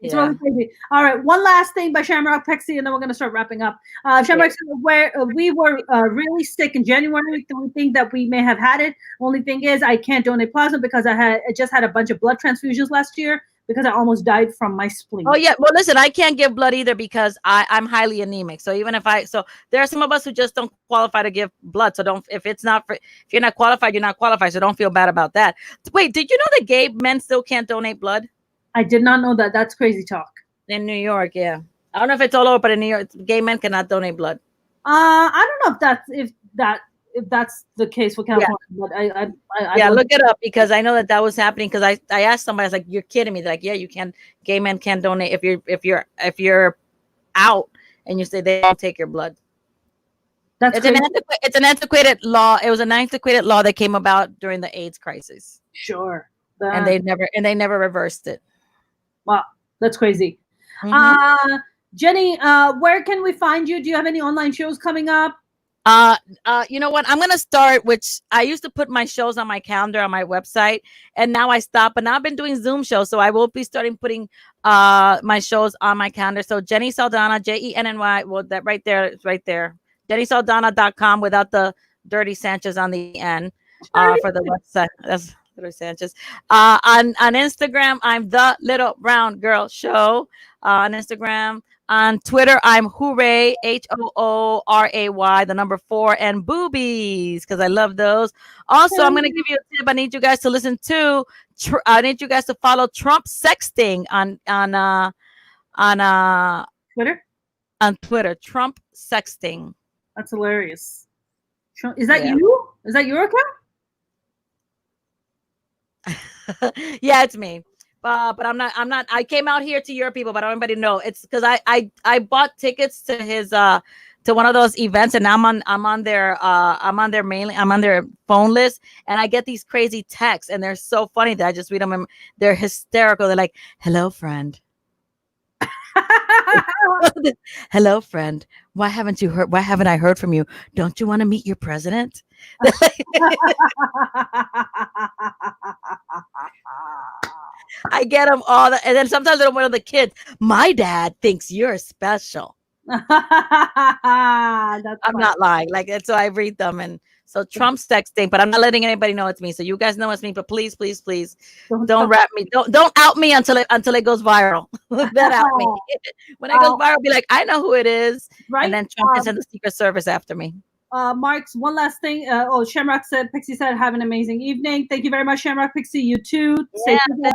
It's really crazy. All right, one last thing by Shamrock Pixie, and then we're going to start wrapping up. Shamrock said, where we were really sick in January, so we think that we may have had it. Only thing is, I can't donate plasma because I just had a bunch of blood transfusions last year because I almost died from my spleen. Oh yeah, well listen, I can't give blood either because I'm highly anemic. So even if there are some of us who just don't qualify to give blood. So if you're not qualified, you're not qualified. So don't feel bad about that. Wait, did you know that gay men still can't donate blood? I did not know that. That's crazy talk. In New York, yeah. I don't know if it's all over, but in New York, gay men cannot donate blood. I don't know if that's the case for California. Yeah. But I look it up because I know that was happening. Because I asked somebody, I was like, "You're kidding me?" They're like, "Yeah, you can. Gay men can donate if you're out and you say they don't take your blood." It's an antiquated law. It was an antiquated law that came about during the AIDS crisis. Sure. And they never reversed it. Wow, that's crazy. Jenny, where can we find you? Do you have any online shows coming up? You know what? I'm gonna start, which I used to put my shows on my calendar on my website, and now I stopped. But now I've been doing Zoom shows, so I will be starting putting my shows on my calendar. So Jenny Saldana, Jenny, well, that right there, it's right there. JennySaldana.com without the dirty Sanchez on the end for the website. That's Little Sanchez. On Instagram, I'm the Little Brown Girl Show on Instagram. On Twitter, I'm Hooray, HOORAY, the number 4, and boobies, because I love those. Also, I'm going to give you a tip. I need you guys to listen to. I need you guys to follow Trump sexting on Twitter. On Twitter, Trump sexting. That's hilarious. Is that you? Is that your account? Yeah, it's me. But I'm not. I came out here to your people, but I don't anybody know. It's because I bought tickets to his to one of those events, and I'm on their phone list, and I get these crazy texts, and they're so funny that I just read them, and they're hysterical. They're like, "Hello, friend." Hello, friend. Why haven't you heard? Why haven't I heard from you? Don't you want to meet your president? I get them all, and then sometimes they're one of the kids. My dad thinks you're special. I'm not lying. Like, and so I read them, and so Trump sexting, but I'm not letting anybody know it's me. So you guys know it's me, but please, please, please don't rap me. Don't out me until it goes viral. Then out me. When it goes viral, be like, I know who it is. Right. And then Trump is in the Secret Service after me. Mark's one last thing. Shamrock said, Pixie said, have an amazing evening. Thank you very much, Shamrock Pixie. You too. Yeah, Shamrock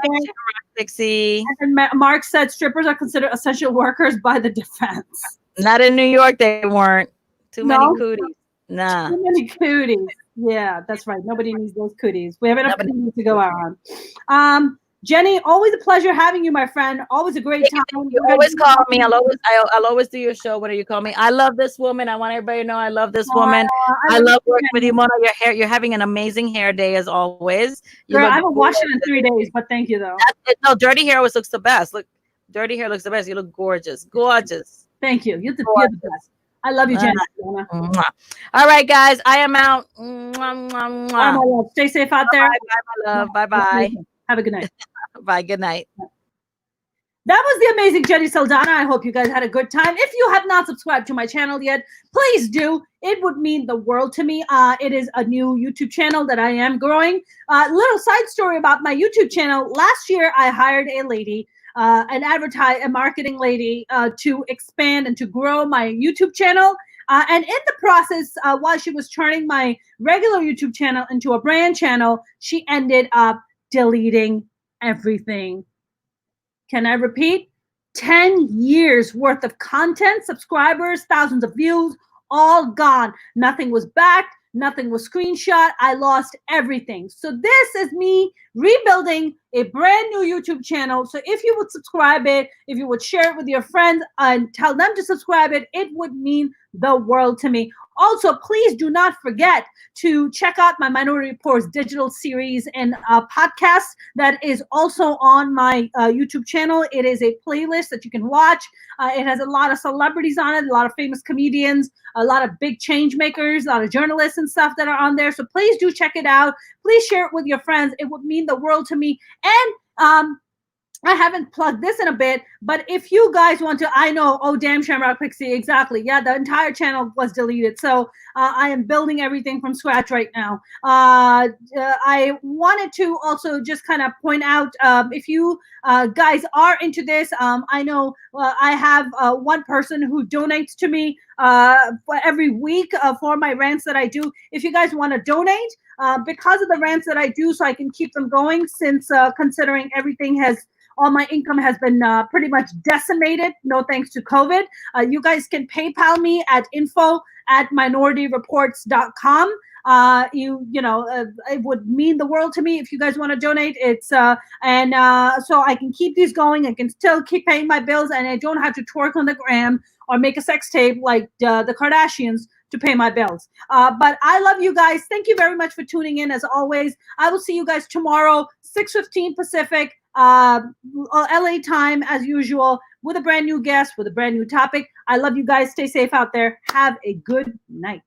Pixie. And Mark said strippers are considered essential workers by the defense. Not in New York, they weren't. Too many cooties. Nah. Too many cooties. Yeah, that's right. Nobody needs those cooties. We have enough cooties to go around. Jenny, always a pleasure having you, my friend. Always a great time. You always call me. I'll always do your show whenever you call me. I love this woman. I want everybody to know I love this woman. I love working with you, Mona. Your hair, you're having an amazing hair day as always. Girl, I haven't washed it in 3 days, but thank you though. No, dirty hair always looks the best. Look, dirty hair looks the best. You look gorgeous. Gorgeous. Thank you. You're the best. I love you, Jenny. All right, guys. I am out. Bye, my love. Stay safe out there. Bye, my love. Bye-bye. Have a good night. Bye. Good night. That was the amazing Jenny Saldana. I hope you guys had a good time. If you have not subscribed to my channel yet, please do. It would mean the world to me. It is a new YouTube channel that I am growing. Little side story about my YouTube channel. Last year, I hired a lady, a marketing lady, to expand and to grow my YouTube channel. And in the process, while she was turning my regular YouTube channel into a brand channel, she ended up deleting everything. Can I repeat? 10 years worth of content, subscribers, thousands of views, all gone. Nothing was backed. Nothing was screenshot. I lost everything. So this is me rebuilding a brand new YouTube channel. So if you would subscribe it, if you would share it with your friends and tell them to subscribe it would mean the world to me. Also, please do not forget to check out my Minority Reports digital series and podcast that is also on my YouTube channel. It is a playlist that you can watch. It has a lot of celebrities on it, a lot of famous comedians, a lot of big change makers, a lot of journalists and stuff that are on there. So please do check it out. Please share it with your friends. It would mean the world to me. And I haven't plugged this in a bit, but if you guys want to, I know, oh, damn, Shamrock Pixie, exactly. Yeah, the entire channel was deleted. So I am building everything from scratch right now. I wanted to also just kind of point out, if you guys are into this, I know I have one person who donates to me for every week for my rants that I do. If you guys want to donate, because of the rants that I do, so I can keep them going, since considering everything all my income has been pretty much decimated, no thanks to COVID. You guys can PayPal me at info@minorityreports.com. It would mean the world to me if you guys want to donate. So I can keep these going. I can still keep paying my bills, and I don't have to twerk on the gram or make a sex tape like the Kardashians to pay my bills. But I love you guys. Thank you very much for tuning in. As always, I will see you guys tomorrow, 6:15 Pacific, LA time as usual, with a brand new guest, with a brand new topic. I love you guys. Stay safe out there. Have a good night.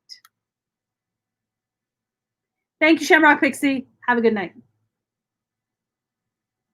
Thank you, Shamrock Pixie. Have a good night.